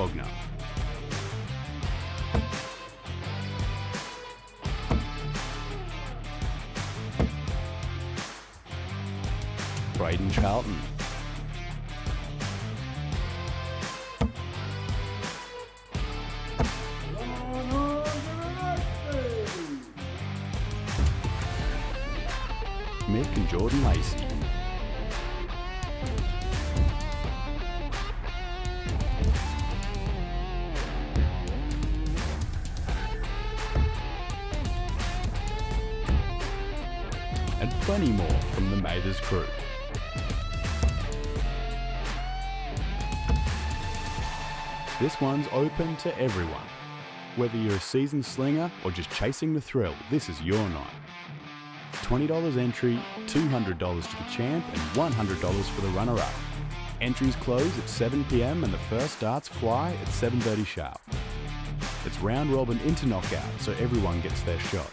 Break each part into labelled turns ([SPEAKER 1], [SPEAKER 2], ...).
[SPEAKER 1] Bogner. Braden Charlton. Mick and Jordan Lacey. And plenty more from the Mathers crew. This one's open to everyone. Whether you're a seasoned slinger or just chasing the thrill, this is your night. $20 entry, $200 to the champ and $100 for the runner-up. Entries close at 7 PM and the first darts fly at 7:30 sharp. It's round robin into knockout, so everyone gets their shot.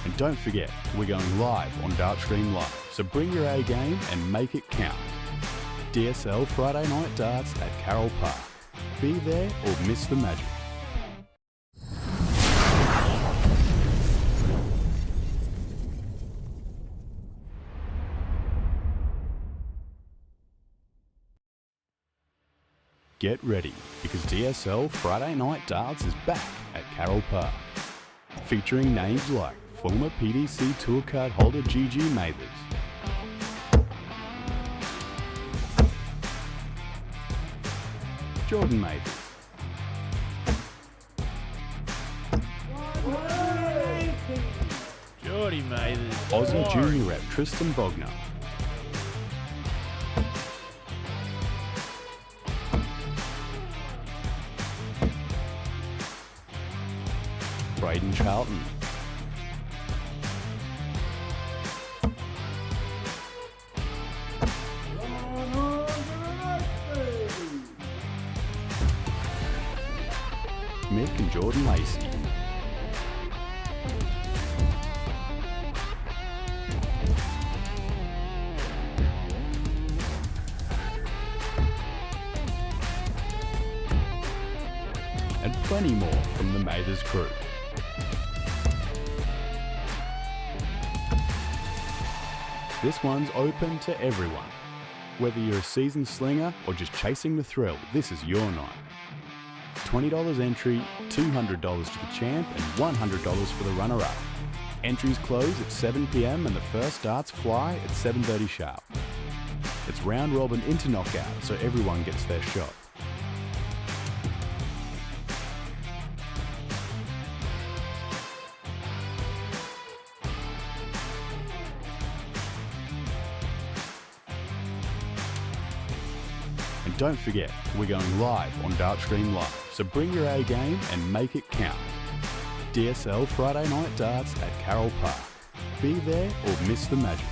[SPEAKER 1] And don't forget, we're going live on Dartstream Live, so bring your A game and make it count. DSL Friday Night Darts at Carole Park. Be there or miss the magic. Get ready, because DSL Friday Night Darts is back at Carole Park. Featuring names like former PDC Tour Card holder GG Mathers, Jordan Mathers,
[SPEAKER 2] Jordy Mathers,
[SPEAKER 1] Aussie Junior Rep Tristan Bogner, Braden Charlton, Mick and Jordan Lacey, and plenty more from the Mathers crew. This one's open to everyone. Whether you're a seasoned slinger or just chasing the thrill, this is your night. $20 entry, $200 to the champ and $100 for the runner-up. Entries close at 7 PM and the first darts fly at 7:30 sharp. It's round robin into knockout, so everyone gets their shot. And don't forget, we're going live on Dartstream Live, so bring your A game and make it count. DSL Friday Night Darts at Carole Park. Be there or miss the magic.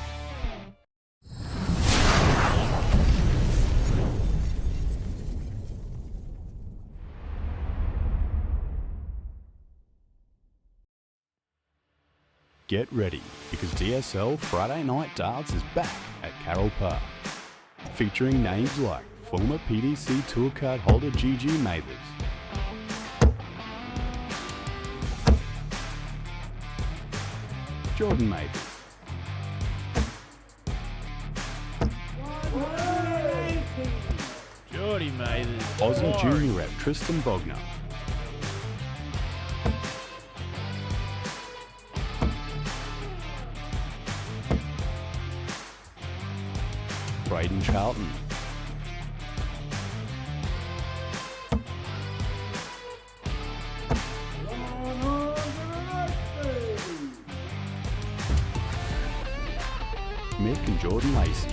[SPEAKER 1] Get ready, because DSL Friday Night Darts is back at Carole Park. Featuring names like former PDC Tour Card holder GG Mathers, Jordan Mathers,
[SPEAKER 2] Jordy Mathers,
[SPEAKER 1] Aussie Junior Rep Tristan Bogner, Braden Charlton, Mick and Jordan Lacey,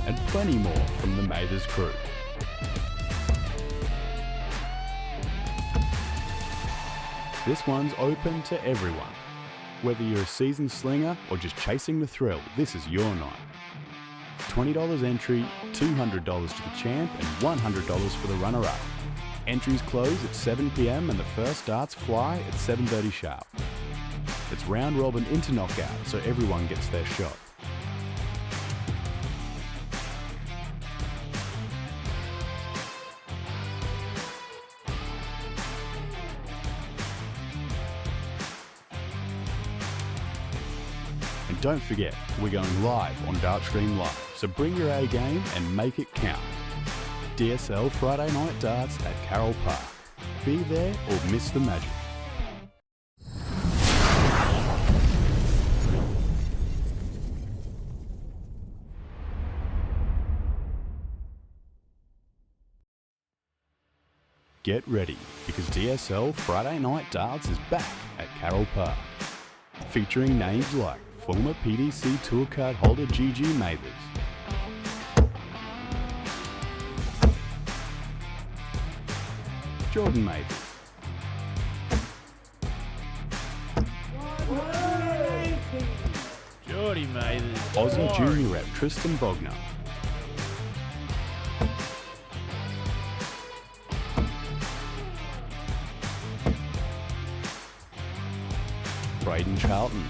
[SPEAKER 1] and plenty more from the Mathers crew. This one's open to everyone. Whether you're a seasoned slinger or just chasing the thrill, this is your night. $20 entry, $200 to the champ and $100 for the runner-up. Entries close at 7 PM and the first darts fly at 7:30 sharp. It's round robin into knockout, so everyone gets their shot. And don't forget, we're going live on Dartstream Live, so bring your A game and make it count. DSL Friday Night Darts at Carole Park. Be there or miss the magic. Get ready, because DSL Friday Night Darts is back at Carole Park. Featuring names like former PDC Tour Card holder GG Mathers, Jordan Mathers,
[SPEAKER 2] Jordy Mathers,
[SPEAKER 1] Aussie Junior Rep Tristan Bogner, Braden Charlton,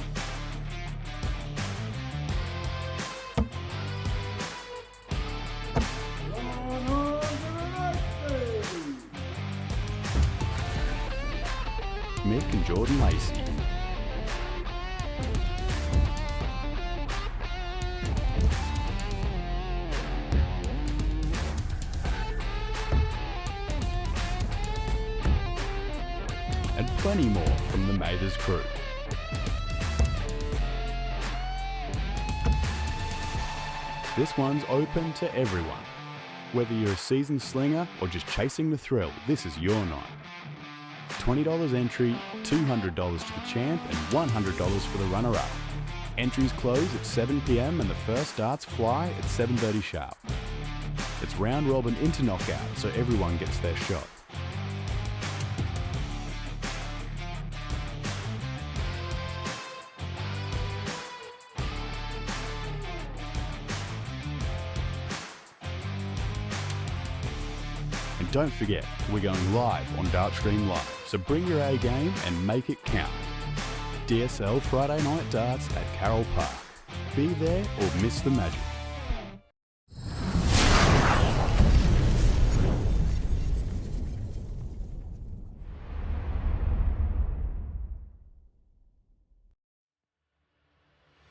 [SPEAKER 1] Mick and Jordan Lacey, and plenty more from the Mathers crew. This one's open to everyone. Whether you're a seasoned slinger or just chasing the thrill, this is your night. $20 entry, $200 to the champ and $100 for the runner-up. Entries close at 7 PM and the first darts fly at 7:30 sharp. It's round robin into knockout, so everyone gets their shot. And don't forget, we're going live on Dartstream Live, so bring your A game and make it count. DSL Friday Night Darts at Carole Park. Be there or miss the magic.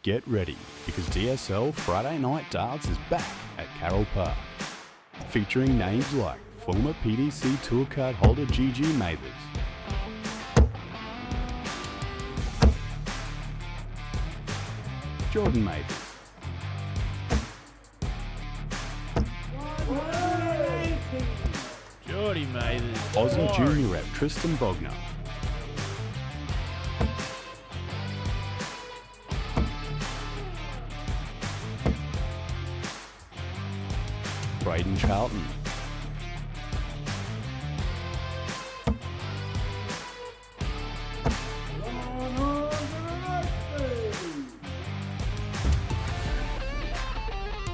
[SPEAKER 1] Get ready, because DSL Friday Night Darts is back at Carole Park. Featuring names like former PDC Tour Card holder GG Mathers, Jordan Mathers,
[SPEAKER 2] Jordy Mathers,
[SPEAKER 1] Aussie Junior Rep Tristan Bogner, Braden Charlton,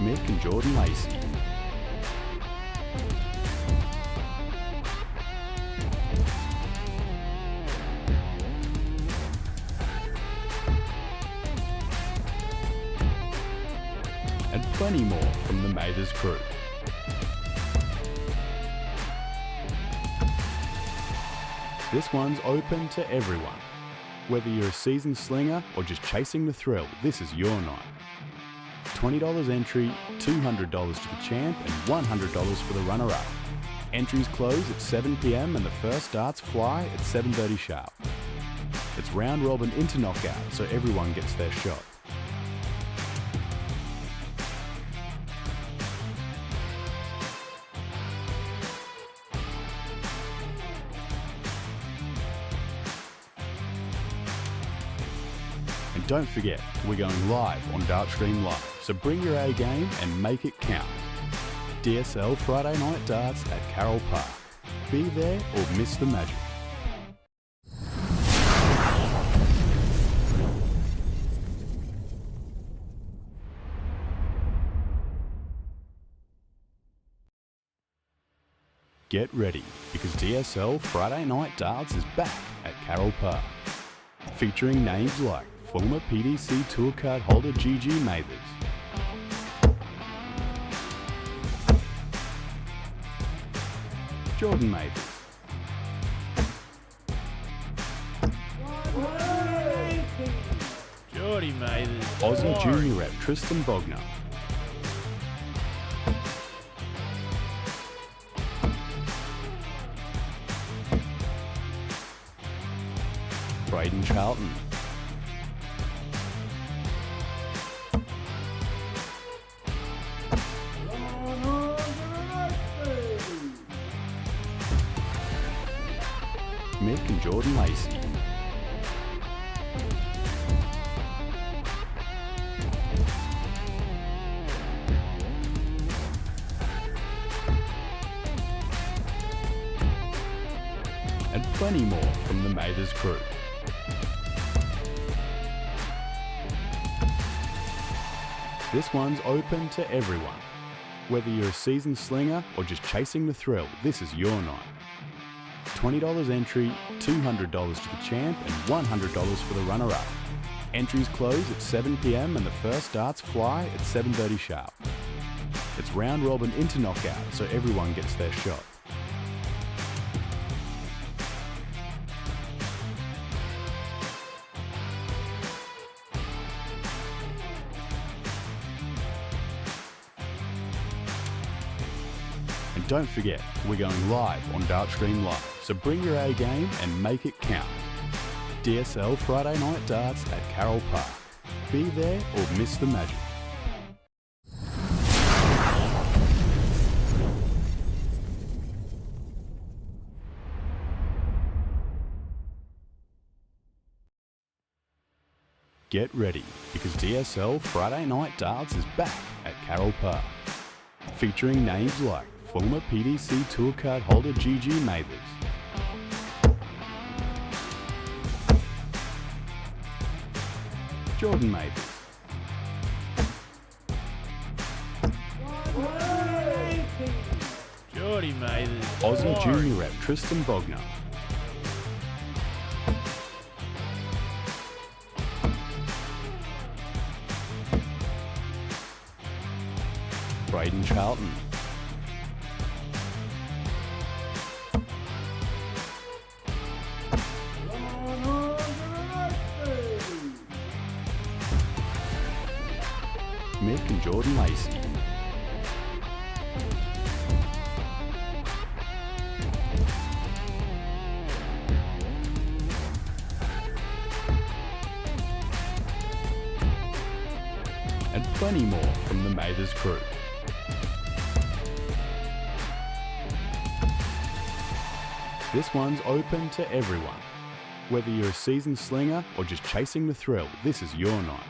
[SPEAKER 1] Mick and Jordan Lacey, and plenty more from the Mathers crew. This one's open to everyone. Whether you're a seasoned slinger or just chasing the thrill, this is your night. $20 entry, $200 to the champ and $100 for the runner-up. Entries close at 7 PM and the first darts fly at 7:30 sharp. It's round robin into knockout, so everyone gets their shot. And don't forget, we're going live on Dartstream Live, so bring your A game and make it count. DSL Friday Night Darts at Carole Park. Be there or miss the magic. Get ready, because DSL Friday Night Darts is back at Carole Park, featuring names like former PDC Tour Card holder GG Mathers, Jordan Mathers,
[SPEAKER 2] Jordy Mathers,
[SPEAKER 1] Aussie junior rep Tristan Bogner, Braden Charlton, Mick and Jordan Lacey, and plenty more from the Mathers crew. This one's open to everyone. Whether you're a seasoned slinger or just chasing the thrill, this is your night. $20 entry, $200 to the champ and $100 for the runner-up. Entries close at 7 PM and the first darts fly at 7:30 sharp. It's round robin into knockout, so everyone gets their shot. And don't forget, we're going live on Dartstream Live, so bring your A game and make it count. DSL Friday Night Darts at Carole Park. Be there or miss the magic. Get ready, because DSL Friday Night Darts is back at Carole Park, featuring names like former PDC Tour Card holder GG Mathers, Jordan Mathers,
[SPEAKER 2] Jordy Mathers,
[SPEAKER 1] Aussie junior rep Tristan Bogner, Braden Charlton, Mick and Jordan Lacey, and plenty more from the Mathers crew. This one's open to everyone. Whether you're a seasoned slinger or just chasing the thrill, this is your night.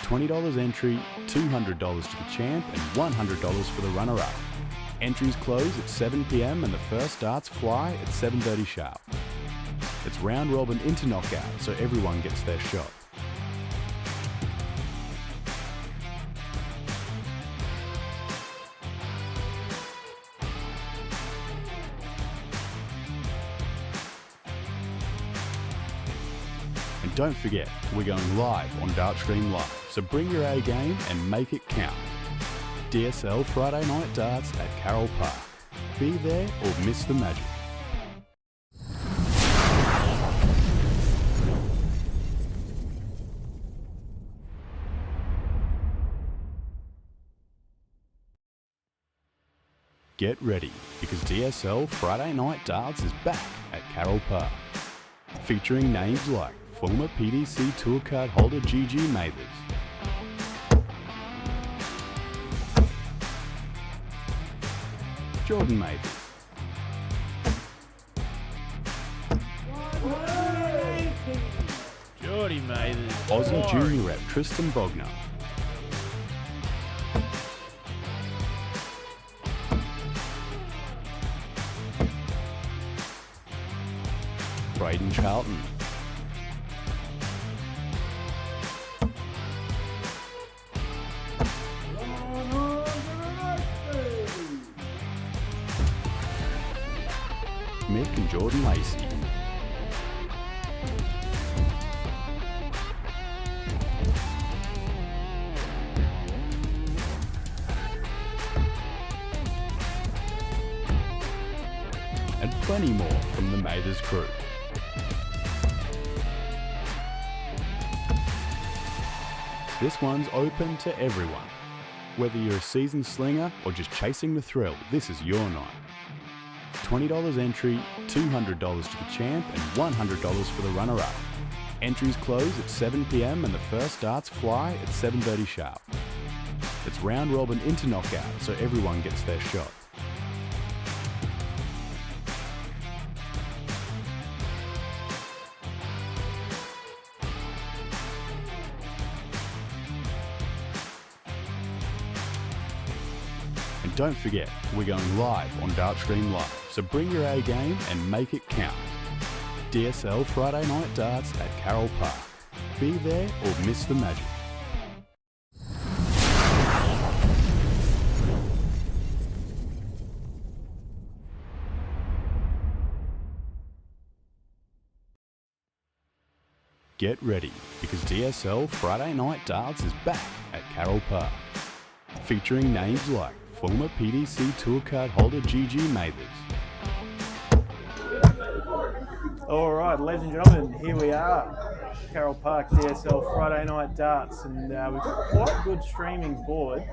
[SPEAKER 1] $20 entry, $200 to the champ and $100 for the runner-up. Entries close at 7 PM and the first darts fly at 7:30 sharp. It's round robin into knockout, so everyone gets their shot. And don't forget, we're going live on Dartstream Live, so bring your A game and make it count. DSL Friday Night Darts at Carole Park. Be there or miss the magic. Get ready, because DSL Friday Night Darts is back at Carole Park, featuring names like former PDC Tour Card holder GG Mathers, Jordan Mathers,
[SPEAKER 2] Jordy Mathers,
[SPEAKER 1] Aussie junior rep Tristan Bogner, Braden Charlton, Jordan Lacey. And plenty more from the Mathers crew. This one's open to everyone. Whether you're a seasoned slinger or just chasing the thrill, this is your night. $20 entry, $200 to the champ and $100 for the runner-up. Entries close at 7 PM and the first darts fly at 7:30 sharp. It's round robin into knockout, so everyone gets their shot. And don't forget, we're going live on Dartstream Live, so bring your A game and make it count. DSL Friday Night Darts at Carole Park. Be there or miss the magic. Get ready, because DSL Friday Night Darts is back at Carole Park, featuring names like former PDC Tour Card holder GG Mathers.
[SPEAKER 3] All right, ladies and gentlemen, here we are, Carole Park DSL Friday Night Darts, and we've got quite a good streaming board.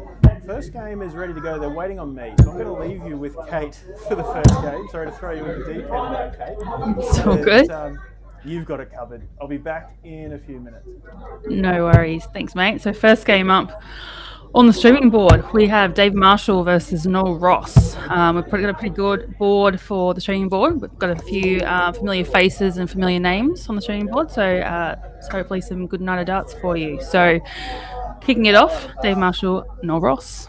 [SPEAKER 3] First game is ready to go. They're waiting on me, so I'm going to leave you with Kate for the first game. Sorry to throw you in the deep end there, Kate.
[SPEAKER 4] It's all good.
[SPEAKER 3] You've got it covered. I'll be back in a few minutes.
[SPEAKER 4] No worries. Thanks, mate. So first game up on the streaming board, we have Dave Marshall versus Noel Ross. We've got a pretty good board for the streaming board. We've got a few familiar faces and familiar names on the streaming board, so hopefully some good night of darts for you. So kicking it off, Dave Marshall, Noel Ross.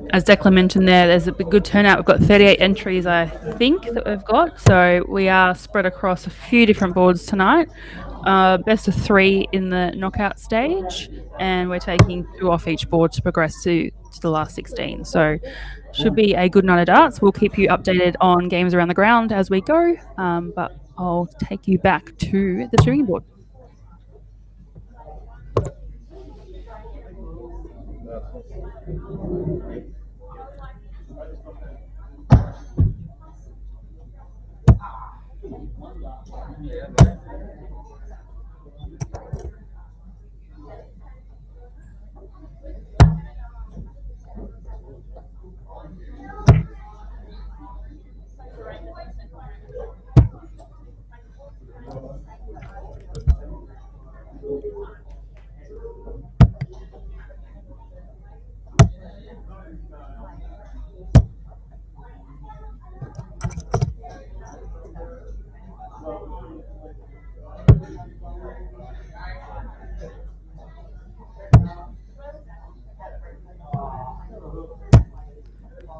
[SPEAKER 4] As Declan mentioned there's a good turnout. We've got 38 entries, I think, that we've got. So we are spread across a few different boards tonight. Best of 3 in the knockout stage, and we're taking 2 off each board to progress to the last 16. So should be a good night of darts. We'll keep you updated on games around the ground as we go, but I'll take you back to the streaming board.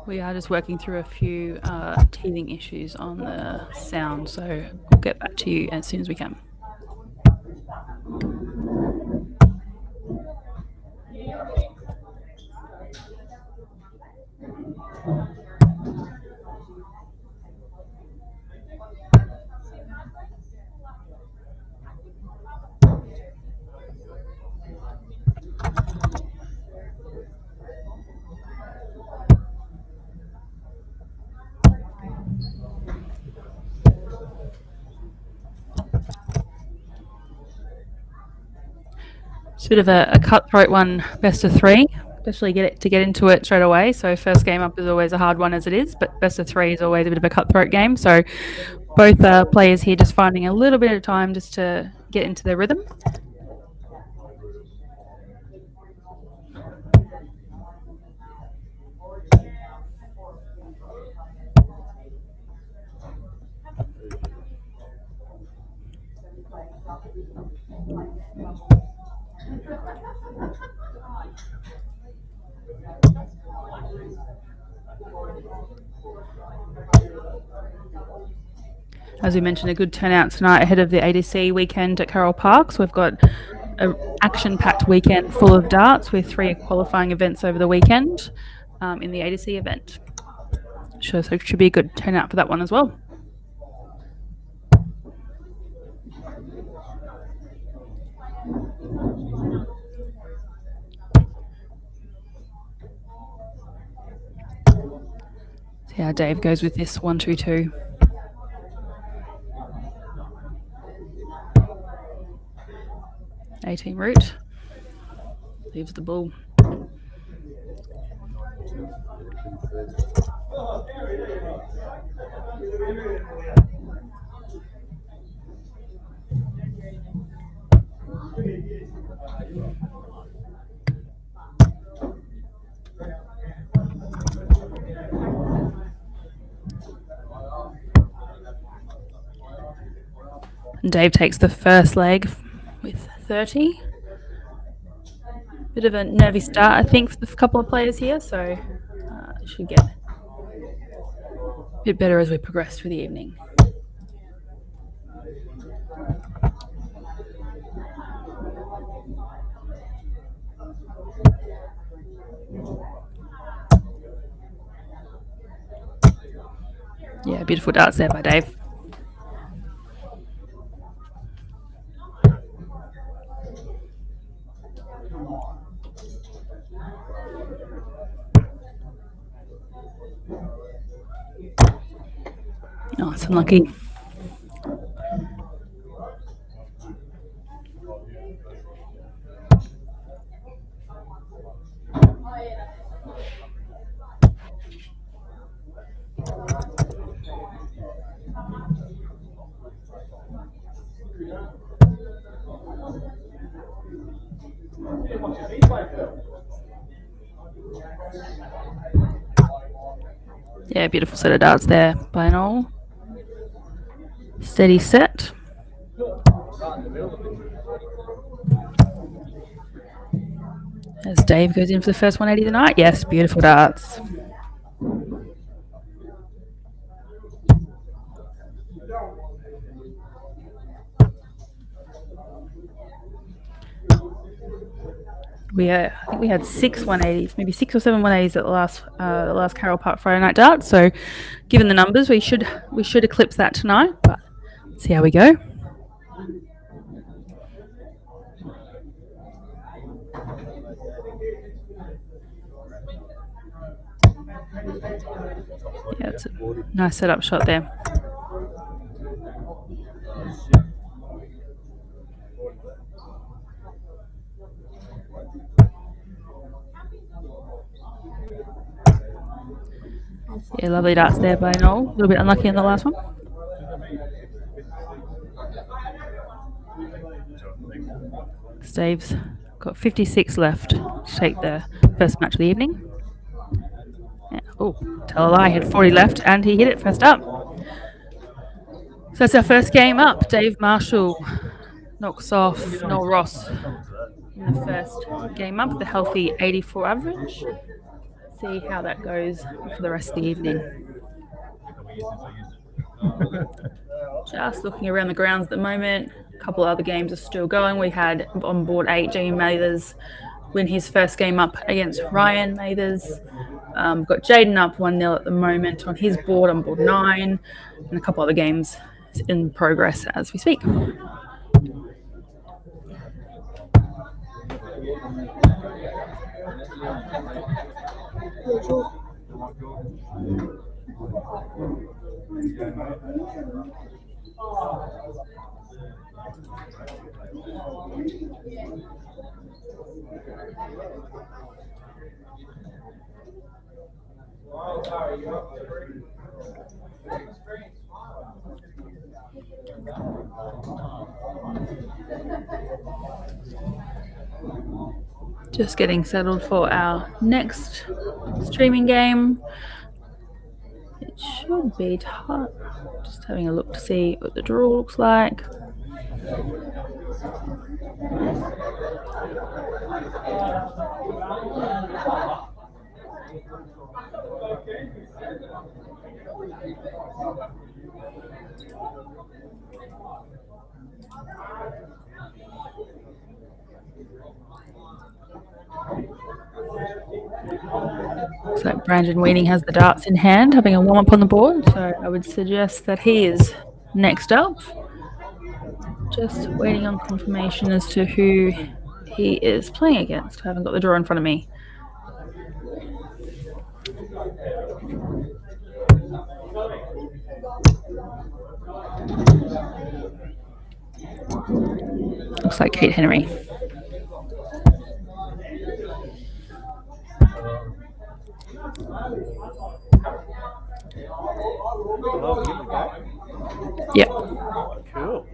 [SPEAKER 4] We are just working through a few teething issues on the sound, so we'll get back to you as soon as we can. It's a bit of a cutthroat one, best of 3, especially get into it straight away. So first game up is always a hard one as it is, but best of 3 is always a bit of a cutthroat game. So both players here just finding a little bit of time just to get into their rhythm. As we mentioned, a good turnout tonight ahead of the ADC weekend at Carole Park. So we've got an action-packed weekend full of darts with 3 qualifying events over the weekend in the A to C event. So it should be a good turnout for that one as well. See how Dave goes with this 1-2-2. A-team route. Leaves the ball. And Dave takes the first leg with 30. Bit of a nervy start, I think, for a couple of players here, so it should get a bit better as we progress through the evening. Yeah, beautiful darts there by Dave. Oh, it's unlucky. Yeah, beautiful set of darts there by Carole. Steady set. As Dave goes in for the first 180 of the night. Yes, beautiful darts. I think we had 6 180s, maybe 6 or 7 180s at the last Carole Park Friday night darts. So, given the numbers, we should eclipse that tonight. But let's see how we go. Yeah, it's a nice setup shot there. Yeah, lovely darts there by Carole. A little bit unlucky in the last one. Dave's got 56 left to take the first match of the evening. Yeah. Oh, tell a lie, he had 40 left and he hit it first up. So that's our first game up. Dave Marshall knocks off Noel Ross in the first game up, the healthy 84 average. See how that goes for the rest of the evening. Just looking around the grounds at the moment. A couple of other games are still going. We had on board 8 Jamie Mathers win his first game up against Ryan Mathers. We've got Jaden up 1-0 at the moment on his board, on board 9, and a couple other games in progress as we speak. Just getting settled for our next streaming game. It should be tough. Just having a look to see what the draw looks like. Looks like Brandon Weeding has the darts in hand, having a warm up on the board. So I would suggest that he is next up. Just waiting on confirmation as to who he is playing against. I haven't got the draw in front of me. Looks like Kate Henry. Yep.
[SPEAKER 3] Cool.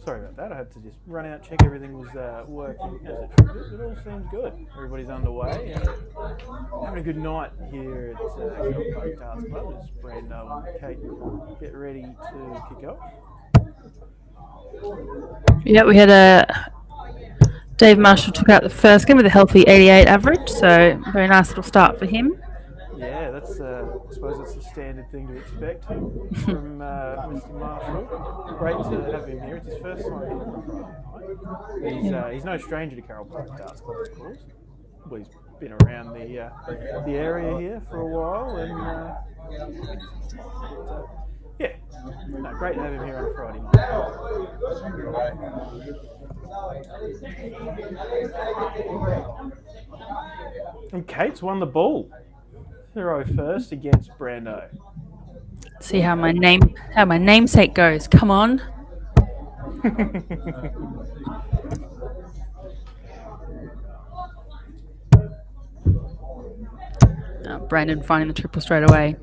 [SPEAKER 3] Sorry about that. I had to just run out, check everything was working as it should. It all seems good. Everybody's underway and having a good night here at Carpentry Darts Club as Brando and Kate get ready to kick off.
[SPEAKER 4] Yeah, we had Dave Marshall took out the first game with a healthy 88 average, so very nice little start for him.
[SPEAKER 3] Yeah, that's I suppose that's the standard thing to expect from Mr. Marshall. Great to have him here. It's his first time here on Friday night. He's no stranger to Carole Park Darts Club, of course. Well, he's been around the area here for a while, and yeah, no, great to have him here on a Friday night. And Kate's won the ball. Hero first against Brando.
[SPEAKER 4] See how my namesake goes. Come on. Brandon finding the triple straight away.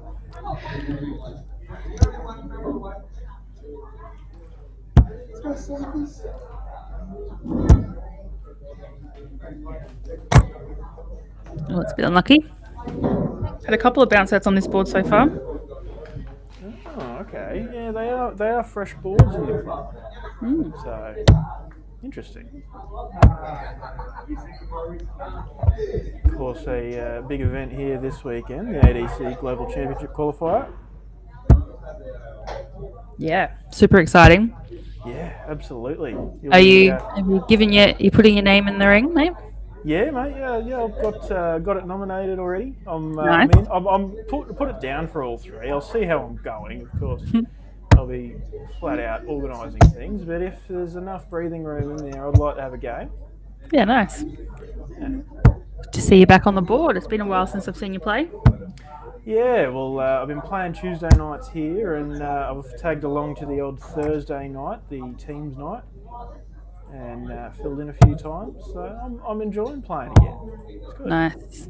[SPEAKER 4] Oh, it's a bit unlucky. Had a couple of bounce outs on this board so far.
[SPEAKER 3] Oh, okay. Yeah, they are fresh boards in the club. So interesting. Of course, a big event here this weekend, the ADC Global Championship qualifier.
[SPEAKER 4] Yeah, super exciting.
[SPEAKER 3] Yeah, absolutely.
[SPEAKER 4] Have you putting your name in the ring, mate?
[SPEAKER 3] Yeah, mate. Yeah. I've got it nominated already.
[SPEAKER 4] Nice.
[SPEAKER 3] I'm put it down for all three. I'll see how I'm going. Of course, I'll be flat out organising things. But if there's enough breathing room in there, I'd like to have a game.
[SPEAKER 4] Yeah, nice.
[SPEAKER 3] Yeah.
[SPEAKER 4] Good to see you back on the board. It's been a while since I've seen you play.
[SPEAKER 3] Yeah, well, I've been playing Tuesday nights here, and I've tagged along to the odd Thursday night, the teams night, and filled in a few times. So I'm enjoying playing again. It's good.
[SPEAKER 4] Nice.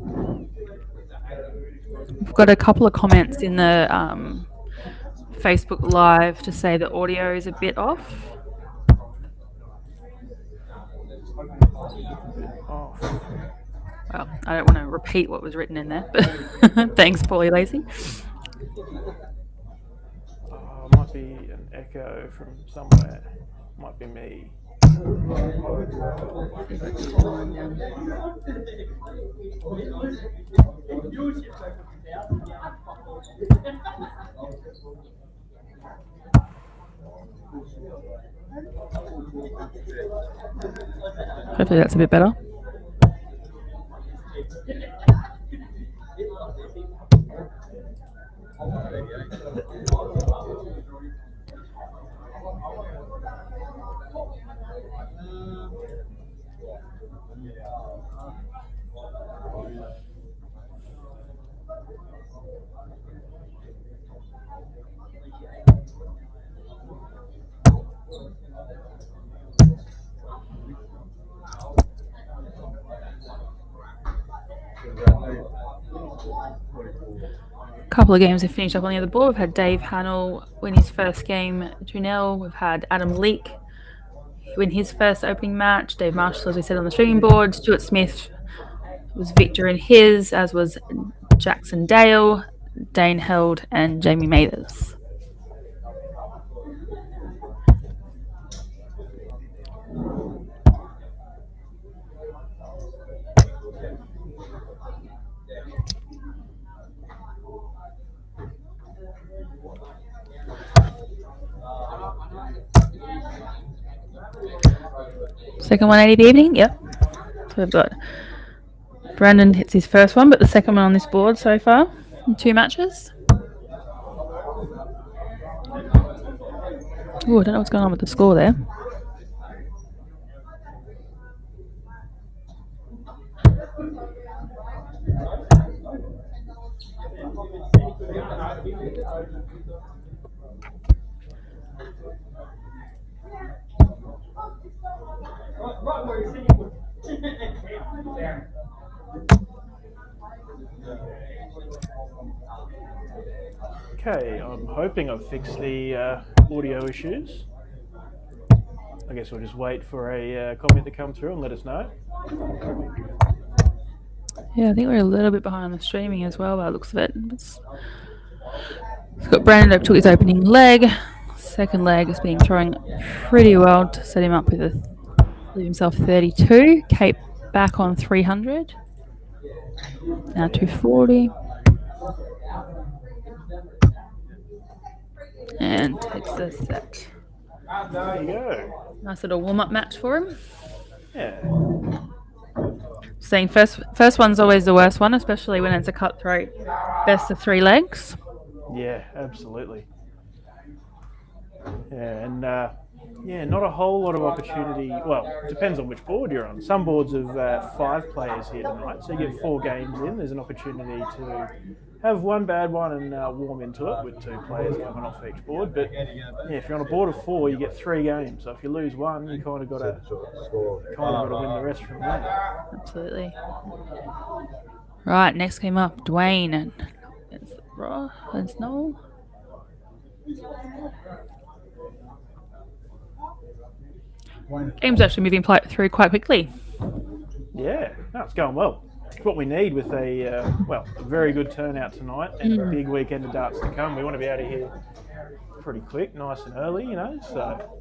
[SPEAKER 4] We've got a couple of comments in the Facebook Live to say the audio is a bit off.
[SPEAKER 3] Oh.
[SPEAKER 4] Well, I don't want to repeat what was written in there, but thanks, Paulie Lacey.
[SPEAKER 3] Might be an echo from somewhere. Might be me.
[SPEAKER 4] Hopefully that's a bit better. Couple of games have finished up on the other board. We've had Dave Hannell win his first game 2-0. We've had Adam Leake win his first opening match. Dave Marshall, as we said, on the streaming board. Stuart Smith was victor in his, as was Jackson Dale, Dane Held, and Jamie Mathers. Second 180 of the evening, yep. So we've got Brandon hits his first one, but the second one on this board so far in 2 matches. Oh, I don't know what's going on with the score there.
[SPEAKER 3] Okay, I'm hoping I've fixed the audio issues. I guess we'll just wait for a comment to come through and let us know.
[SPEAKER 4] Yeah, I think we're a little bit behind the streaming as well by the looks of it. It's got Brandon took his opening leg. Second leg has been throwing pretty well to set him up with leave himself 32. Cape back on 300. Now 240. And takes the set.
[SPEAKER 3] There you go.
[SPEAKER 4] Nice little warm-up match for him.
[SPEAKER 3] Yeah.
[SPEAKER 4] Saying first one's always the worst one, especially when it's a cutthroat best of 3 legs.
[SPEAKER 3] Yeah, absolutely. Yeah, and not a whole lot of opportunity. Well, it depends on which board you're on. Some boards have 5 players here tonight, so you get 4 games in. There's an opportunity to have one bad one and warm into it with 2 players coming off each board. But yeah, if you're on a board of 4, you get 3 games. So if you lose one, you kind of got to win the rest from there.
[SPEAKER 4] Absolutely. Right, next game up, Dwayne and Noel. Game's actually moving through quite quickly.
[SPEAKER 3] Yeah, no, it's going well. It's what we need with a very good turnout tonight and a big weekend of darts to come. We want to be out of here pretty quick, nice and early, So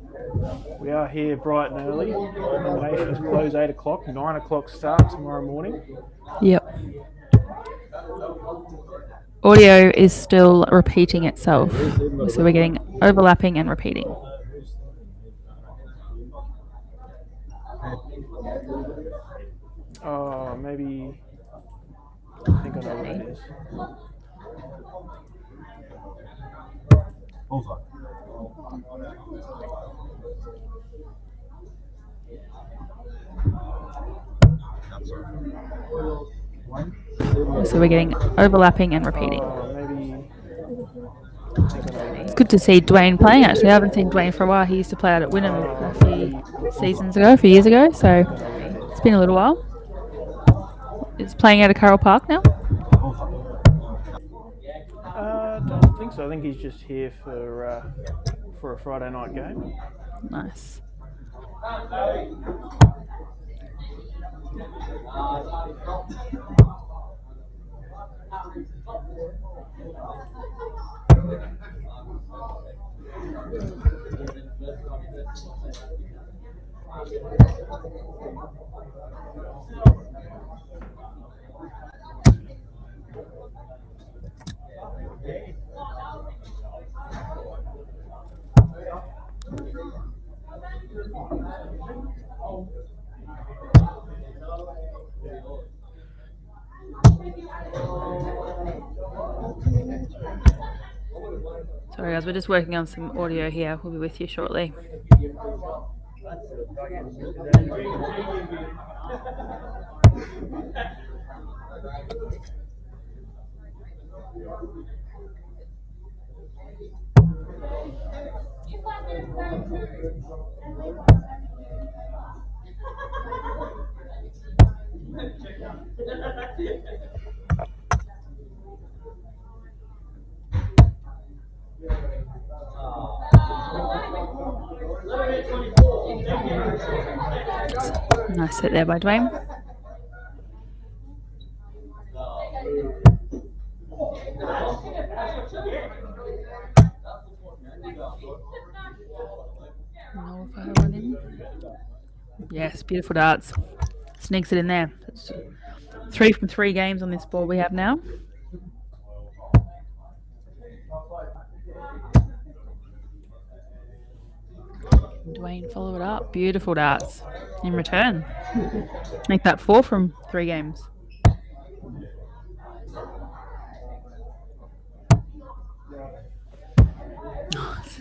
[SPEAKER 3] we are here bright and early. Nominations close 8 o'clock, 9 o'clock start tomorrow morning.
[SPEAKER 4] Yep. Audio is still repeating itself, so we're getting overlapping and repeating.
[SPEAKER 3] Oh, maybe. I think I know what it is.
[SPEAKER 4] So we're getting overlapping and repeating.
[SPEAKER 3] Maybe.
[SPEAKER 4] It's good to see Dwayne playing, actually. I haven't seen Dwayne for a while. He used to play out at Wynnum a few years ago, so it's been a little while. He's playing out of Carole Park now?
[SPEAKER 3] I don't think so. I think he's just here for a Friday night game.
[SPEAKER 4] Nice. Sorry guys, we're just working on some audio here. We'll be with you shortly. Nice hit there by Dwayne. Yes, beautiful darts. Sneaks it in there. It's 3 from 3 games on this board we have now. Dwayne follow it up. Beautiful darts in return. Make that 4 from 3 games.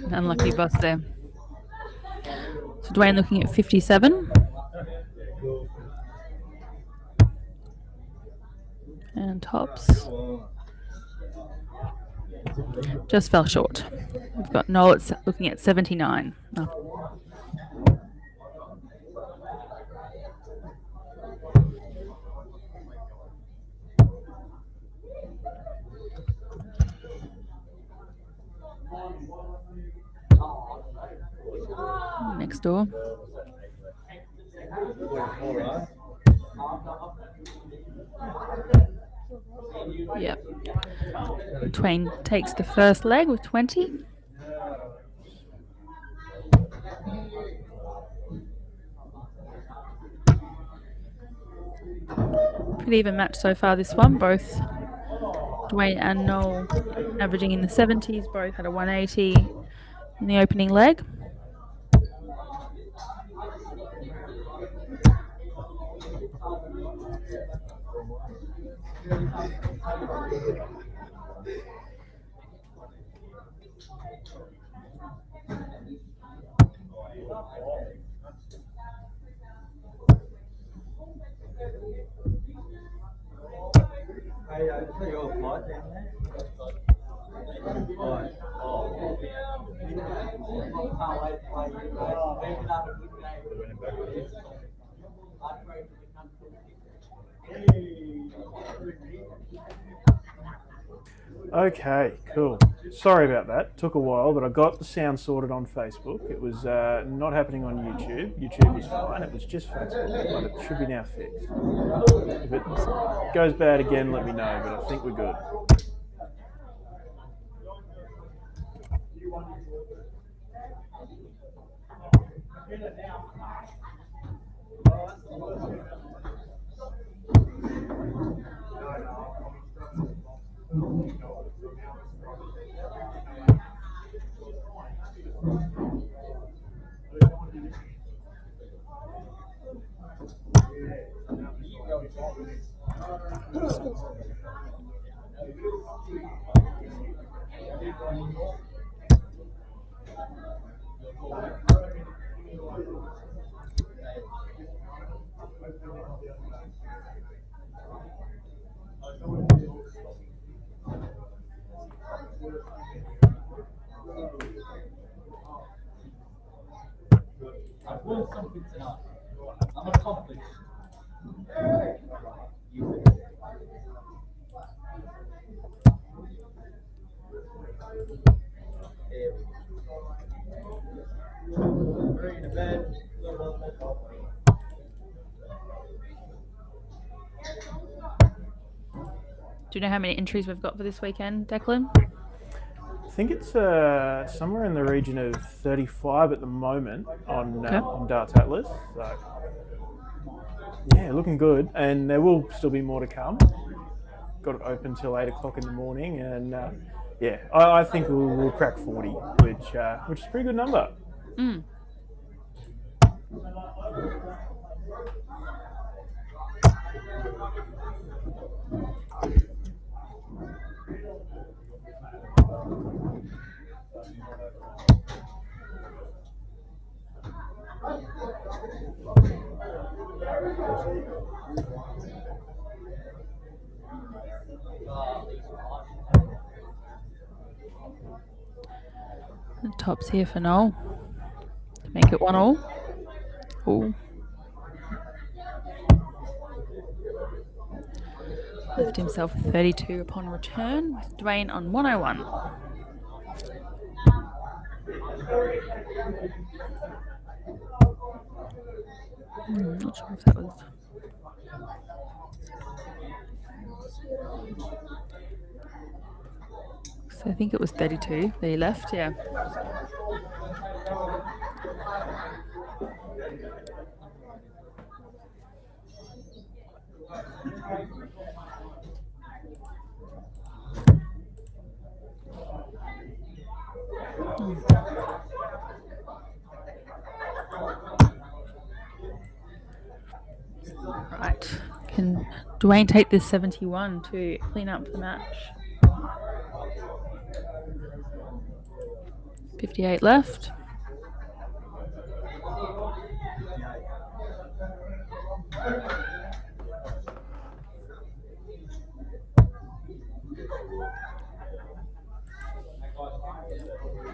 [SPEAKER 4] An unlucky bust there. So Dwayne looking at 57. And tops. Just fell short. We've got Noel looking at 79. Oh. Next door. Yep. Twain takes the first leg with 20. Pretty even match so far this one. Both Dwayne and Noel averaging in the 70s. Both had a 180 in the opening leg.
[SPEAKER 3] Okay, cool. Sorry about that. Took a while, but I got the sound sorted on Facebook. It was not happening on YouTube. YouTube was fine. It was just Facebook, but it should be now fixed. If it goes bad again, let me know, but I think we're good.
[SPEAKER 5] I'm accomplished.
[SPEAKER 4] Do you know how many entries we've got for this weekend, Declan?
[SPEAKER 3] I think it's somewhere in the region of 35 at the moment on Darts Atlas. So, yeah, looking good. And there will still be more to come. Got it open till 8 o'clock in the morning. And, yeah, I think we'll crack 40, which is a pretty good number.
[SPEAKER 4] Mm. The tops here for Noel to make it 1-1. Ooh. Left himself 32 upon return with Dwayne on 101. Not sure if that was. So I think it was 32 that he left, yeah. Right. Can Dwayne take this 71 to clean up the match? $58 left.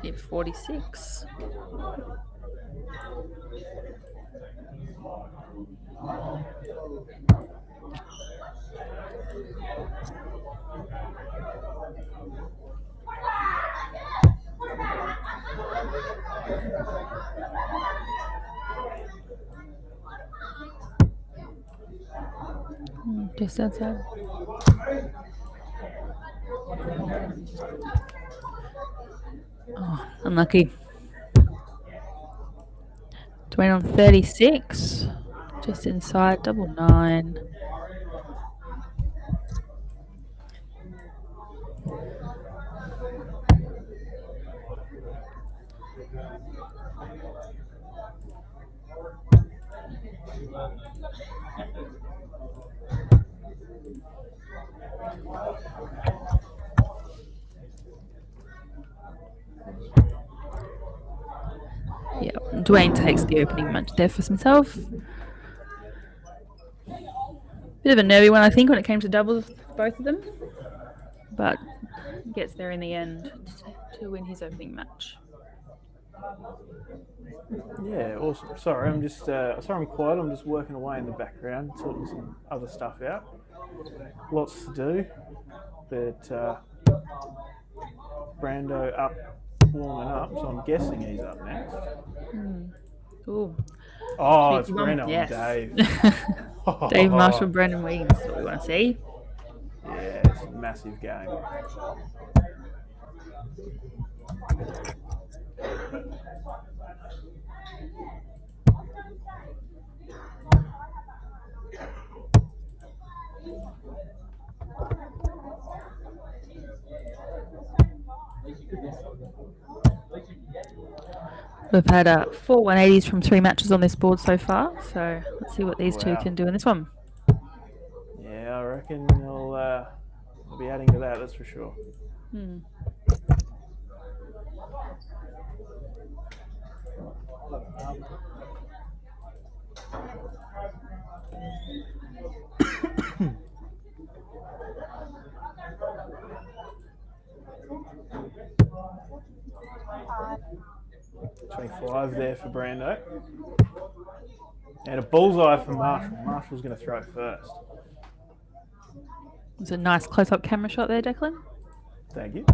[SPEAKER 4] Hit 46. Just outside. Oh, unlucky. Dwayne on 36. Just inside, double 9. Yeah, Dwayne takes the opening match there for himself. Bit of a nervy one, I think, when it came to doubles, both of them. But gets there in the end to win his opening match.
[SPEAKER 3] Yeah, awesome. Sorry, I'm just sorry I'm quiet. I'm just working away in the background, sorting some other stuff out. Lots to do, but Brando up, warming up, so I'm guessing he's up next.
[SPEAKER 4] Ooh.
[SPEAKER 3] Oh, it's
[SPEAKER 4] Cheeky one.
[SPEAKER 3] Brando
[SPEAKER 4] Yes.
[SPEAKER 3] and Dave.
[SPEAKER 4] Dave Marshall, Brandon Williams, that's what we want to see.
[SPEAKER 3] Yeah, it's a massive game.
[SPEAKER 4] We've had 4 180s from 3 matches on this board so far, so let's see what these two
[SPEAKER 3] Wow.
[SPEAKER 4] can do in this one.
[SPEAKER 3] Yeah, I reckon he'll be adding to that, that's for sure. $25 there for Brando. And a bullseye for Marshall. Marshall's going to throw first.
[SPEAKER 4] It's a nice close-up camera shot there, Declan.
[SPEAKER 3] Thank you.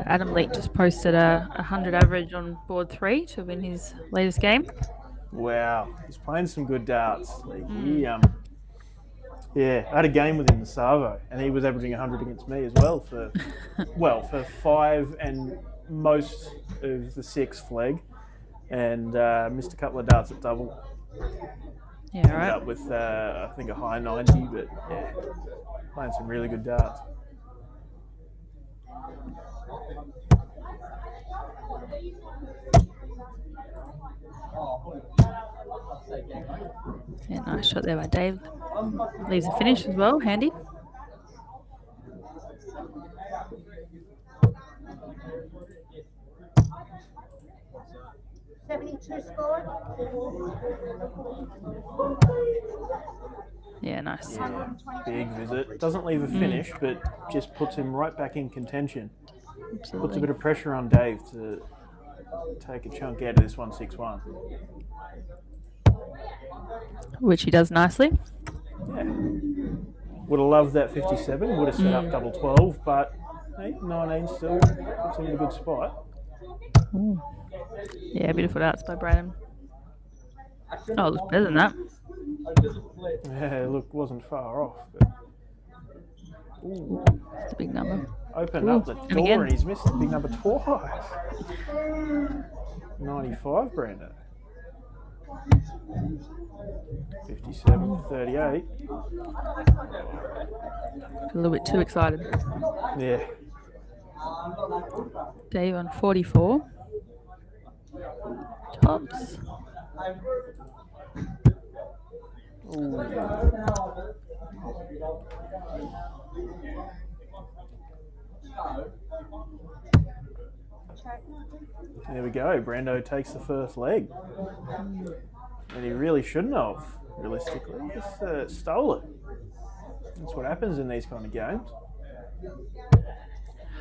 [SPEAKER 4] Adam Leake just posted a 100 average on board 3 to win his latest game.
[SPEAKER 3] Wow, he's playing some good darts. Like he, yeah, I had a game with him in Savo, and he was averaging 100 against me as well for, for 5 and most of the 6 flag, and missed a couple of darts at double.
[SPEAKER 4] Yeah,
[SPEAKER 3] Ended
[SPEAKER 4] right.
[SPEAKER 3] up with I think a high 90, but yeah, playing some really good darts.
[SPEAKER 4] Yeah, nice shot there by Dave. Leaves a finish as well, handy. Yeah, nice.
[SPEAKER 3] Yeah, big visit. Doesn't leave a finish, but just puts him right back in contention. Puts a
[SPEAKER 4] Absolutely.
[SPEAKER 3] bit of pressure on Dave to take a chunk out of this 161.
[SPEAKER 4] Which he does nicely.
[SPEAKER 3] Yeah. Would have loved that 57, would have set up double 12, but 19 still puts him in a good spot.
[SPEAKER 4] Yeah, beautiful darts by Braden. Oh, it looks better than that.
[SPEAKER 3] Yeah, look, wasn't far off. But
[SPEAKER 4] It's a big number.
[SPEAKER 3] Opened
[SPEAKER 4] Ooh,
[SPEAKER 3] up the
[SPEAKER 4] and
[SPEAKER 3] door
[SPEAKER 4] again.
[SPEAKER 3] and he's missed the big number twice. 95, Brando. 57, 38.
[SPEAKER 4] A little bit too excited.
[SPEAKER 3] Yeah.
[SPEAKER 4] Dave on 44. Tops.
[SPEAKER 3] There we go. Brando takes the first leg. And he really shouldn't have, realistically. He just stole it. That's what happens in these kind of games.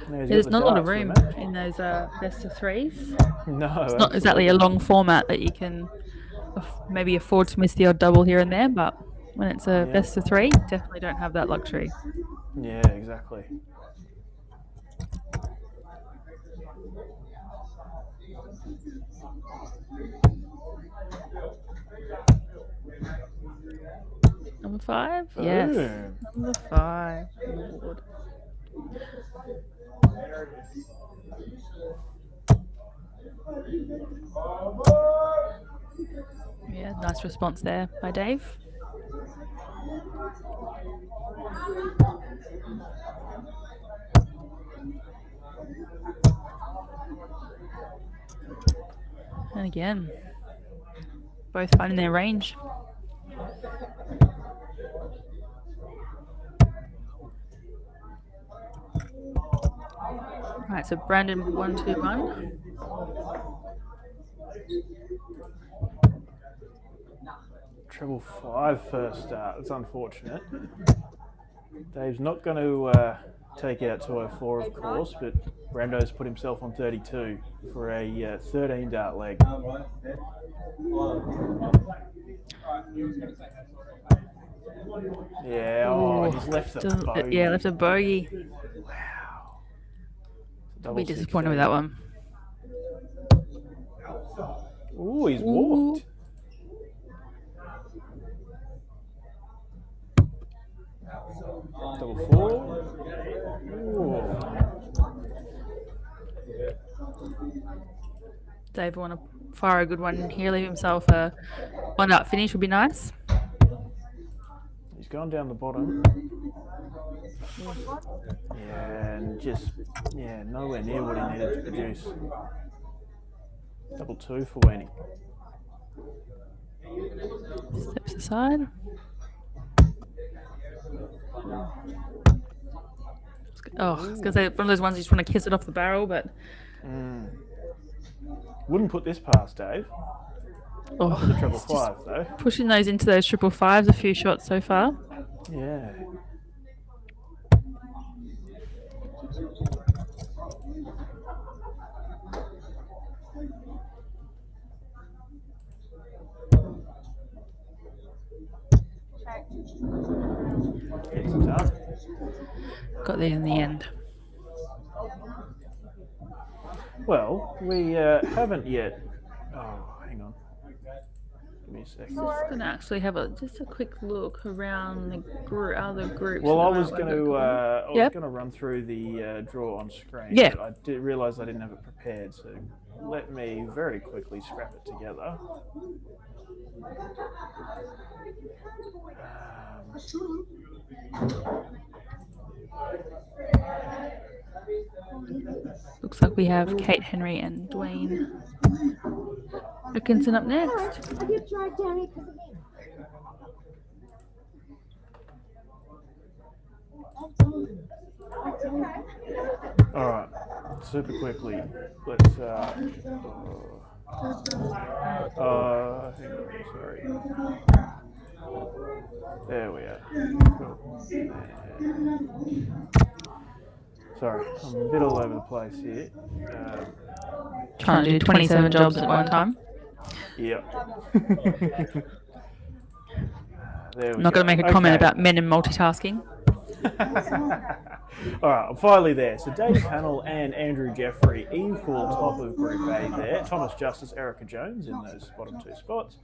[SPEAKER 4] There's not a lot of room in those best of threes.
[SPEAKER 3] No.
[SPEAKER 4] It's not exactly a long format that you can maybe afford to miss the odd double here and there, but when it's a best of three, definitely don't have that luxury.
[SPEAKER 3] Yeah, exactly.
[SPEAKER 4] Number 5?
[SPEAKER 3] Boom.
[SPEAKER 4] Yes. Number 5. Lord. Yeah, nice response there by Dave. And again, both finding their range. Right, so Brandon 1-2-1.
[SPEAKER 3] Treble 5 first start. It's unfortunate. Dave's not going to take out 204, of course, but Brando's put himself on 32 for a 13 dart leg. Yeah, oh, he's left a bogey.
[SPEAKER 4] Yeah, left a bogey.
[SPEAKER 3] Wow.
[SPEAKER 4] I'll be disappointed with that one.
[SPEAKER 3] Ooh, he's walked. Double 4. Ooh.
[SPEAKER 4] Dave want to fire a good one here, leave himself a one up finish would be nice.
[SPEAKER 3] He's gone down the bottom. Yeah, and just, nowhere near what he needed to produce. Double 2 for Weenie.
[SPEAKER 4] Steps aside. Oh, I was going to say, one of those ones you just want to kiss it off the barrel, but...
[SPEAKER 3] Wouldn't put this past Dave.
[SPEAKER 4] Oh,
[SPEAKER 3] The treble 5, though.
[SPEAKER 4] Pushing those into those triple 5s, a few shots so far.
[SPEAKER 3] Yeah. Gets it done.
[SPEAKER 4] Got there in the end.
[SPEAKER 3] Well, we haven't yet. Oh, hang on. Give me a second.
[SPEAKER 4] Just going to actually have just a quick look around the other groups.
[SPEAKER 3] Well, I was going to run through the draw on screen.
[SPEAKER 4] Yeah.
[SPEAKER 3] But I did realise I didn't have it prepared, so let me very quickly scrap it together.
[SPEAKER 4] Looks like we have Kate Henry and Dwayne Dickinson up next.
[SPEAKER 5] Have you tried Derek?
[SPEAKER 3] All right, super quickly. Let's. Hang on, sorry. There we are. Cool. Sorry, I'm a bit all over the place here.
[SPEAKER 4] Trying to do 27 jobs at one time.
[SPEAKER 3] Yeah. There we
[SPEAKER 4] I'm not going to make a comment about men and multitasking.
[SPEAKER 3] All right, I'm finally there. So Dave Hannell and Andrew Jeffrey equal top of Group A there. Thomas Justice, Erica Jones in those bottom two spots.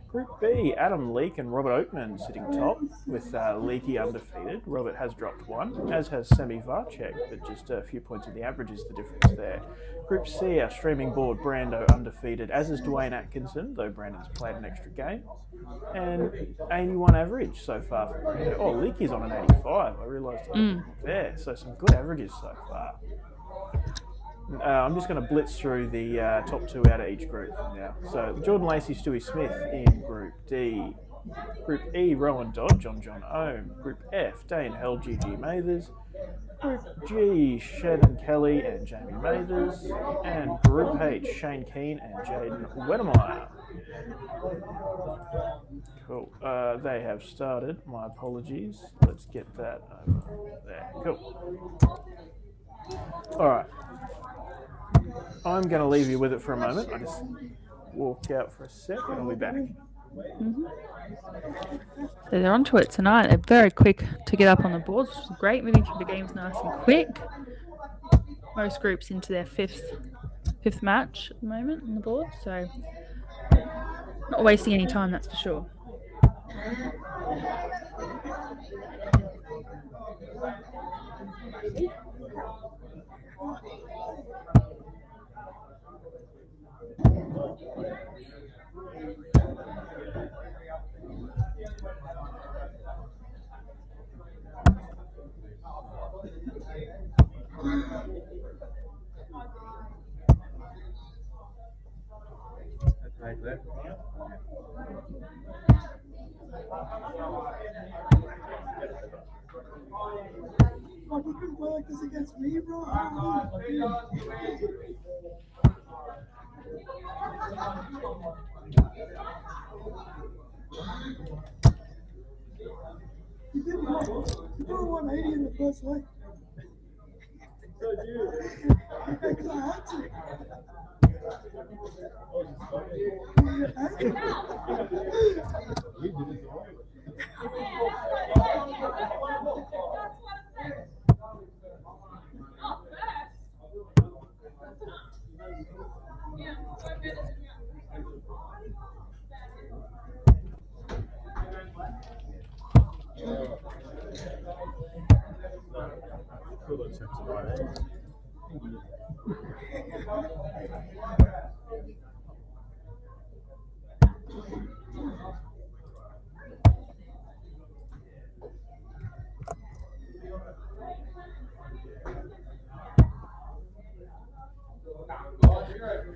[SPEAKER 3] Group B, Adam Leake and Robert Oakman sitting top, with Leakey undefeated. Robert has dropped one, as has Semi Varcek, but just a few points in the average is the difference there. Group C, our streaming board, Brando undefeated, as is Dwayne Atkinson, though Brandon's played an extra game. And 81 average so far for Brando. Oh, Leakey's on an 85. I realised there, so some good averages so far. I'm just going to blitz through the top two out of each group now. So Jordan Lacey, Stewie Smith in Group D. Group E, Rowan Dodd, John Ohm. Group F, Dane Hell, G.G. Mathers. Group G, Shannon Kelly and Jamie Mathers. And Group H, Shane Keane and Jaden Wedemeyer. Cool. They have started. My apologies. Let's get that over there. Cool. All right. I'm going to leave you with it for a moment. I just walk out for a sec and I'll be back.
[SPEAKER 4] So they're onto it tonight. They're very quick to get up on the boards, which is great. Moving through the games nice and quick. Most groups into their fifth match at the moment on the board, so not wasting any time, that's for sure.
[SPEAKER 5] You can play like this against me, bro. You did what? You threw 180 in the first leg. So did you? Because I had to. You did it.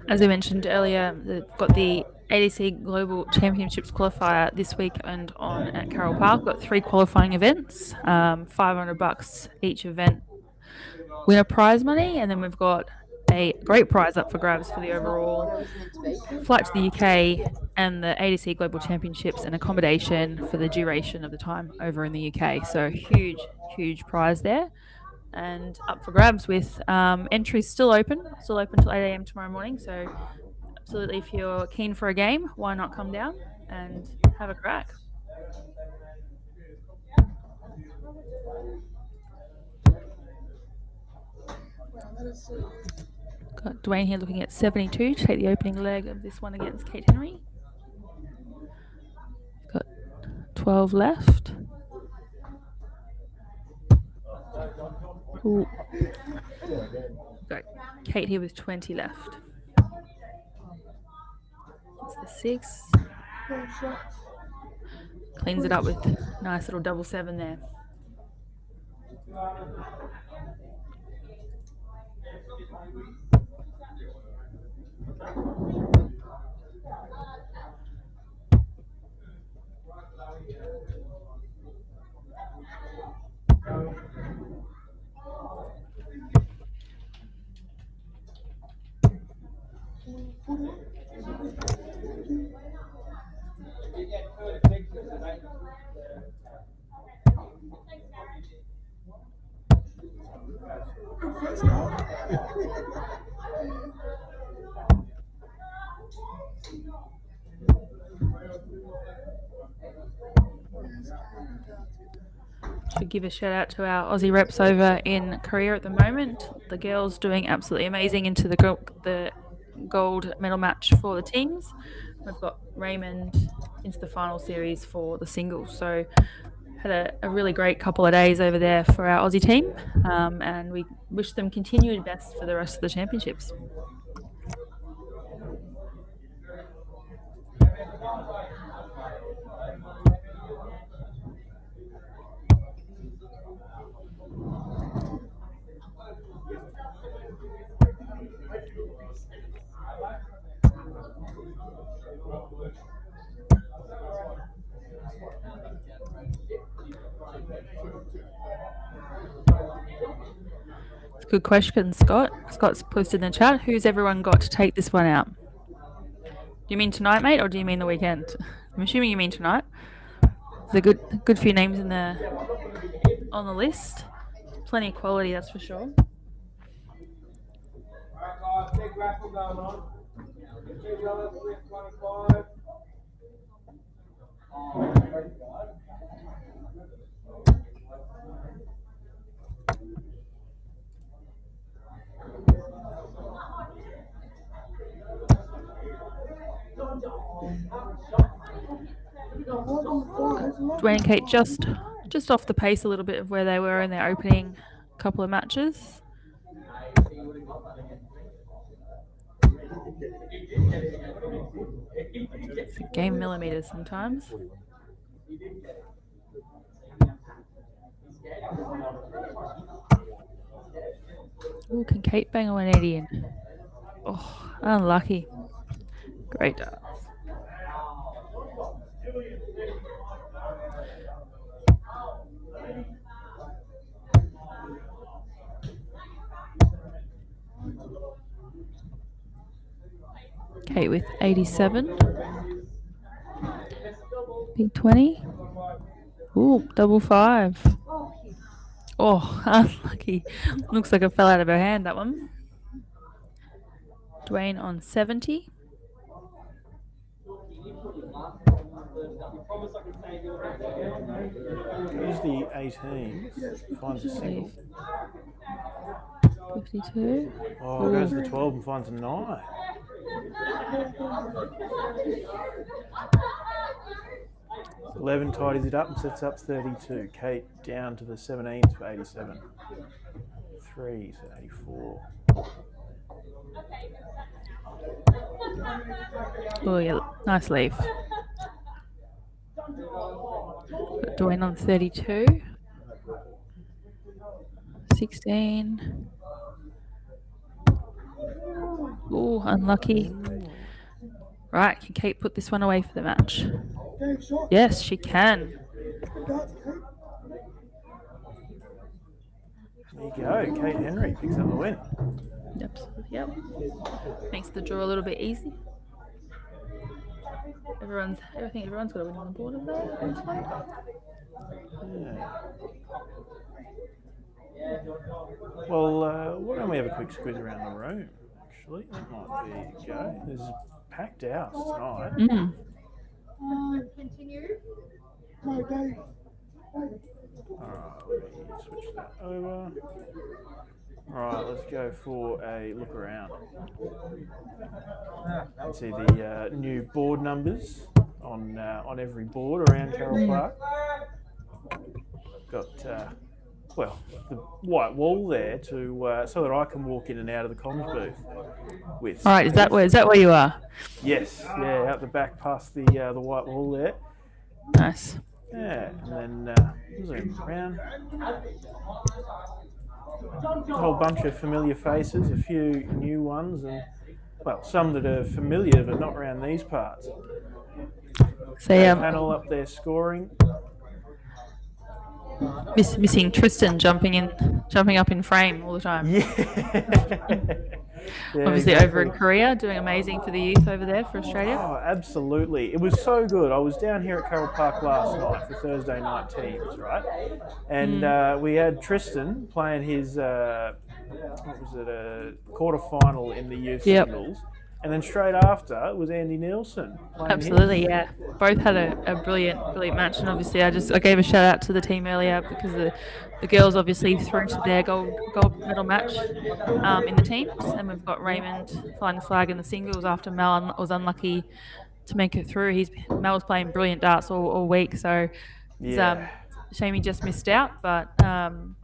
[SPEAKER 4] As I mentioned earlier, they've got the ADC Global Championships qualifier this weekend on at Carole Park. We've got 3 qualifying events, $500 each event. Winner prize money, and then we've got a great prize up for grabs for the overall flight to the UK and the ADC Global Championships and accommodation for the duration of the time over in the UK. So huge prize there. And up for grabs with entries still open till 8 a.m. tomorrow morning. So absolutely, if you're keen for a game, why not come down and have a crack? Got Dwayne here looking at 72 to take the opening leg of this one against Kate Henry. Got 12 left. Ooh. Got Kate here with 20 left. It's the 6. Cleans it up with nice little double 7 there. Should give a shout out to our Aussie reps over in Korea at the moment. The girls doing absolutely amazing into the gold medal match for the teams. we've got Raymond into the final series for the singles. So had a really great couple of days over there for our Aussie team, and we wish them continued best for the rest of the championships. Good question, Scott. Scott's posted in the chat. Who's everyone got to take this one out? Do you mean tonight, mate, or do you mean the weekend? I'm assuming you mean tonight. There's a good few names in there on the list. Plenty of quality, that's for sure.
[SPEAKER 5] Alright guys, big raffle going on. $2 with 25.
[SPEAKER 4] Dwayne and Kate just off the pace a little bit of where they were in their opening couple of matches. It's a game millimeters sometimes. Ooh, can Kate bang a 180 in? Oh, unlucky. Great darts. Kate with 87. Big 20. Ooh, double 5. Oh, unlucky. Looks like it fell out of her hand, that one. Dwayne on 70.
[SPEAKER 3] Use the 18s, finds a single.
[SPEAKER 4] 52.
[SPEAKER 3] Oh, goes to the 12 and finds a 9. Eleven tidies it up and sets up 32. Kate down to the 17s for 87. 3s for 84.
[SPEAKER 4] Oh yeah, nice leave. Got Dwayne on 32. 16. Oh, unlucky. Right, can Kate put this one away for the match? Yes, she can.
[SPEAKER 3] There you go. Kate Henry picks up the win.
[SPEAKER 4] Yep. Makes the draw a little bit easy. I think everyone's got a win on the board of that.
[SPEAKER 3] Yeah. Well, why don't we have a quick squeeze around the room? Actually, that might be a go. There's a packed house tonight.
[SPEAKER 6] Continue.
[SPEAKER 5] Okay.
[SPEAKER 3] Alright, let me switch that over. Alright, let's go for a look around. You can see the new board numbers on every board around Carole Park. Got well, the white wall there to so that I can walk in and out of the comms booth with.
[SPEAKER 4] All right, is that where you are?
[SPEAKER 3] Yes, yeah, out the back past the white wall there.
[SPEAKER 4] Nice.
[SPEAKER 3] Yeah, and then zoom around. A whole bunch of familiar faces, a few new ones, and well, some that are familiar but not around these parts.
[SPEAKER 4] So
[SPEAKER 3] Panel up there scoring.
[SPEAKER 4] Missing Tristan jumping up in frame all the time.
[SPEAKER 3] Yeah,
[SPEAKER 4] Obviously
[SPEAKER 3] exactly.
[SPEAKER 4] over in Korea, doing amazing for the youth over there for Australia.
[SPEAKER 3] Oh, absolutely. It was so good. I was down here at Carole Park last night for Thursday night teams, right? And we had Tristan playing his, quarter-final in the youth singles. And then straight after was Andy Nielsen.
[SPEAKER 4] Absolutely, yeah. Both had a brilliant match, and obviously I gave a shout out to the team earlier because the girls obviously threw to their gold medal match in the teams, and we've got Raymond flying the flag in the singles after Mel was unlucky make it through. Mel's playing brilliant darts all week, so it's
[SPEAKER 3] Yeah.
[SPEAKER 4] shame he just missed out, but can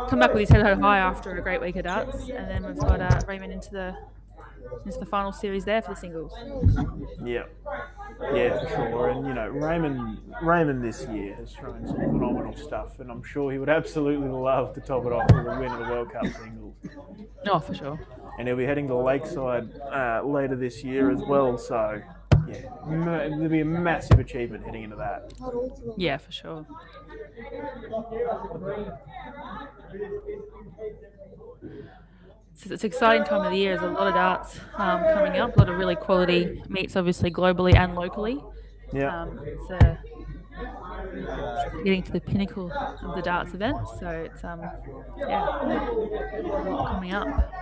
[SPEAKER 4] come back with his head high after a great week of darts, and then we've got Raymond into the final series there for the singles.
[SPEAKER 3] Yeah. Yeah, for sure. And Raymond this year has shown some phenomenal stuff, and I'm sure he would absolutely love to top it off with a win of the World Cup singles.
[SPEAKER 4] Oh, for sure.
[SPEAKER 3] And he'll be heading to Lakeside later this year as well. So yeah, there'll be a massive achievement heading into that.
[SPEAKER 4] Yeah, for sure. It's an exciting time of the year. There's a lot of darts coming up, a lot of really quality meets, obviously globally and locally.
[SPEAKER 3] Yeah.
[SPEAKER 4] It's getting to the pinnacle of the darts event, so it's coming up.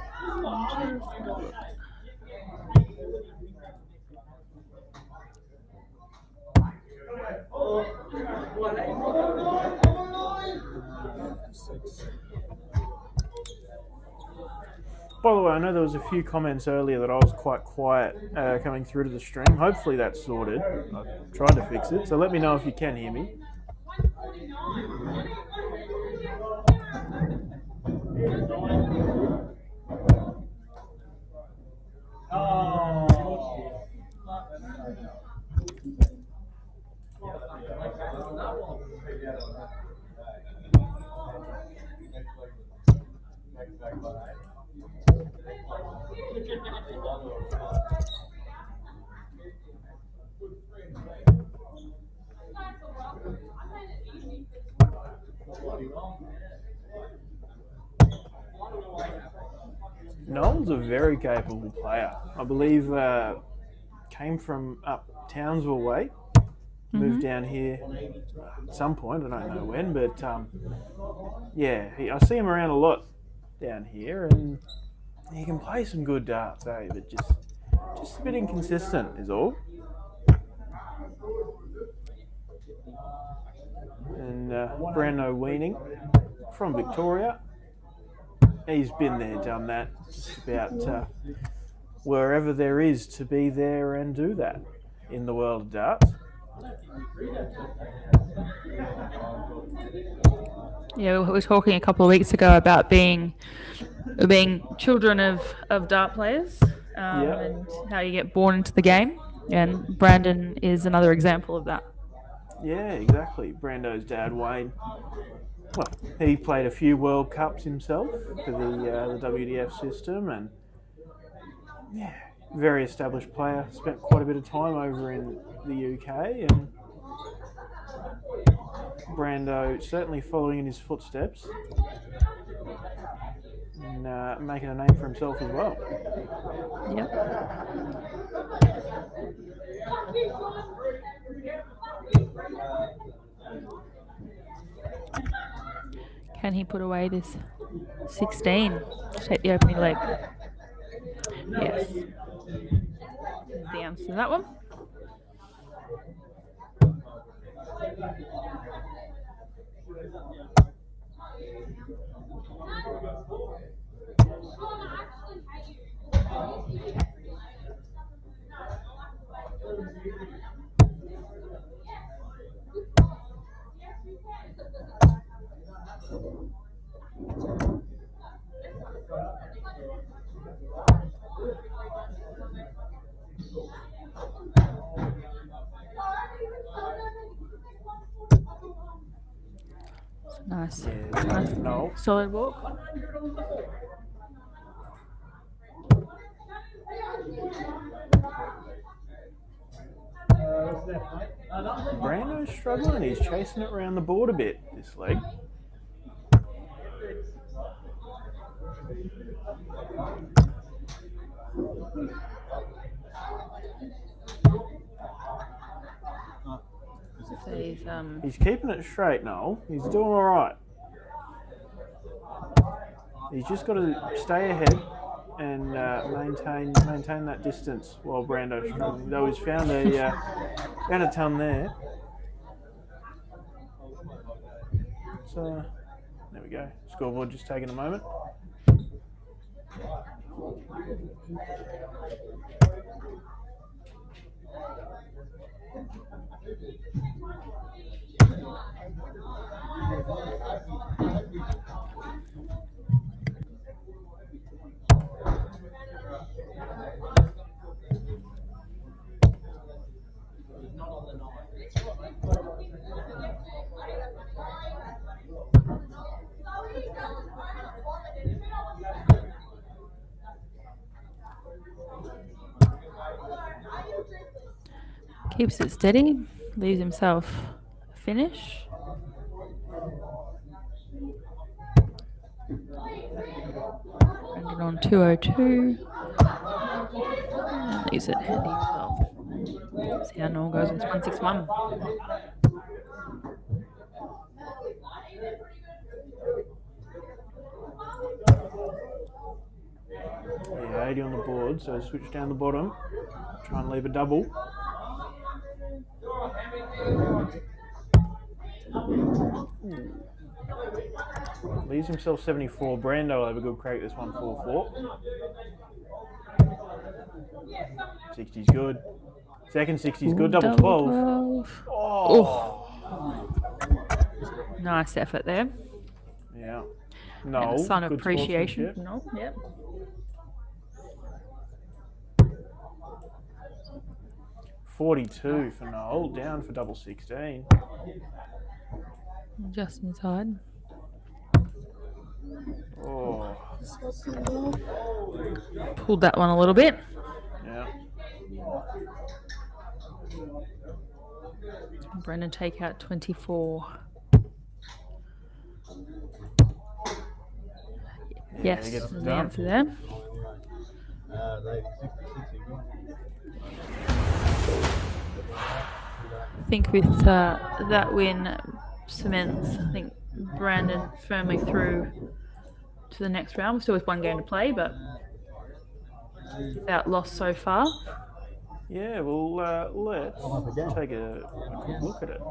[SPEAKER 3] By the way, I know there was a few comments earlier that I was quite quiet coming through to the stream. Hopefully that's sorted. I tried to fix it, so let me know if you can hear me. Noel's a very capable player. I believe came from up Townsville way, moved down here at some point, I don't know when, but I see him around a lot down here, and he can play some good darts, but just a bit inconsistent is all. And Brando Weaning from Victoria. He's been there, done that, just about wherever there is to be there and do that in the world of darts.
[SPEAKER 4] Yeah, we were talking a couple of weeks ago about being children of dart players and how you get born into the game, and Brandon is another example of that.
[SPEAKER 3] Yeah, exactly. Brando's dad, Wayne, well, he played a few World Cups himself for the WDF system, and yeah, very established player. Spent quite a bit of time over in the UK, and Brando certainly following in his footsteps and making a name for himself as well.
[SPEAKER 4] Yep. Can he put away this 16? Take the opening leg. Yes. The answer to that one. Nice.
[SPEAKER 3] Yeah,
[SPEAKER 4] Nice.
[SPEAKER 3] no.
[SPEAKER 4] Solid walk.
[SPEAKER 3] Brando's struggling. He's chasing it around the board a bit this leg.
[SPEAKER 4] So
[SPEAKER 3] He's keeping it straight, Noel. He's doing all right. He's just got to stay ahead and maintain that distance while Brando's struggling. Though he's found a ton there. So there we go. Scoreboard just taking a moment.
[SPEAKER 4] Keeps it steady. Leaves himself a finish. Brendan on 202. And leaves it handy as well. See how Norm goes with 161.
[SPEAKER 3] Yeah, 80 on the board, so switch down the bottom. Try and leave a double. Leaves himself 74. Brando will have a good crack this one, 4-4. 60's good. Second 60's good, double 12. Oh.
[SPEAKER 4] Nice effort there.
[SPEAKER 3] Yeah.
[SPEAKER 4] And
[SPEAKER 3] No.
[SPEAKER 4] a sign of
[SPEAKER 3] good
[SPEAKER 4] appreciation.
[SPEAKER 3] sportsmanship.
[SPEAKER 4] No, yep.
[SPEAKER 3] $42 for Noel, down for double 16.
[SPEAKER 4] Just inside.
[SPEAKER 3] Oh,
[SPEAKER 4] Pulled that one a little bit.
[SPEAKER 3] yeah.
[SPEAKER 4] Brendan take out 24. Yes,
[SPEAKER 3] he gets it
[SPEAKER 4] the
[SPEAKER 3] done.
[SPEAKER 4] answer there. I think with that win cements, I think Brandon firmly through to the next round. We're still with one game to play, but without loss so far.
[SPEAKER 3] Yeah, well, let's take a quick look at it.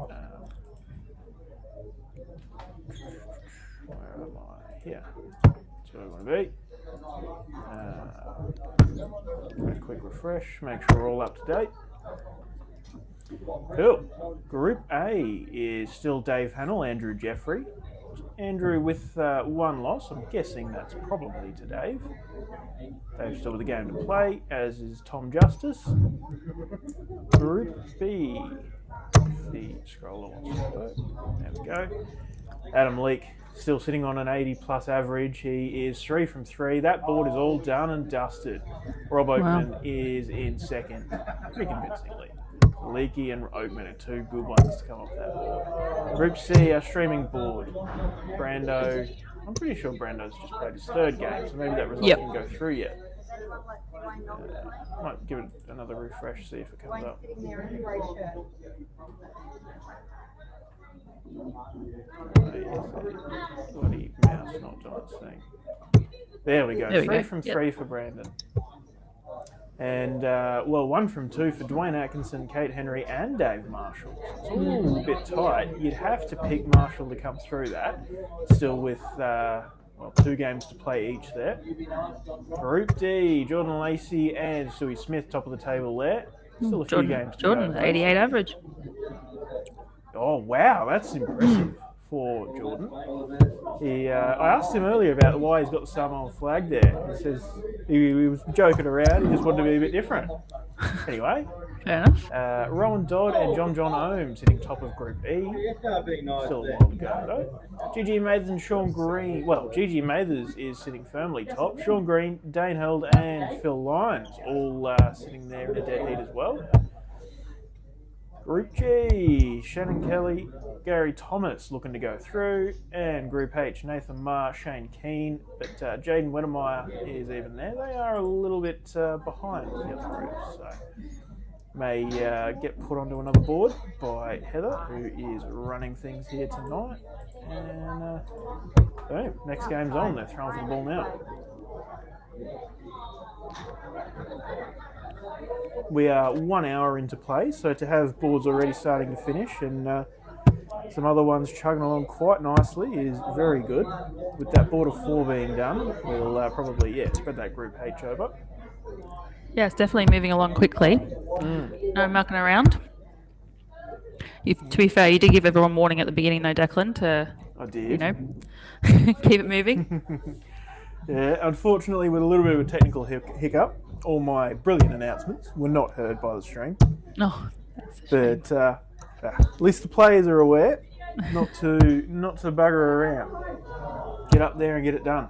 [SPEAKER 3] Where am I? Here. That's where I want to be. A quick refresh, make sure we're all up to date. Cool. Group A is still Dave Hannell, Andrew Jeffrey. Andrew with one loss. I'm guessing that's probably to Dave. Dave's still with a game to play, as is Tom Justice. Group B. The scroller wants to work. There we go. Adam Leake still sitting on an 80-plus average. He is 3 from 3. That board is all done and dusted. Rob Oakman is in second, pretty convincingly. Leakey and Oakman are two good ones to come off that board. Group C, our streaming board. Brando, I'm pretty sure Brando's just played his third game, so maybe that result didn't go through yet. Might give it another refresh, see if it comes up. Bloody mouse not doing its thing. There we go. 3 from 3 for Brandon. And, 1 from 2 for Dwayne Atkinson, Kate Henry, and Dave Marshall. So it's all a bit tight. You'd have to pick Marshall to come through that. Still with, 2 games to play each there. Group D, Jordan Lacey and Stewie Smith, top of the table there. Still a few games to
[SPEAKER 4] Jordan,
[SPEAKER 3] go.
[SPEAKER 4] 88 average.
[SPEAKER 3] Oh, wow, that's impressive for Jordan. I asked him earlier about why he's got the Samoan flag there. He says he was joking around, he just wanted to be a bit different. Anyway,
[SPEAKER 4] Fair enough.
[SPEAKER 3] Rowan Dodd and John Ohm sitting top of Group E. Still a while to go though. Gigi Mathers and Sean Green. Well, Gigi Mathers is sitting firmly top. Sean Green, Dane Held and Phil Lyons all sitting there in a dead heat as well. Group G, Shannon Kelly, Gary Thomas looking to go through, and Group H, Nathan Marr, Shane Keane, but Jaden Wedemeyer is even there. They are a little bit behind the other groups, so may get put onto another board by Heather, who is running things here tonight. And boom, next game's on. They're throwing for the ball now. We are 1 hour into play, so to have boards already starting to finish and some other ones chugging along quite nicely is very good. With that board of 4 being done, we'll probably spread that Group H over.
[SPEAKER 4] Yeah, it's definitely moving along quickly. No mucking around. To be fair, you did give everyone warning at the beginning, though, Declan, to
[SPEAKER 3] I did.
[SPEAKER 4] Keep it moving.
[SPEAKER 3] Yeah, unfortunately, with a little bit of a technical hiccup, all my brilliant announcements were not heard by the stream.
[SPEAKER 4] Oh, that's a shame.
[SPEAKER 3] But at least the players are aware not to bugger around. Get up there and get it done.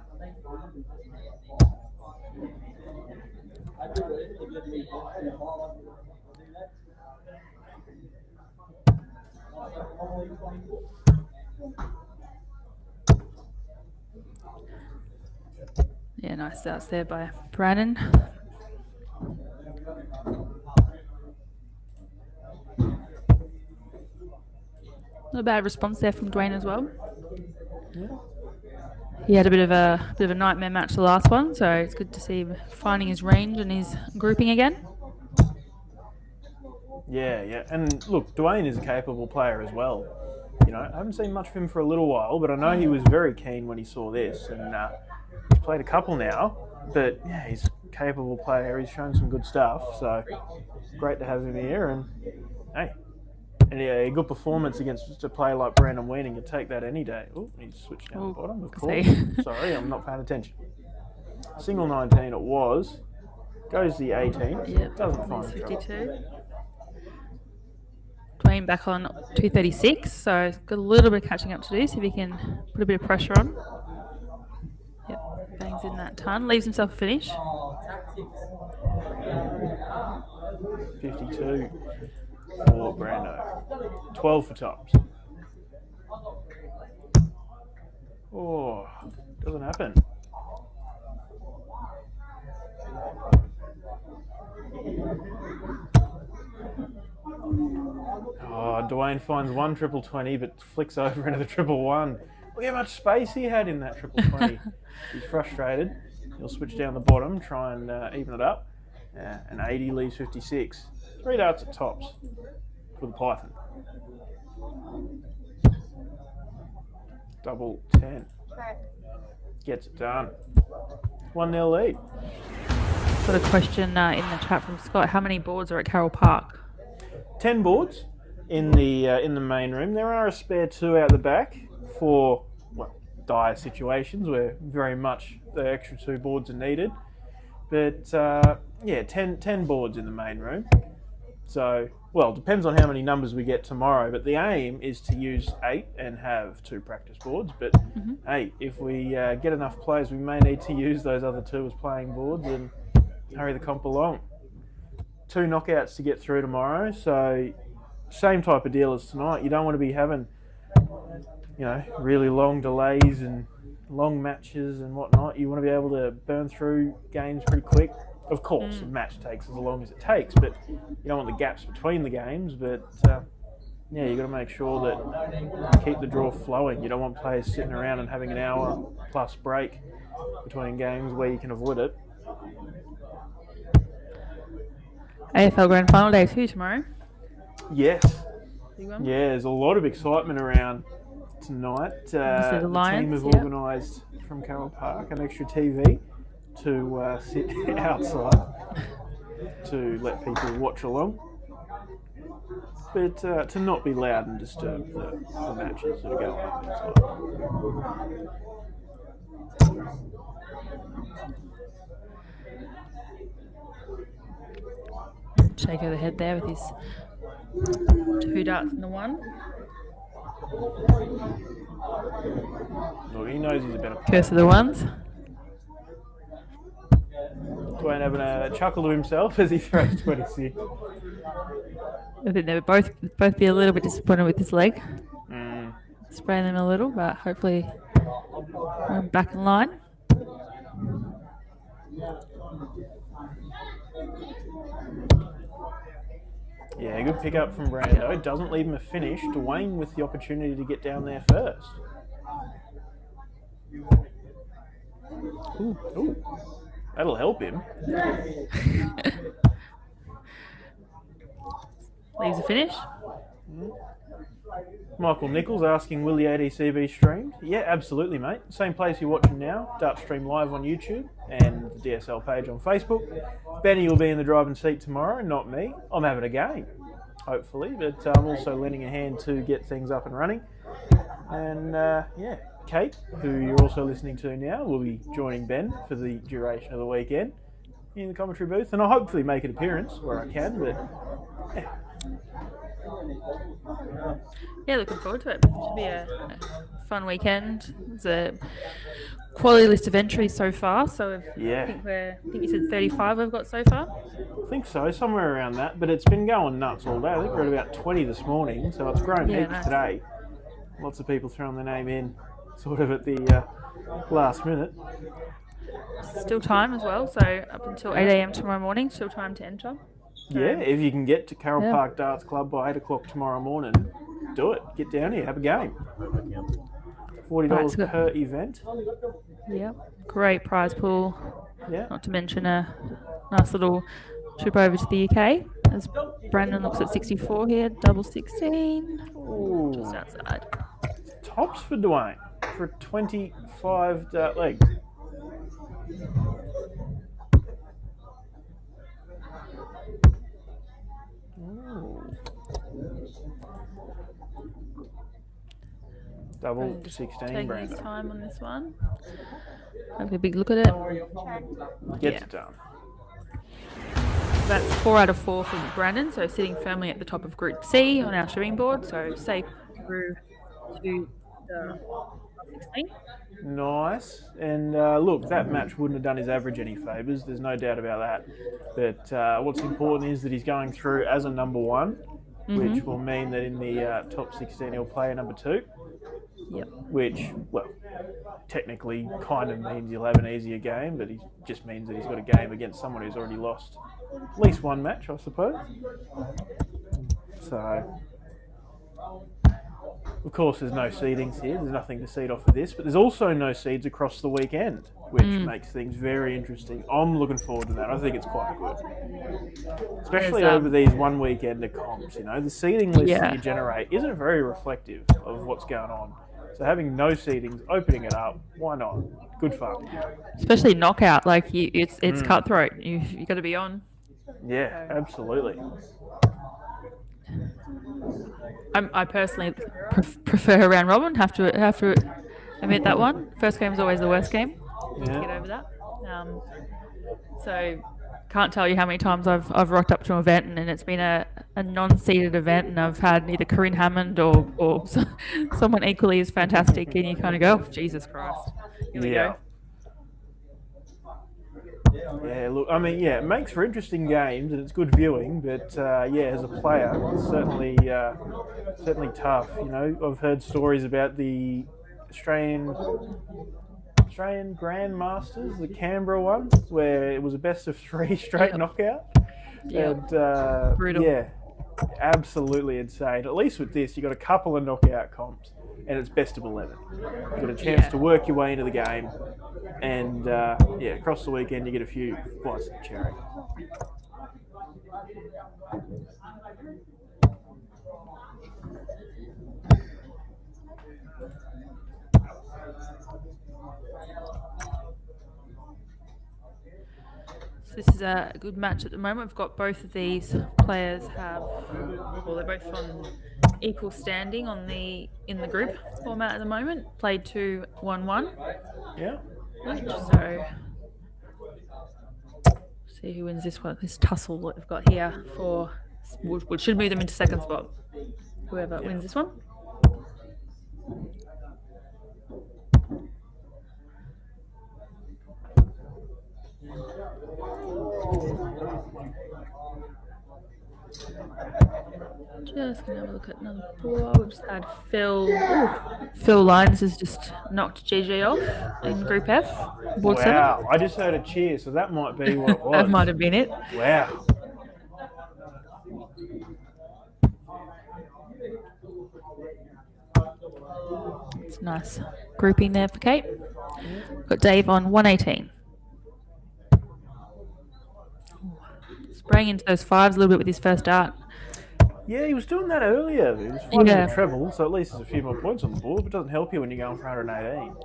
[SPEAKER 4] Yeah, nice starts there by Brandon. Not a bad response there from Dwayne as well.
[SPEAKER 3] Yeah.
[SPEAKER 4] He had a bit of a nightmare match the last one, so it's good to see him finding his range and his grouping again.
[SPEAKER 3] Yeah. And look, Dwayne is a capable player as well. You know, I haven't seen much of him for a little while, but I know he was very keen when he saw this, and he's played a couple now. But yeah, he's a capable player. He's shown some good stuff, so great to have him here. And hey, and yeah, a good performance against just a player like Brandon Weaning. You take that any day. Oh, he's switched down the bottom. Of course. Sorry, I'm not paying attention. Single 19 it was. Goes the 18.
[SPEAKER 4] Yep.
[SPEAKER 3] Doesn't find
[SPEAKER 4] 52. Dwayne back on 236, so he's got a little bit of catching up to do. See if he can put a bit of pressure on. Yep, bangs in that ton. Leaves himself a finish.
[SPEAKER 3] 52 for Brando. 12 for tops. Oh, doesn't happen. Oh, Dwayne finds one triple 20 but flicks over into the triple 1. Look how much space he had in that triple 20. He's frustrated. He'll switch down the bottom, try and even it up. And 80 leaves 56. 3 darts at tops for the Python. Double 10. Gets it done. 1-0 lead.
[SPEAKER 4] Got a question in the chat from Scott. How many boards are at Carole Park?
[SPEAKER 3] 10 boards in the main room. There are a spare 2 out the back for dire situations where very much the extra 2 boards are needed. But yeah, 10 boards in the main room. So, well, depends on how many numbers we get tomorrow. But the aim is to use 8 and have 2 practice boards. But hey, if we get enough players, we may need to use those other 2 as playing boards and hurry the comp along. 2 knockouts to get through tomorrow, so same type of deal as tonight. You don't want to be having, you know, really long delays and long matches and whatnot. You want to be able to burn through games pretty quick. Of course, a match takes as long as it takes, but you don't want the gaps between the games. But yeah, you got to make sure that you keep the draw flowing. You don't want players sitting around and having an hour plus break between games where you can avoid it.
[SPEAKER 4] AFL Grand Final Day 2 tomorrow.
[SPEAKER 3] Yes. Yeah, there's a lot of excitement around tonight.
[SPEAKER 4] the Lions,
[SPEAKER 3] team have organised from Carole Park an extra TV to sit outside to let people watch along. But to not be loud and disturb the matches that are going on inside.
[SPEAKER 4] Shake of the head there with his 2 darts in the 1.
[SPEAKER 3] Well, he knows he's a better player.
[SPEAKER 4] Curse of the ones.
[SPEAKER 3] Dwayne having a chuckle to himself as he throws 26.
[SPEAKER 4] I think they would both be a little bit disappointed with his leg. Spraying them a little, but hopefully we're back in line.
[SPEAKER 3] Yeah, good pick up from Brando. Doesn't leave him a finish. Dwayne with the opportunity to get down there first. Ooh. That'll help him.
[SPEAKER 4] Leaves a finish.
[SPEAKER 3] Michael Nichols asking, will the ADC be streamed? Yeah, absolutely, mate. Same place you're watching now, Dart Stream Live on YouTube and the DSL page on Facebook. Benny will be in the driving seat tomorrow, not me. I'm having a game, hopefully, but I'm also lending a hand to get things up and running. And yeah, Kate, who you're also listening to now, will be joining Ben for the duration of the weekend in the commentary booth, and I'll hopefully make an appearance where I can, but yeah.
[SPEAKER 4] Yeah, looking forward to it. Should be a fun weekend. It's a quality list of entries so far. So
[SPEAKER 3] Yeah.
[SPEAKER 4] I think you said 35 we've got so far.
[SPEAKER 3] I think so, somewhere around that. But it's been going nuts all day. I think we're at about 20 this morning, so it's grown
[SPEAKER 4] Yeah,
[SPEAKER 3] heaps
[SPEAKER 4] nice.
[SPEAKER 3] today. Lots of people throwing their name in, sort of at the last minute.
[SPEAKER 4] Still time as well. So up until 8 a.m. tomorrow morning, still time to enter.
[SPEAKER 3] Yeah, if you can get to Carole
[SPEAKER 4] Yeah.
[SPEAKER 3] Park Darts Club by 8 o'clock tomorrow morning, do it. Get down here, have a game. $40
[SPEAKER 4] Right, so
[SPEAKER 3] per event.
[SPEAKER 4] Yeah, great prize pool.
[SPEAKER 3] Yeah.
[SPEAKER 4] Not to mention a nice little trip over to the UK. As Brandon looks at 64 here, double 16, just outside.
[SPEAKER 3] Tops for Dwayne for a 25 dart leg. Double
[SPEAKER 4] Brandon just
[SPEAKER 3] 16,
[SPEAKER 4] taking his
[SPEAKER 3] Brandon.
[SPEAKER 4] time on this one. Have a big look at it.
[SPEAKER 3] Gets
[SPEAKER 4] Yeah.
[SPEAKER 3] it done.
[SPEAKER 4] That's 4 out of 4 for Brandon, so sitting firmly at the top of Group C on our streaming board, so safe through to the 16.
[SPEAKER 3] Nice. And look, that match wouldn't have done his average any favours. There's no doubt about that. But what's important is that he's going through as a number one, which will mean that in the top 16 he'll play a number two.
[SPEAKER 4] Yep.
[SPEAKER 3] Which, well, technically kind of means he'll have an easier game, but it just means that he's got a game against someone who's already lost at least one match, I suppose. So, of course, there's no seedings here. There's nothing to seed off of this, but there's also no seeds across the weekend, which makes things very interesting. I'm looking forward to that. I think it's quite good. Especially over these one weekender comps, you know. The seeding list that you generate isn't very reflective of what's going on. So having no seedings, opening it up, why not? Good fun.
[SPEAKER 4] Especially knockout, like it's cutthroat. You got to be on.
[SPEAKER 3] Yeah, absolutely.
[SPEAKER 4] I personally prefer round robin. Have to admit that one. First game is always the worst game.
[SPEAKER 3] Yeah.
[SPEAKER 4] Get over that. So can't tell you how many times I've rocked up to an event and it's been a non-seeded event and I've had either Corinne Hammond or someone equally as fantastic and you kind of go, oh, Jesus Christ, here we go.
[SPEAKER 3] Yeah, look, I mean, yeah, it makes for interesting games and it's good viewing, but yeah, as a player, it's certainly tough. You know, I've heard stories about the Australian Grandmasters, the Canberra one, where it was a best of 3 straight knockout. And
[SPEAKER 4] brutal.
[SPEAKER 3] yeah, absolutely insane. At least with this, you got a couple of knockout comps, and it's best of 11. You got a chance to work your way into the game, and yeah, across the weekend you get a few bites of the cherry.
[SPEAKER 4] This is a good match at the moment. We've got both of these players they're both on equal standing in the group format at the moment. Played 2-1-1.
[SPEAKER 3] Yeah.
[SPEAKER 4] So see who wins this one. This tussle that we've got here which should move them into second spot. Whoever wins this one. Just gonna have a look at another pool. We've just had Phil Lyons has just knocked JJ off in Group F, board 7.
[SPEAKER 3] Wow, I just heard a cheer, so that might be what it was.
[SPEAKER 4] That might have been it.
[SPEAKER 3] Wow.
[SPEAKER 4] It's nice grouping there for Kate. Got Dave on 118. Spraying into those 5s a little bit with his first dart.
[SPEAKER 3] Yeah, he was doing that earlier. He was finding the treble, so at least there's a few more points on the board, but it doesn't help you when you're going for 118.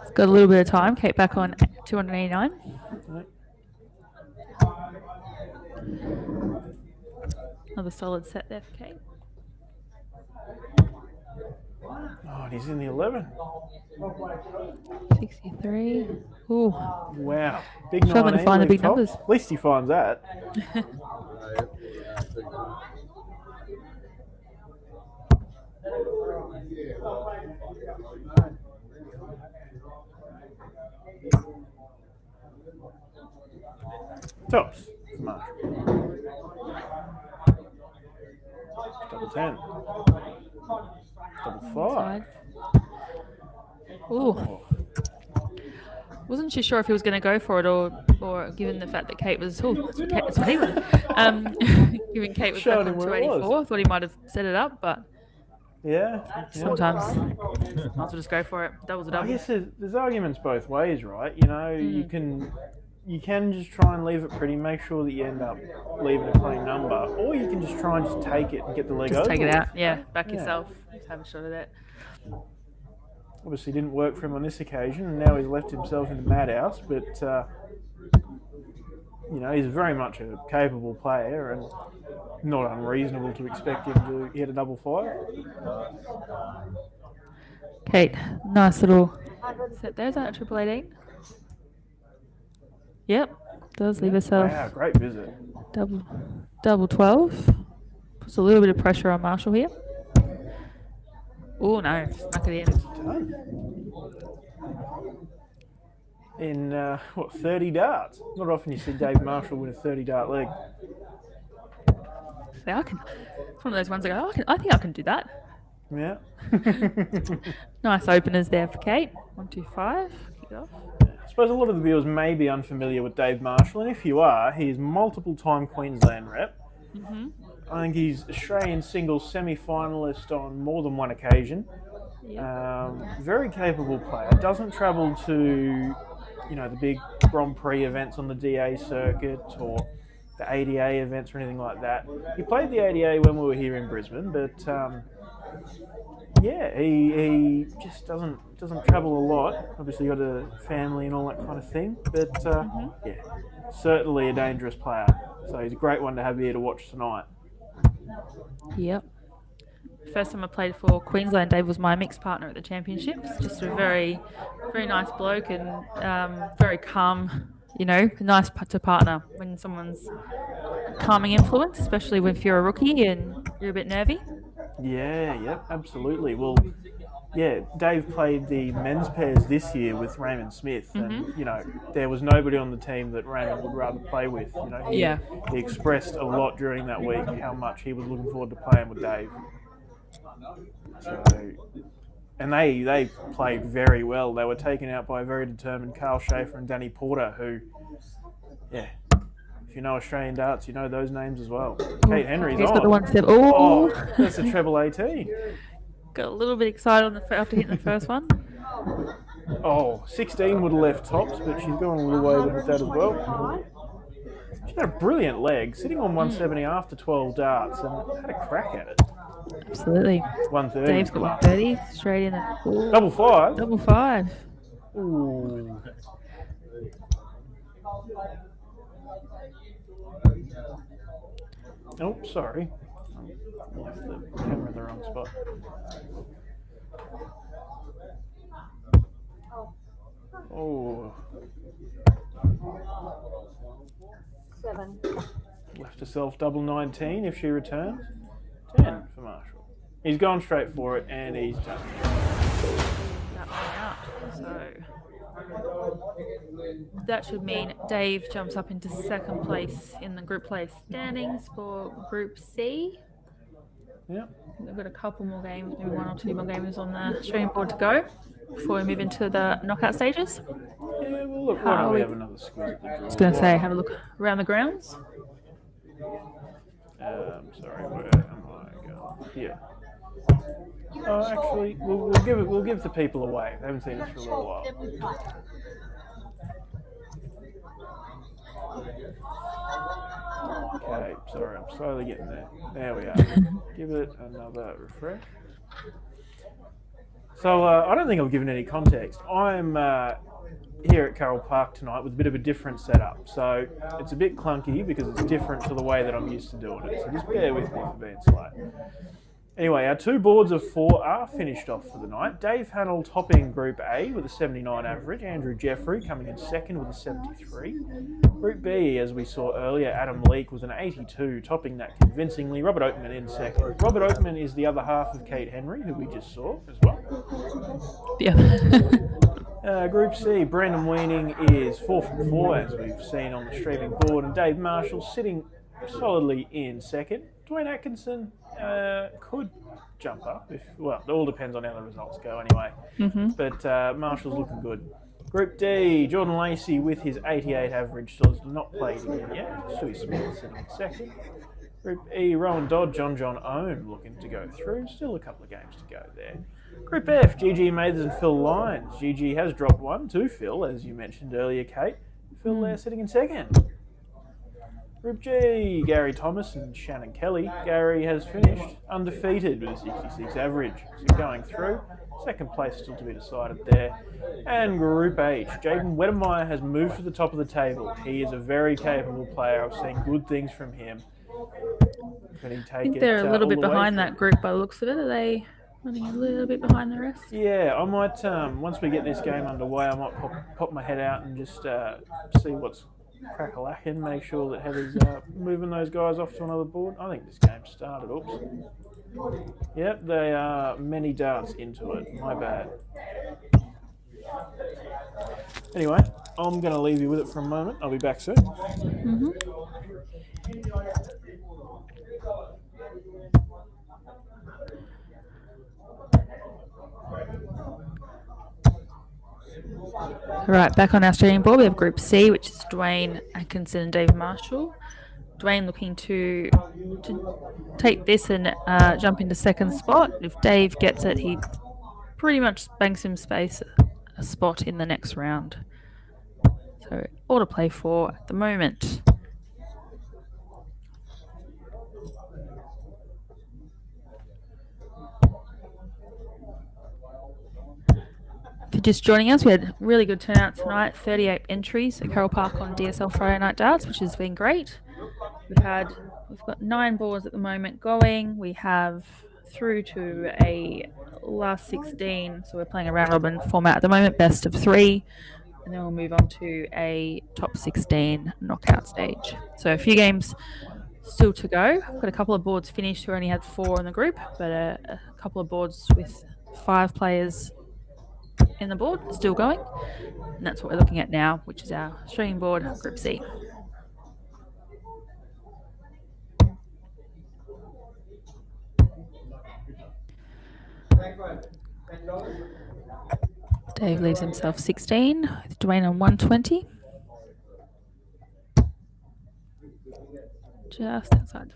[SPEAKER 4] It's got a little bit of time. Kate back on 289.
[SPEAKER 3] Right.
[SPEAKER 4] Another solid set there for Kate.
[SPEAKER 3] Oh, and he's in the 11.
[SPEAKER 4] 63. Ooh.
[SPEAKER 3] Wow. Big 19.
[SPEAKER 4] Struggling to find the big
[SPEAKER 3] top.
[SPEAKER 4] numbers.
[SPEAKER 3] At least he finds that. Tops for Marshall. Double 10. Double 5.
[SPEAKER 4] Ooh. Wasn't too sure if he was going to go for it or given the fact that Kate was. Oh, that's what he was. Given Kate was back
[SPEAKER 3] Showed him
[SPEAKER 4] on
[SPEAKER 3] where it was.
[SPEAKER 4] 284, thought he might have set it up, but
[SPEAKER 3] Yeah.
[SPEAKER 4] sometimes might as well just go for it. Doubles a
[SPEAKER 3] I
[SPEAKER 4] double.
[SPEAKER 3] guess there's arguments both ways, right? You know, you can just try and leave it pretty, make sure that you end up leaving a clean number, or you can just try and just take it and get the leg
[SPEAKER 4] Just
[SPEAKER 3] over.
[SPEAKER 4] take it
[SPEAKER 3] with.
[SPEAKER 4] out. Yeah, back
[SPEAKER 3] Yeah.
[SPEAKER 4] yourself. Just have a shot at it.
[SPEAKER 3] Obviously didn't work for him on this occasion, and now he's left himself in the madhouse, but you know, he's very much a capable player and not unreasonable to expect him to hit a double 5.
[SPEAKER 4] Kate, nice little set there. Is that a 888? Yep, does leave herself
[SPEAKER 3] Wow, great visit.
[SPEAKER 4] double 12. Puts a little bit of pressure on Marshall here. Oh no, smack it in.
[SPEAKER 3] In 30 darts. Not often you see Dave Marshall win a 30 dart leg.
[SPEAKER 4] See, it's one of those ones I go, I think I can do that.
[SPEAKER 3] Yeah.
[SPEAKER 4] Nice openers there for Kate. 1, 2, 5. Kick it off.
[SPEAKER 3] I suppose a lot of the viewers may be unfamiliar with Dave Marshall, and if you are, he's multiple-time Queensland rep. I think he's Australian singles semi-finalist on more than one occasion. Very capable player. Doesn't travel to, you know, the big Grand Prix events on the DA circuit or the ADA events or anything like that. He played the ADA when we were here in Brisbane, but yeah, he just doesn't travel a lot. Obviously, got a family and all that kind of thing. But yeah, certainly a dangerous player. So he's a great one to have here to watch tonight.
[SPEAKER 4] Yep. First time I played for Queensland, Dave was my mixed partner at the championships. Just a very, very nice bloke and very calm. You know, nice to partner when someone's calming influence, especially if you're a rookie and you're a bit nervy.
[SPEAKER 3] Yeah, yep, absolutely. Well, yeah, Dave played the men's pairs this year with Raymond Smith, and you know there was nobody on the team that Raymond would rather play with. You know, he expressed a lot during that week how much he was looking forward to playing with Dave. So, and they played very well. They were taken out by a very determined Carl Schaefer and Danny Porter, who, yeah, if you know Australian darts, you know those names as well. Kate Henry's
[SPEAKER 4] He's
[SPEAKER 3] on.
[SPEAKER 4] got the 1 step.
[SPEAKER 3] Oh, that's a treble 18.
[SPEAKER 4] Got a little bit excited on after hitting the first one.
[SPEAKER 3] Oh, 16 would have left tops, but she's going a little way with that as well. She's got a brilliant leg, sitting on 170 after 12 darts, and had a crack at it.
[SPEAKER 4] Absolutely.
[SPEAKER 3] 130.
[SPEAKER 4] Dave's got 130 straight in there. Ooh.
[SPEAKER 3] Double 5.
[SPEAKER 4] Double 5.
[SPEAKER 3] Ooh. Oh, sorry. I left the camera in the wrong spot. Oh.
[SPEAKER 5] 7.
[SPEAKER 3] Left herself double 19 if she returns. 10 for Marshall. He's gone straight for it and he's done.
[SPEAKER 4] That one out. So that should mean Dave jumps up into second place in the group play standings for Group C.
[SPEAKER 3] Yep.
[SPEAKER 4] We've got a couple more games, maybe 1 or 2 more games on the stream board to go before we move into the knockout stages.
[SPEAKER 3] Yeah, well, look, why don't we have another squeeze at the draw?
[SPEAKER 4] I was going to say, have a look around the grounds.
[SPEAKER 3] Sorry, where am I going? Here. Oh, actually, we'll give the people a wave. They haven't seen us for a little while. Okay, sorry, I'm slowly getting there. There we are. Give it another refresh. So I don't think I've given any context. I'm here at Carole Park tonight with a bit of a different setup. So it's a bit clunky because it's different to the way that I'm used to doing it. So just bear with me for being slow. Anyway, our 2 boards of 4 are finished off for the night. Dave Hannell topping Group A with a 79 average. Andrew Jeffrey coming in second with a 73. Group B, as we saw earlier, Adam Leake was an 82, topping that convincingly. Robert Oatman in second. Robert Oatman is the other half of Kate Henry, who we just saw as well.
[SPEAKER 4] Yeah.
[SPEAKER 3] Group C, Brandon Weaning is 4 from 4, as we've seen on the streaming board, and Dave Marshall sitting solidly in second. Dwayne Atkinson could jump up. It all depends on how the results go anyway. But Marshall's looking good. Group D, Jordan Lacey with his 88 average still has not played again yet. Stewie Smith sitting in second. Group E, Rowan Dodd, John Ohm looking to go through. Still a couple of games to go there. Group F, Gigi Mathers and Phil Lyons. Gigi has dropped one to Phil, as you mentioned earlier, Kate. Phil there sitting in second. Group G, Gary Thomas and Shannon Kelly. Gary has finished undefeated with a 66 average, so going through. Second place still to be decided there. And Group H, Jaden Wedemeyer has moved to the top of the table. He is a very capable player. I've seen good things from him. Can he take
[SPEAKER 4] I think they're a little bit behind that group by the looks of it. Are they running a little bit behind the rest?
[SPEAKER 3] Yeah, I might, once we get this game underway, I might pop my head out and just see what's crack-a-lacking, make sure that Heather's moving those guys off to another board. I think this game started. Oops. Yep, they are many darts into it. My bad. Anyway, I'm going to leave you with it for a moment. I'll be back soon.
[SPEAKER 4] Right, back on our streaming board, we have Group C, which is Dwayne Atkinson and Dave Marshall. Dwayne looking to take this and jump into second spot. If Dave gets it, he pretty much banks him a spot in the next round. So all to play for at the moment. If you're just joining us, we had really good turnout tonight. 38 entries at Carole Park on DSL Friday Night Darts, which has been great. We've got 9 boards at the moment going. We have through to a last 16, so we're playing a round robin format at the moment, best of 3, and then we'll move on to a top 16 knockout stage. So a few games still to go. Got a couple of boards finished who only had 4 in the group, but a couple of boards with 5 players in the board still going, and that's what we're looking at now, which is our streaming board, Group C. Dave leaves himself 16 with Dwayne on 120. Just outside.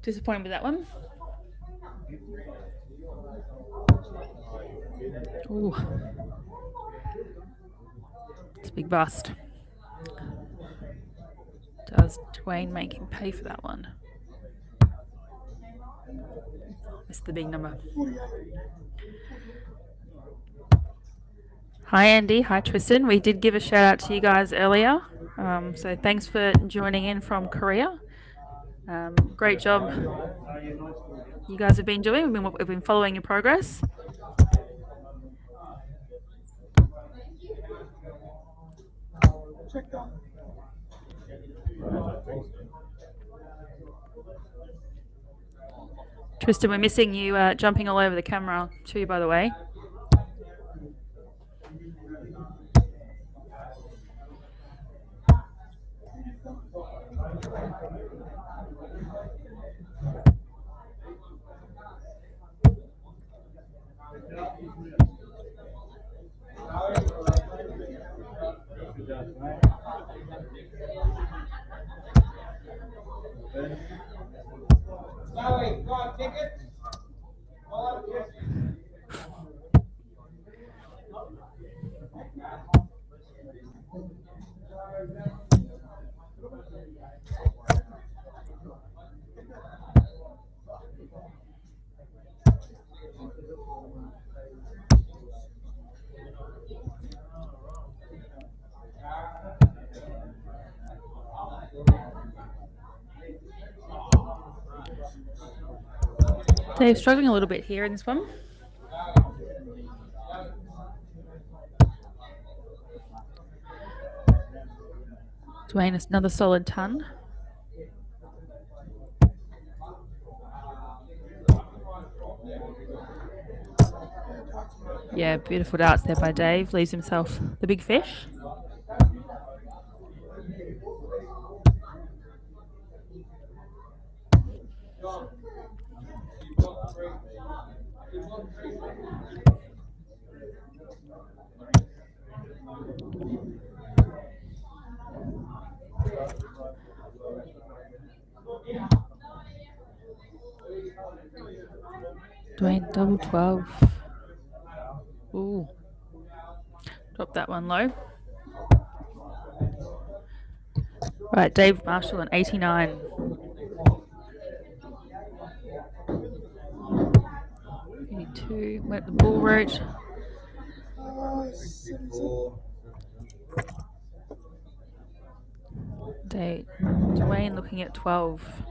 [SPEAKER 4] Disappointed with that one. Ooh. It's a big bust. Does Dwayne make him pay for that one? Missed the big number. Hi Andy, hi Tristan. We did give a shout out to you guys earlier. So thanks for joining in from Korea. Great job you guys have been doing. We've been following your progress. Tristan, we're missing you jumping all over the camera too, by the way. Dave's struggling a little bit here in this one. Dwayne is another solid ton. Yeah, beautiful darts there by Dave. Leaves himself the big fish. Dwayne, double 12. Ooh. Drop that one low. Right, Dave Marshall on 89. 82. Went the ball route. Dwayne looking at 12.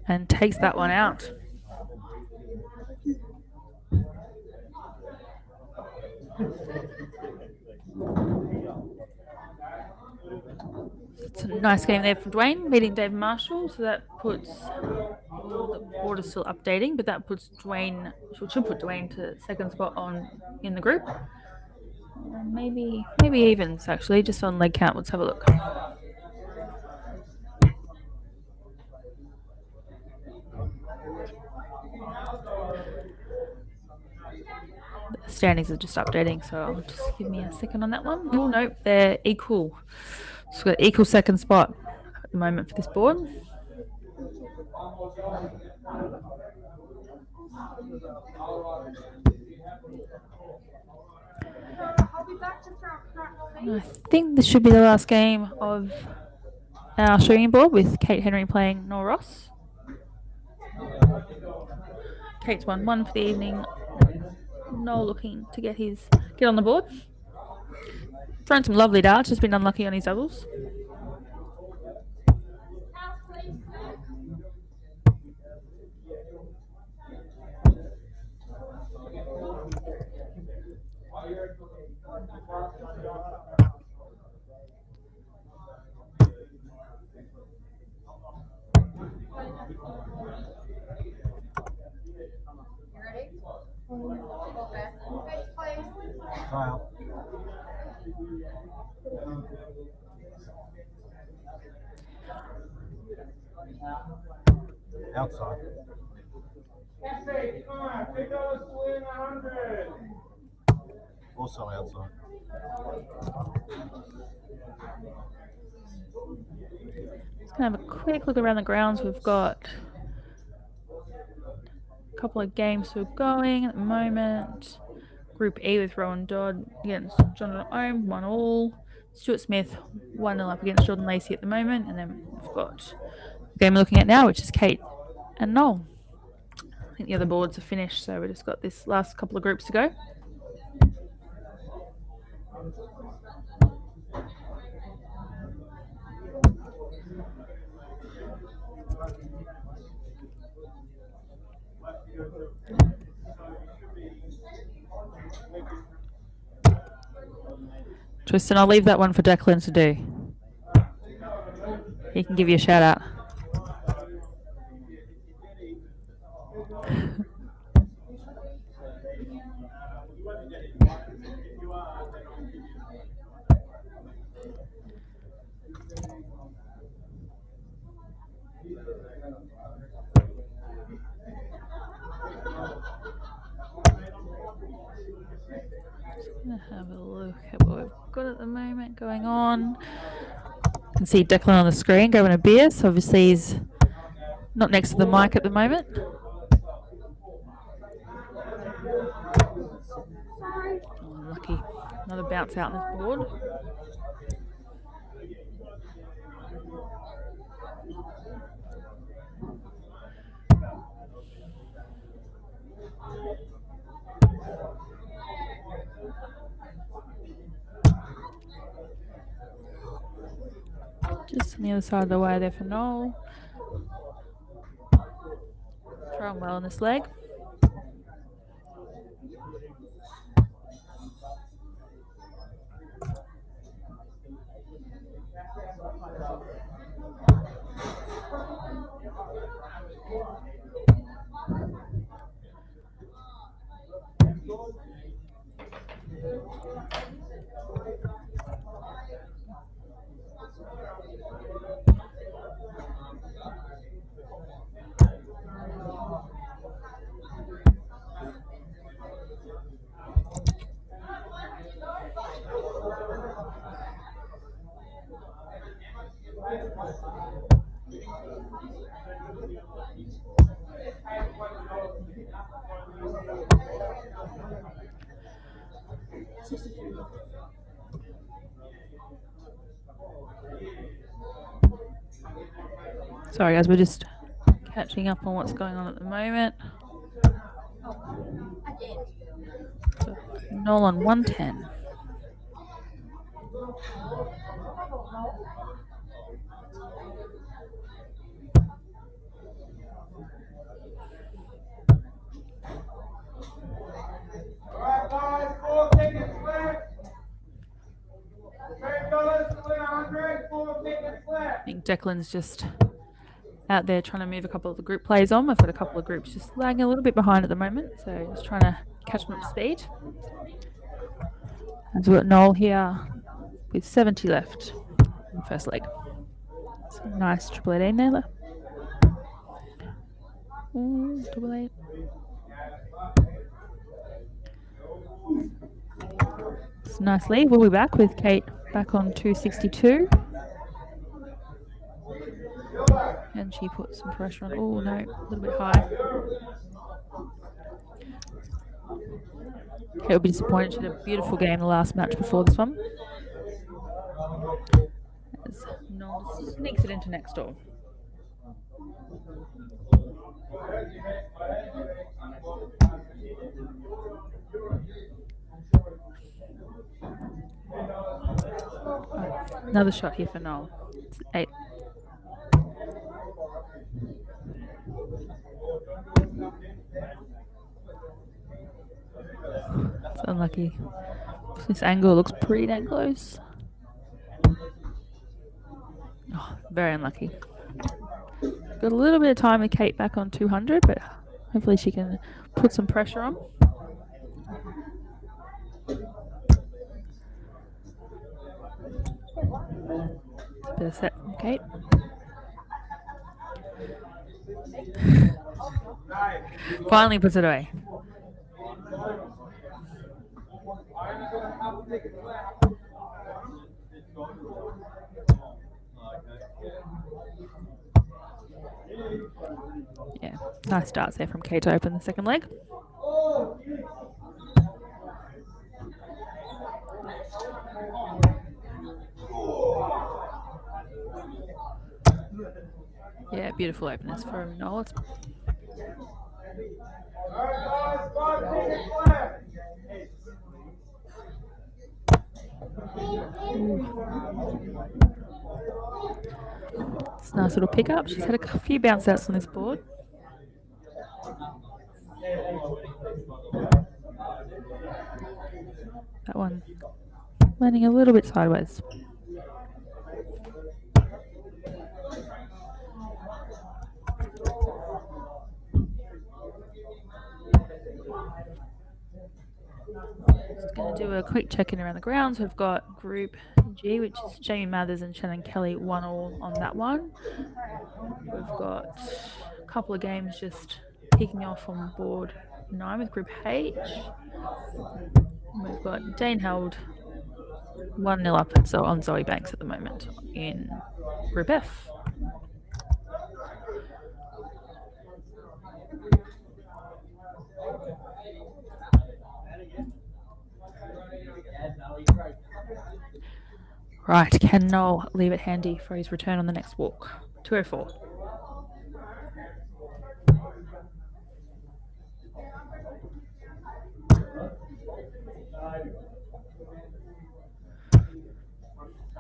[SPEAKER 4] And takes that one out. It's a nice game there for Dwayne, beating Dave Marshall. So that puts, the board is still updating, but that puts Dwayne, should put Dwayne to second spot in the group. Maybe evens actually, just on leg count. Let's have a look. The standings are just updating, so I'll just give me a second on that one. Oh no, they're equal. So we've got equal second spot at the moment for this board. I think this should be the last game of our streaming board with Kate Henry playing Noel Ross. Kate's won one for the evening. Noel looking to get on the board. Thrown some lovely darts, just been unlucky on his doubles.
[SPEAKER 5] Kyle. Outside. Also outside.
[SPEAKER 4] Just gonna have a quick look around the grounds. We've got a couple of games still going at the moment. Group E with Rowan Dodd against Jonathan Ohm, 1-1. Stuart Smith 1-0 up against Jordan Lacey at the moment, and then we've got the game we're looking at now, which is Kate and Noel. I think the other boards are finished, so we've just got this last couple of groups to go. Tristan, I'll leave that one for Declan to do. He can give you a shout out. Have a look at what we've got at the moment going on. You can see Declan on the screen grabbing a beer, so obviously he's not next to the mic at the moment. Oh, lucky. Another bounce out on this board. Just on the other side of the way there for Noel. Throwing well on this leg. Sorry guys, we're just catching up on what's going on at the moment. So, Nolan 110.
[SPEAKER 5] Alright guys, 4 tickets left. $3 win 100, 4 tickets
[SPEAKER 4] I
[SPEAKER 5] left.
[SPEAKER 4] think Declan's just out there trying to move a couple of the group plays on. We've got a couple of groups just lagging a little bit behind at the moment, so just trying to catch them up to speed. And we've got Noel here with 70 left in the first leg. So nice triple 18 there. Double 8. It's a nice lead. We'll be back with Kate back on 262. And she put some pressure on. Oh no, a little bit high. Kate will be disappointed. She had a beautiful game the last match before this one. As Noel sneaks it into next door. Another shot here for Noel. It's 8. It's unlucky. This angle looks pretty dang close. Oh, very unlucky. Got a little bit of time with Kate back on 200, but hopefully she can put some pressure on. Bit of set from Kate. Finally puts it away. Yeah, nice starts there from Kate to open the second leg. Yeah, beautiful openers from Noel. It's a nice little pickup. She's had a few bounce outs on this board. That one landing a little bit sideways. Just going to do a quick check-in around the grounds. We've got Group G, which is Jamie Mathers and Shannon Kelly, 1-1 on that one. We've got a couple of games just kicking off on board 9 with Group H. And we've got Dane held 1-0 up on Zoe Banks at the moment in Group F. Right, can Noel leave it handy for his return on the next walk? 204.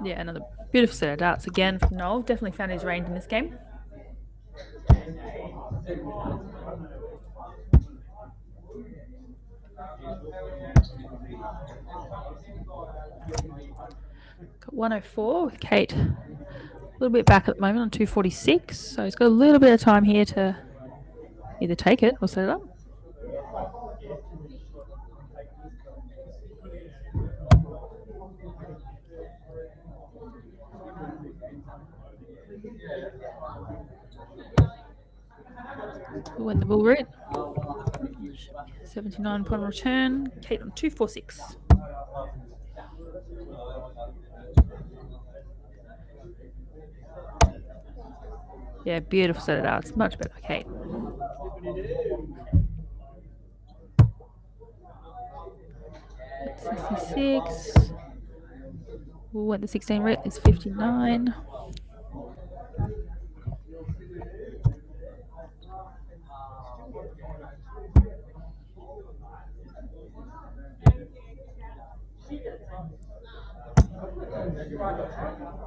[SPEAKER 4] Yeah, another beautiful set of darts again from Noel. Definitely found his range in this game. Got 104 with Kate. A little bit back at the moment on 246, so he's got a little bit of time here to either take it or set it up. Went the bull route. 79 upon return. Kate on 246. Yeah, beautiful set of darts. Much better, Kate. At 66. Went the 16 route. It's 59.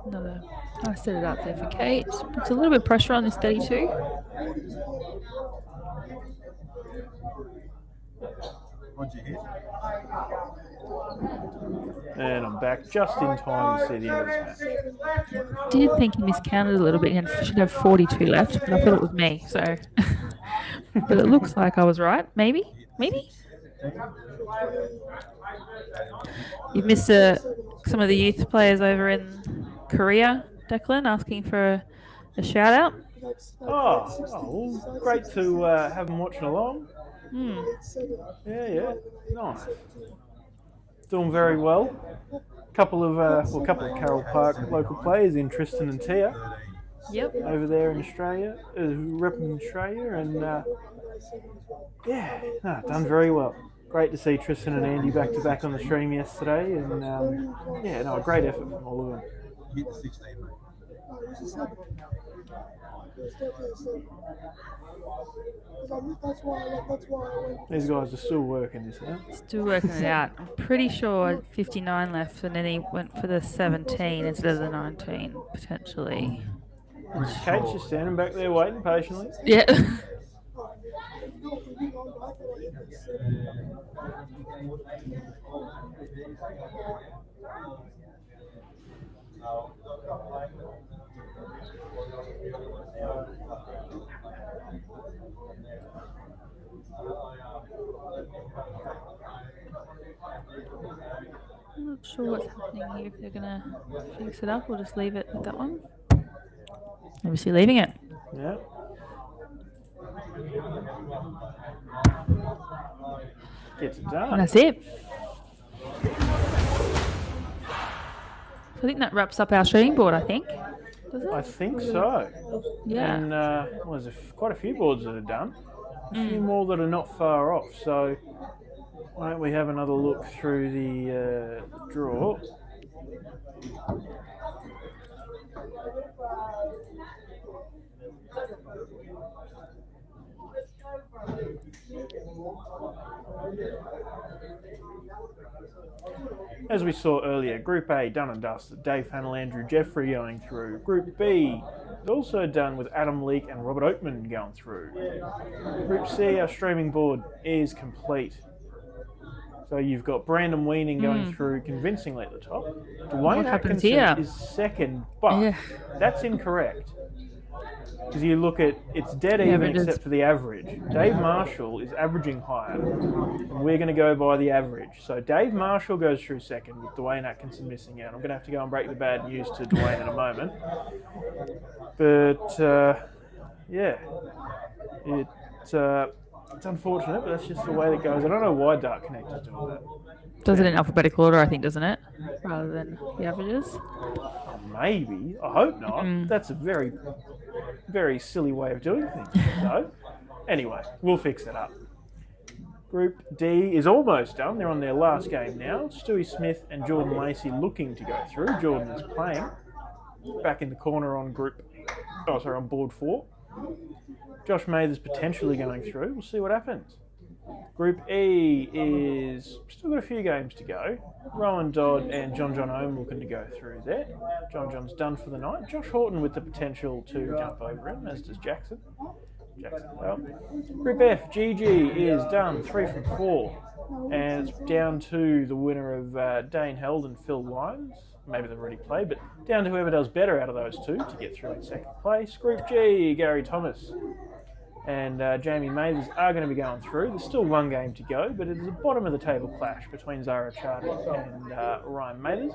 [SPEAKER 4] Another nice set of darts there for Kate. Puts a little bit of pressure on this 32.
[SPEAKER 5] What'd you hit?
[SPEAKER 3] And I'm back just in time to see the end of this match.
[SPEAKER 4] I did think he miscounted a little bit and should have 42 left, but I thought it was me, so. But it looks like I was right. Maybe? Maybe? You've missed some of the youth players over in Korea, Declan, asking for a shout out.
[SPEAKER 3] Well, great to have them watching along. Yeah, nice. Doing very well. Couple of Carole Park local players in Tristan and Tia.
[SPEAKER 4] Yep.
[SPEAKER 3] Over there in Australia, repping Australia, and done very well. Great to see Tristan and Andy back to back on the stream yesterday, and a great effort from all of them.
[SPEAKER 5] Hit the 16, mate.
[SPEAKER 3] These guys are still working this out.
[SPEAKER 4] Still working it out. I'm pretty sure 59 left, and then he went for the 17 instead of the 19, potentially.
[SPEAKER 3] Kate's just standing back there waiting patiently.
[SPEAKER 4] Yeah. I'm not sure what's happening here, if they're going to fix it up or just leave it with that one. Obviously leaving it.
[SPEAKER 3] Yeah. Gets it done.
[SPEAKER 4] And that's it. So I think that wraps up our shooting board, I think. Does it?
[SPEAKER 3] I think so.
[SPEAKER 4] Yeah.
[SPEAKER 3] And there's quite a few boards that are done. A few more that are not far off. So why don't we have another look through the draw? As we saw earlier, Group A done and dusted. Dave Hannell, Andrew Jeffrey going through. Group B is also done with Adam Leake and Robert Oatman going through. Group C, our streaming board is complete. So you've got Brandon Weaning going through convincingly at the top. Dwayne Atkinson is second, but that's incorrect. Because you look at, it's dead even except for the average. Dave Marshall is averaging higher, and we're going to go by the average. So Dave Marshall goes through second with Dwayne Atkinson missing out. I'm going to have to go and break the bad news to Dwayne in a moment. But, it's unfortunate, but that's just the way it goes. I don't know why Dark Connect is doing that.
[SPEAKER 4] Does it in alphabetical order, I think, doesn't it? Rather than the averages?
[SPEAKER 3] Maybe. I hope not. That's a very, very silly way of doing things. No. Anyway, we'll fix it up. Group D is almost done. They're on their last game now. Stewie Smith and Jordan Lacey looking to go through. Jordan is playing. Back in the corner on on board 4. Josh Mather's potentially going through. We'll see what happens. Group E is still got a few games to go. Rowan Dodd and John Ohm looking to go through there. John's done for the night. Josh Horton with the potential to jump over him, as does Jackson. Jacksonville. Group F, GG is done 3 from 4. And it's down to the winner of Dane Held and Phil Lyons. Maybe they've already played, but down to whoever does better out of those two to get through in second place. Group G, Gary Thomas and Jamie Mathers are going to be going through. There's still one game to go, but it is a bottom of the table clash between Zara Chardy and Ryan Mathers.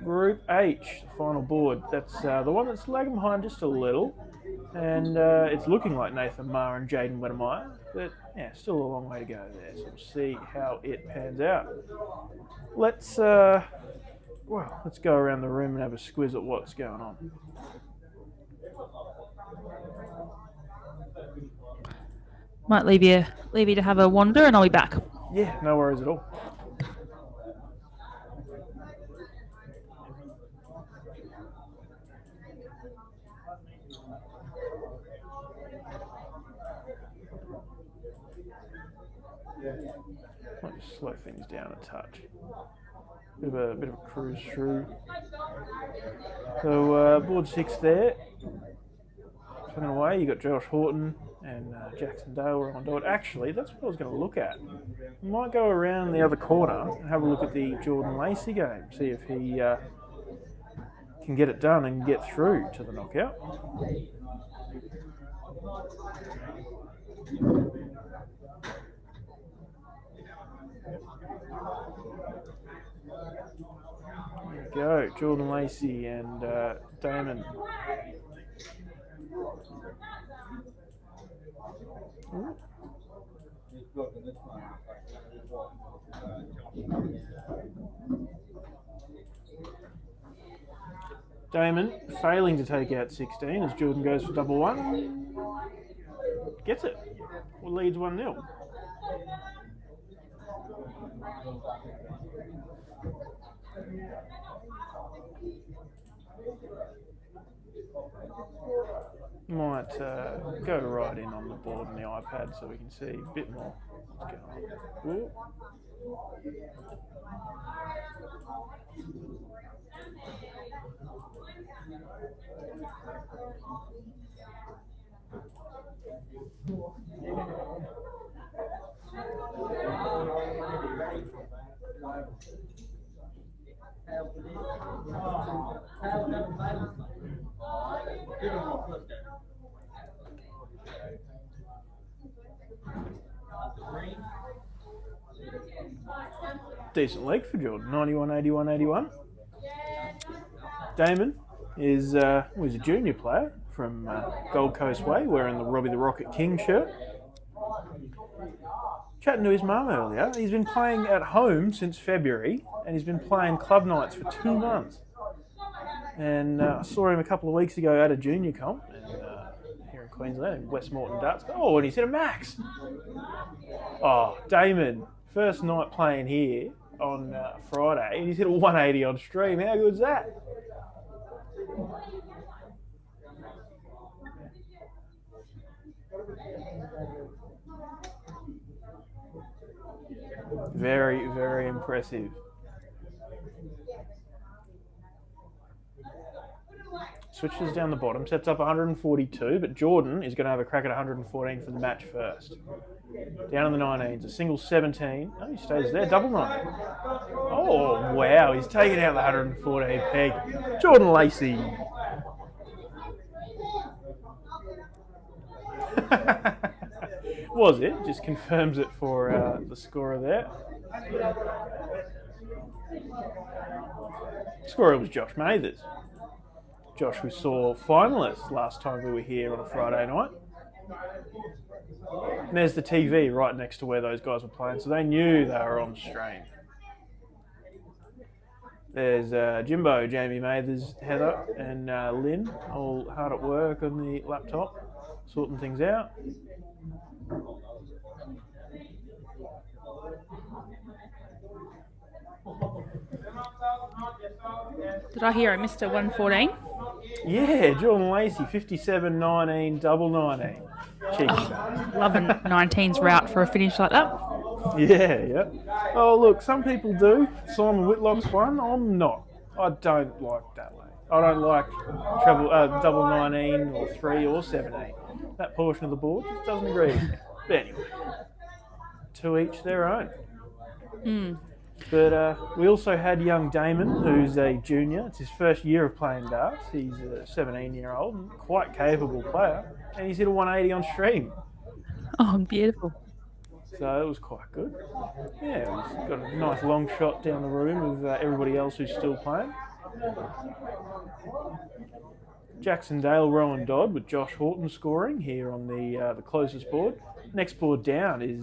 [SPEAKER 3] Group H, the final board. That's the one that's lagging behind just a little. And it's looking like Nathan Maher and Jaden Wedemeyer, but yeah, still a long way to go there. So we'll see how it pans out. Let's go around the room and have a squiz at what's going on.
[SPEAKER 4] Might leave you to have a wander, and I'll be back.
[SPEAKER 3] Yeah, no worries at all. Might just slow things down a touch. Bit of a cruise through. So board 6 there. Coming away, you got Josh Horton and Jackson Dale are on do it. Actually, that's what I was going to look at. I might go around the other corner and have a look at the Jordan Lacey game, see if he can get it done and get through to the knockout. There we go, Jordan Lacey and Damon. Damon failing to take out 16 as Jordan goes for double one. Gets it. Well, leads 1-0. Might go right in on the board and the iPad so we can see a bit more what's going on. Ooh. Decent leg for Jordan, 91, 81, 81. Damon was a junior player from Gold Coast Way, wearing the Robbie the Rocket King shirt. Chatting to his mum earlier, he's been playing at home since February, and he's been playing club nights for 2 months. And I saw him a couple of weeks ago at a junior comp here in Queensland, in Westmorton Darts. Oh, and he's hit a max. Oh, Damon, first night playing here on Friday, and he's hit a 180 on stream. How good is that? Very, very impressive. Switches down the bottom, sets up 142, but Jordan is going to have a crack at 114 for the match first. Down in the 19s, a single 17. Oh, he stays there, double 9. Oh, wow, he's taking out the 114 peg. Jordan Lacey. Was it? Just confirms it for the scorer there. Scorer was Josh Mathers. Josh, we saw finalists last time we were here on a Friday night. And there's the TV right next to where those guys were playing, so they knew they were on stream. There's Jimbo, Jamie Mathers, Heather, and Lynn, all hard at work on the laptop, sorting things out.
[SPEAKER 4] Did I hear I missed a 114?
[SPEAKER 3] Yeah, Jordan Lacey, 57-19, double 19. Cheeky bastard.
[SPEAKER 4] Loving 19's route for a finish like that.
[SPEAKER 3] Yeah. Oh, look, some people do. Simon Whitlock's one. I'm not. I don't like that way. I don't like double 19 or 3 or 17. That portion of the board just doesn't agree with me. But anyway, to each their own. But we also had young Damon, who's a junior. It's his first year of playing darts. He's a 17-year-old and quite capable player. And he's hit a 180 on stream.
[SPEAKER 4] Oh, beautiful.
[SPEAKER 3] So it was quite good. Yeah, he's got a nice long shot down the room with everybody else who's still playing. Jackson Dale, Rowan Dodd with Josh Horton scoring here on the closest board. Next board down is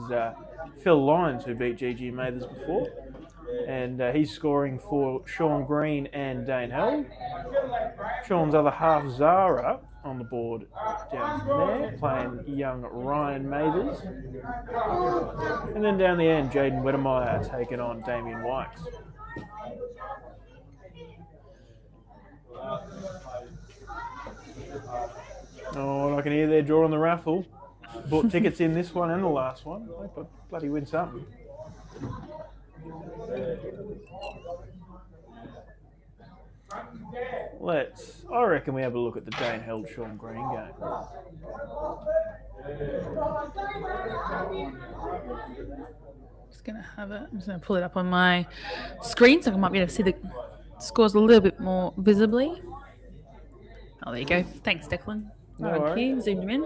[SPEAKER 3] Phil Lyons, who beat GG Mathers before. And he's scoring for Sean Green and Dane Held. Sean's other half, Zara, on the board down there, playing young Ryan Mathers. And then down the end, Jaden Wedemeyer taking on Damien Wykes. Oh, I can hear they're drawing the raffle. Bought tickets in this one and the last one. I hope I bloody win something. I reckon we have a look at the Dane Held Sean Green game.
[SPEAKER 4] Just gonna have it. I'm just gonna pull it up on my screen so I might be able to see the scores a little bit more visibly. Oh, there you go. Thanks, Declan.
[SPEAKER 3] No
[SPEAKER 4] Right on
[SPEAKER 3] worries.
[SPEAKER 4] cue, zoomed him in.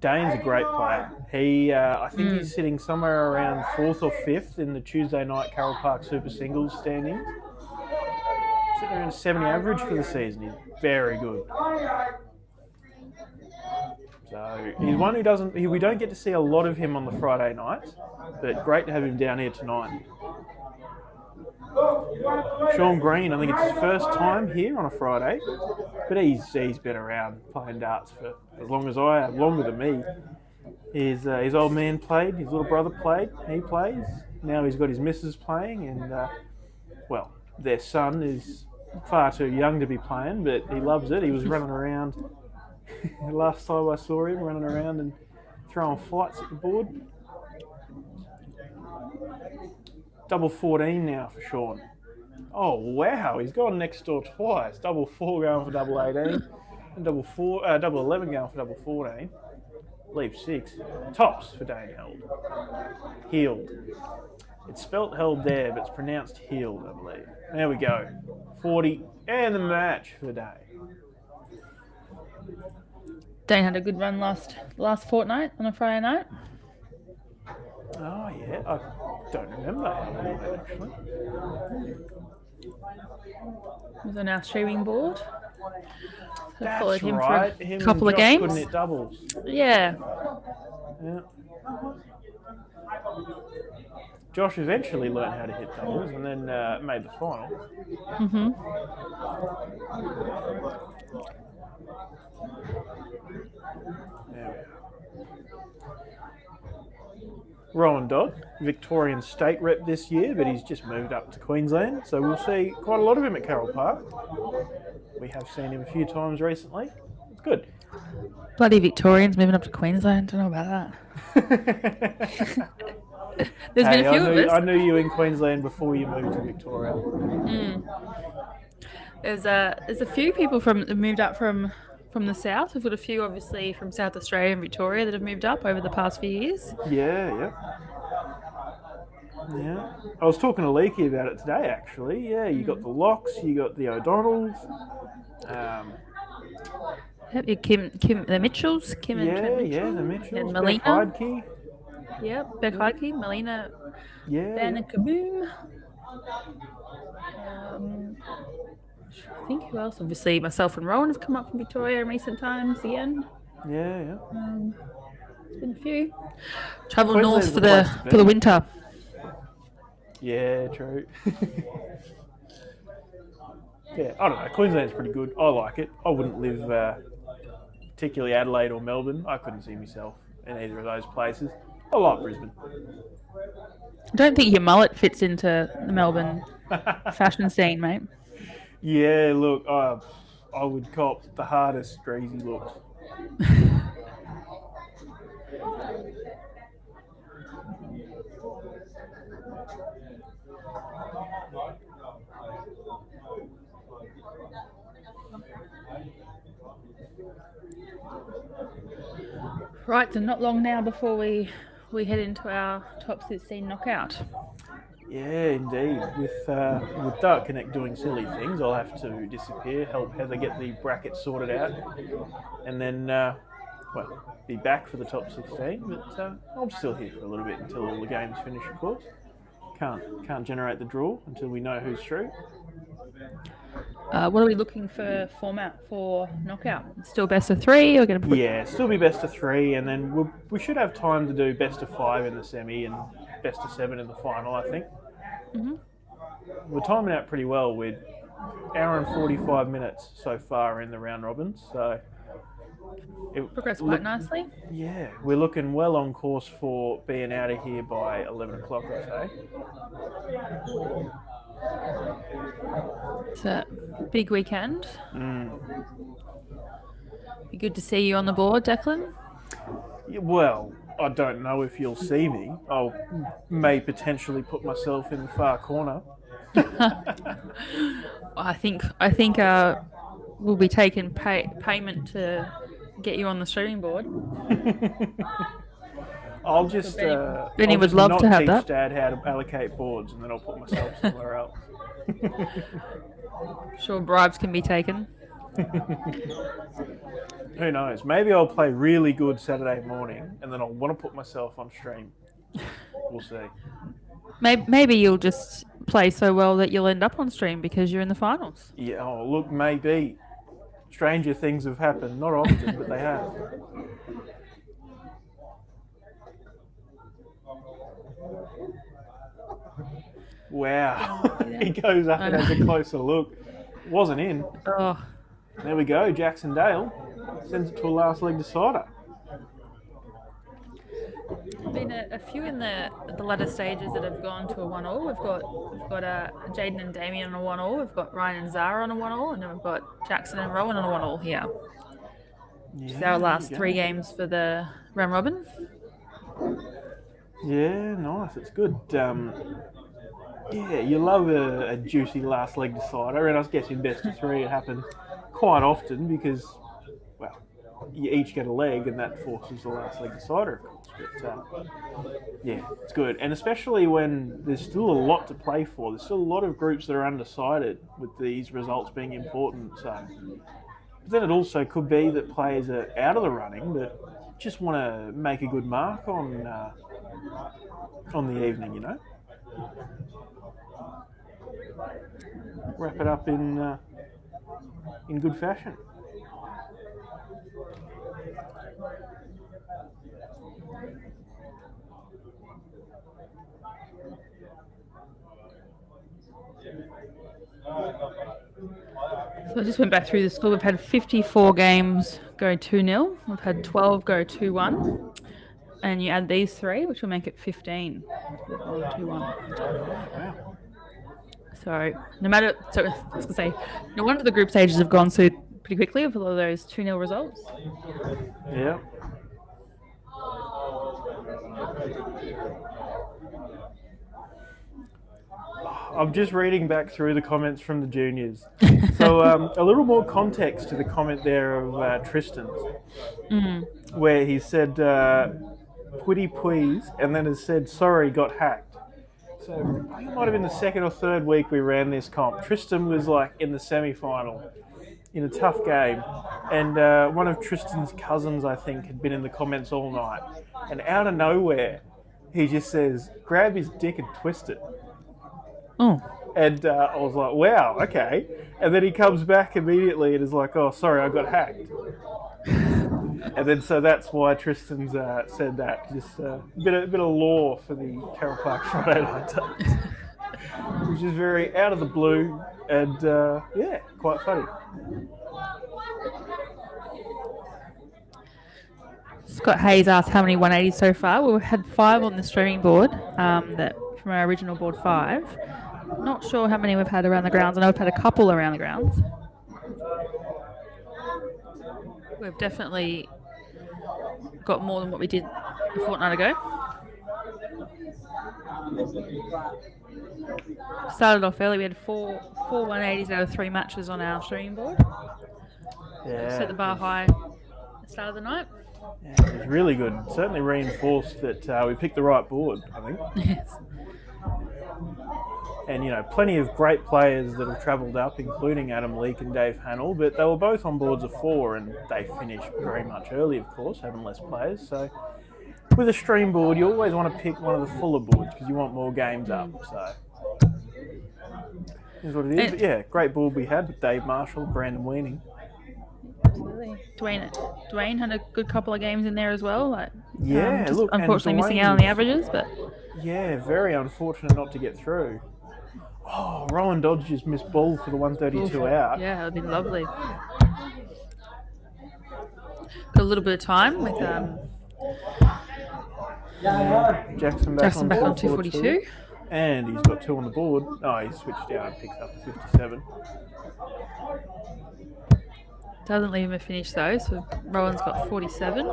[SPEAKER 3] Dane's a great player. I think he's sitting somewhere around 4th or 5th in the Tuesday night Carole Park Super Singles standings. Sitting around a 70 average for the season. He's very good. So he's one who we don't get to see a lot of him on the Friday nights, but great to have him down here tonight. Sean Green, I think it's his first time here on a Friday, but he's been around playing darts for as long as I have, longer than me. His old man played, his little brother played, he plays. Now he's got his missus playing, and their son is far too young to be playing, but he loves it. He was running around last time I saw him, running around and throwing fights at the board. Double 14 now for Sean. Oh wow, he's gone next door twice. Double 4 going for double 18, and double 11 going for double 14. Leave 6. Tops for Dane Held. Healed. It's spelt held there, but it's pronounced healed, I believe. There we go. 40 and the match for Dane.
[SPEAKER 4] Dane had a good run last fortnight on a Friday night.
[SPEAKER 3] Oh yeah, I don't remember how many went actually.
[SPEAKER 4] He was on our streaming board.
[SPEAKER 3] That's
[SPEAKER 4] followed him
[SPEAKER 3] right.
[SPEAKER 4] for a
[SPEAKER 3] Him
[SPEAKER 4] couple
[SPEAKER 3] and
[SPEAKER 4] of
[SPEAKER 3] Josh
[SPEAKER 4] games.
[SPEAKER 3] couldn't hit doubles.
[SPEAKER 4] Yeah.
[SPEAKER 3] Yeah. Josh eventually learned how to hit doubles and then made the final. There we are. Rowan Dodd, Victorian state rep this year, but he's just moved up to Queensland, so we'll see quite a lot of him at Carole Park. We have seen him a few times recently. It's good.
[SPEAKER 4] Bloody Victorians moving up to Queensland. Don't know about that. There's been a few of us.
[SPEAKER 3] I knew you in Queensland before you moved to Victoria.
[SPEAKER 4] There's a few people that moved up from the south. We've got a few, obviously, from South Australia and Victoria that have moved up over the past few years.
[SPEAKER 3] Yeah. I was talking to Leakey about it today, actually. Yeah, you got the Locks, you got the O'Donnells.
[SPEAKER 4] The Mitchells. Kim and Trent Mitchell.
[SPEAKER 3] Yeah, the Mitchells.
[SPEAKER 4] And
[SPEAKER 3] Beck
[SPEAKER 4] Melina.
[SPEAKER 3] Heidke.
[SPEAKER 4] Yep, Beck Heidke, Melina
[SPEAKER 3] Yeah.
[SPEAKER 4] Van and Kaboom. I think who else? Obviously, myself and Rowan have come up from Victoria in recent times again.
[SPEAKER 3] Yeah.
[SPEAKER 4] There's been a few. Travel
[SPEAKER 3] Queensland's
[SPEAKER 4] north for
[SPEAKER 3] the place to
[SPEAKER 4] the
[SPEAKER 3] be.
[SPEAKER 4] winter.
[SPEAKER 3] Yeah, true. Yeah, I don't know. Queensland's pretty good. I like it. I wouldn't live particularly Adelaide or Melbourne. I couldn't see myself in either of those places. I like Brisbane.
[SPEAKER 4] I don't think your mullet fits into the Melbourne fashion scene, mate.
[SPEAKER 3] Yeah, look, I would cop the hardest greasy looks.
[SPEAKER 4] Right, so not long now before we head into our top 16 knockout.
[SPEAKER 3] Yeah, indeed. With Dark Connect doing silly things, I'll have to disappear, help Heather get the bracket sorted out, and then, be back for the top 16. But I'm still here for a little bit until all the games finish, of course. Can't generate the draw until we know who's through.
[SPEAKER 4] What are we looking for format for knockout? Still best of 3? Or going to put...
[SPEAKER 3] Yeah, still be best of 3, and then we should have time to do best of 5 in the semi and best of 7 in the final, I think.
[SPEAKER 4] Mm-hmm.
[SPEAKER 3] We're timing out pretty well. We're hour and 45 minutes so far in the round robins, so
[SPEAKER 4] progressed quite nicely.
[SPEAKER 3] Yeah, we're looking well on course for being out of here by 11 o'clock, I'd say.
[SPEAKER 4] It's a big weekend. Be good to see you on the board, Declan.
[SPEAKER 3] Yeah, well, I don't know if you'll see me. I may potentially put myself in the far corner.
[SPEAKER 4] I think we'll be taking payment to get you on the streaming board.
[SPEAKER 3] I'll just
[SPEAKER 4] Benny
[SPEAKER 3] I'll
[SPEAKER 4] would
[SPEAKER 3] just
[SPEAKER 4] love
[SPEAKER 3] not
[SPEAKER 4] to have
[SPEAKER 3] teach
[SPEAKER 4] that.
[SPEAKER 3] Dad how to allocate boards, and then I'll put myself somewhere else.
[SPEAKER 4] Sure, bribes can be taken.
[SPEAKER 3] Who knows? Maybe I'll play really good Saturday morning, and then I'll want to put myself on stream. We'll see.
[SPEAKER 4] Maybe you'll just play so well that you'll end up on stream because you're in the finals.
[SPEAKER 3] Yeah. Oh, look, maybe. Stranger things have happened. Not often, but they have. Wow. He goes up and has a closer look. Wasn't in.
[SPEAKER 4] Oh,
[SPEAKER 3] There we go. Jackson Dale sends it to a last leg decider.
[SPEAKER 4] been a few in the latter stages that have gone to a 1-all. We've got Jaden and Damien on a 1-all. We've got Ryan and Zara on a 1-all, and then we've got Jackson and Rowan on a 1-all here. It's our last 3 games for the round robin.
[SPEAKER 3] Yeah, nice. It's good. Yeah, you love a juicy last leg decider, and I guess in best of 3 it happens quite often because, well, you each get a leg, and that forces the last leg decider, of course. But yeah, it's good, and especially when there's still a lot to play for. There's still a lot of groups that are undecided with these results being important. So, but then it also could be that players are out of the running but just want to make a good mark on the evening, you know. Wrap it up in good fashion.
[SPEAKER 4] So I just went back through the score. We've had 54 games go 2-0. We've had 12 go 2-1. And you add these 3, which will make it 15. 2-1.
[SPEAKER 3] Wow.
[SPEAKER 4] So I was going to say, no wonder the group stages have gone so pretty quickly with all of those 2-0 results.
[SPEAKER 3] Yeah. I'm just reading back through the comments from the juniors. So a little more context to the comment there of Tristan's, where he said, "Pwitty please," and then has said, "Sorry, got hacked." So I think it might have been the 2nd or 3rd week we ran this comp. Tristan was like in the semi-final in a tough game, and one of Tristan's cousins, I think, had been in the comments all night, and out of nowhere he just says, "Grab his dick and twist it."
[SPEAKER 4] Oh.
[SPEAKER 3] And I was like, wow, okay. And then he comes back immediately and is like, "Oh, sorry, I got hacked." And then so that's why Tristan's said that. Just a bit of lore for the Carole Park Friday night days, which is very out of the blue and yeah, quite funny.
[SPEAKER 4] Scott Hayes asked how many 180s so far. We've had 5 on the streaming board, that from our original board 5. Not sure how many we've had around the grounds. I know we've had a couple around the grounds. We've definitely got more than what we did a fortnight ago. Started off early. We had four 180s out of 3 matches on our streaming board.
[SPEAKER 3] Yeah.
[SPEAKER 4] Set the bar high at the start of the night.
[SPEAKER 3] Yeah, it was really good. Certainly reinforced that we picked the right board, I think.
[SPEAKER 4] Yes.
[SPEAKER 3] And, plenty of great players that have travelled up, including Adam Leake and Dave Hannell, but they were both on boards of 4 and they finished very much early, of course, having less players. So with a stream board, you always want to pick one of the fuller boards because you want more games up. So is what it is. But yeah, great board we had with Dave Marshall, Brandon Weaning.
[SPEAKER 4] Absolutely. Dwayne had a good couple of games in there as well.
[SPEAKER 3] Yeah,
[SPEAKER 4] just
[SPEAKER 3] look,
[SPEAKER 4] unfortunately missing
[SPEAKER 3] Dwayne
[SPEAKER 4] out on the averages, but
[SPEAKER 3] yeah, very unfortunate not to get through. Oh, Rowan Dodge just missed ball for the 132 out.
[SPEAKER 4] yeah, it would have been lovely. Got a little bit of time with
[SPEAKER 3] Jackson back on
[SPEAKER 4] 242.
[SPEAKER 3] And he's got 2 on the board. Oh, he switched out and picks up a 57.
[SPEAKER 4] Doesn't leave him a finish though, so Rowan's got 47.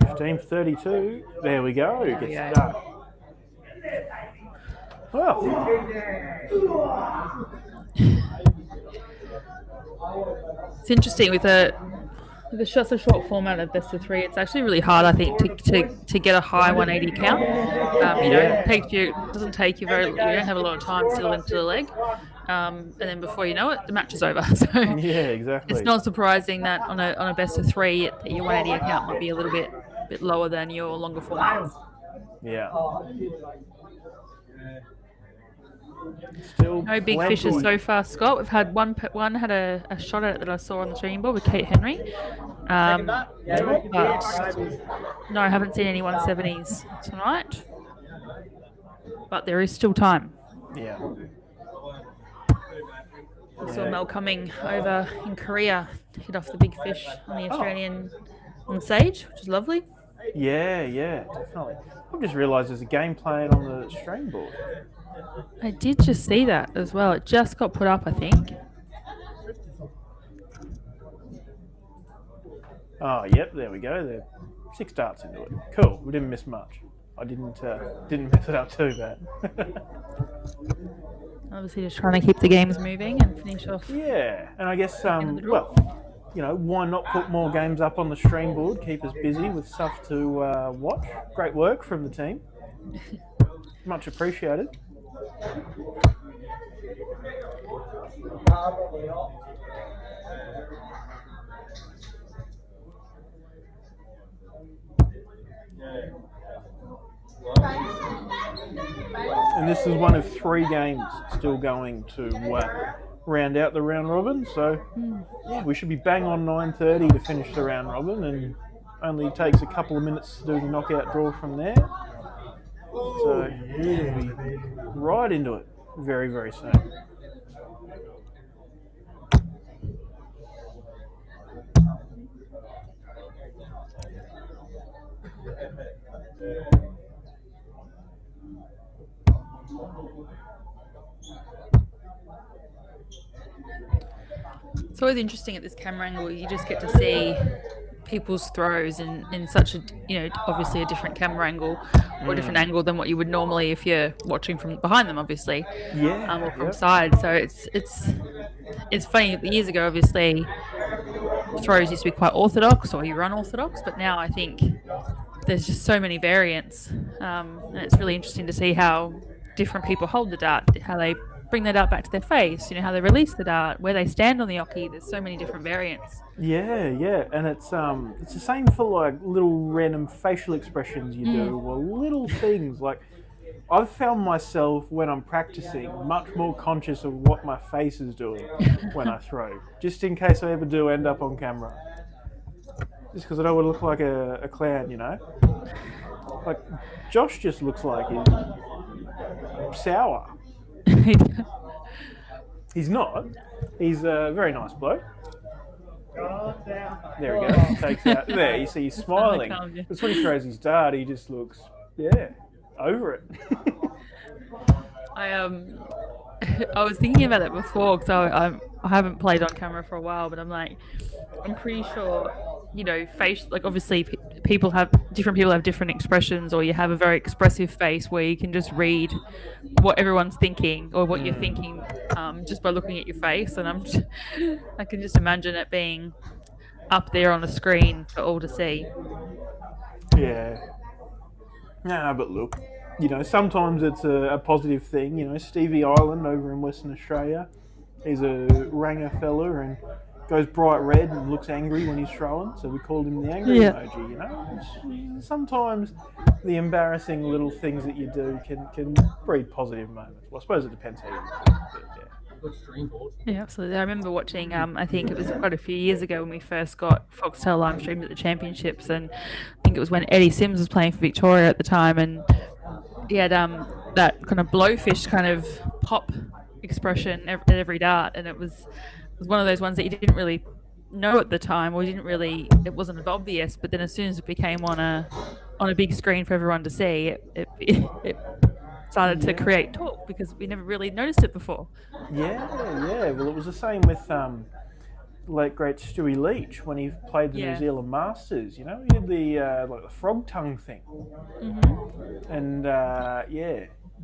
[SPEAKER 3] 15-32. There we go. Gets it done. Well,
[SPEAKER 4] It's interesting with the shots of short format of best of 3. It's actually really hard, I think, to get a high 180 count. Doesn't take you very. You don't have a lot of time still into the leg, and then before you know it, the match is over. So
[SPEAKER 3] yeah, exactly.
[SPEAKER 4] it's not surprising that on a best of 3, your 180 count might be a little bit lower than your longer format.
[SPEAKER 3] Yeah. Still
[SPEAKER 4] No big fishes so far, Scott. We've had one had a shot at it that I saw on the stream board with Kate Henry. But no, I haven't seen any 170s tonight. But there is still time.
[SPEAKER 3] Yeah.
[SPEAKER 4] I saw Mel Cumming over in Korea hit off the big fish on the Australian on the stage, which is lovely.
[SPEAKER 3] Yeah, definitely. I've just realised there's a game playing on the stream board.
[SPEAKER 4] I did just see that as well. It just got put up, I think.
[SPEAKER 3] Oh, yep, there we go. There, 6 darts into it. Cool. We didn't miss much. I didn't mess it up too bad.
[SPEAKER 4] Obviously, just trying to keep the games moving and finish off.
[SPEAKER 3] Yeah, and I guess why not put more games up on the stream board? Keep us busy with stuff to watch. Great work from the team. Much appreciated. And this is one of 3 games still going to round out the round robin. So yeah, we should be bang on 9:30 to finish the round robin, and only takes a couple of minutes to do the knockout draw from there. So we'll be right into it very, very soon.
[SPEAKER 4] It's always interesting at this camera angle. You just get to see people's throws in such a, obviously a different camera angle or a different angle than what you would normally if you're watching from behind them, obviously.
[SPEAKER 3] Yeah.
[SPEAKER 4] Or from side. So it's funny. Years ago, obviously, throws used to be quite orthodox, or you run orthodox, but now I think there's just so many variants, and it's really interesting to see how different people hold the dart, how they bring the dart back to their face, how they release the dart, where they stand on the oche. There's so many different variants.
[SPEAKER 3] Yeah, and it's the same for like little random facial expressions you do, or little things like. I've found myself when I'm practicing much more conscious of what my face is doing when I throw, just in case I ever do end up on camera. Just because I don't want to look like a clown, Like Josh just looks like he's sour. He's not. He's a very nice bloke. There we go. Takes out. There, you see he's smiling. But when he throws his dart, he just looks, over it.
[SPEAKER 4] I was thinking about it before because I haven't played on camera for a while, but I'm pretty sure face, like obviously different people have different expressions, or you have a very expressive face where you can just read what everyone's thinking or what you're thinking just by looking at your face. And I can just imagine it being up there on a screen for all to see.
[SPEAKER 3] Yeah. No, but look, sometimes it's a positive thing. Stevie Island over in Western Australia, he's a ranger fella and goes bright red and looks angry when he's throwing, so we called him the angry emoji. Sometimes the embarrassing little things that you do can breed positive moments. Well, I suppose it depends how you do it,
[SPEAKER 4] Yeah, absolutely. I remember watching, I think it was quite a few years ago when we first got Foxtel live streamed at the championships, and I think it was when Eddie Sims was playing for Victoria at the time, and he had that kind of blowfish kind of pop expression at every dart, and it was one of those ones that you didn't really know at the time, or it wasn't obvious, but then as soon as it became on a big screen for everyone to see, it started to create talk because we never really noticed it before.
[SPEAKER 3] Yeah. Well, it was the same with late great Stewie Leach when he played the New Zealand Masters. He did the the frog tongue thing, and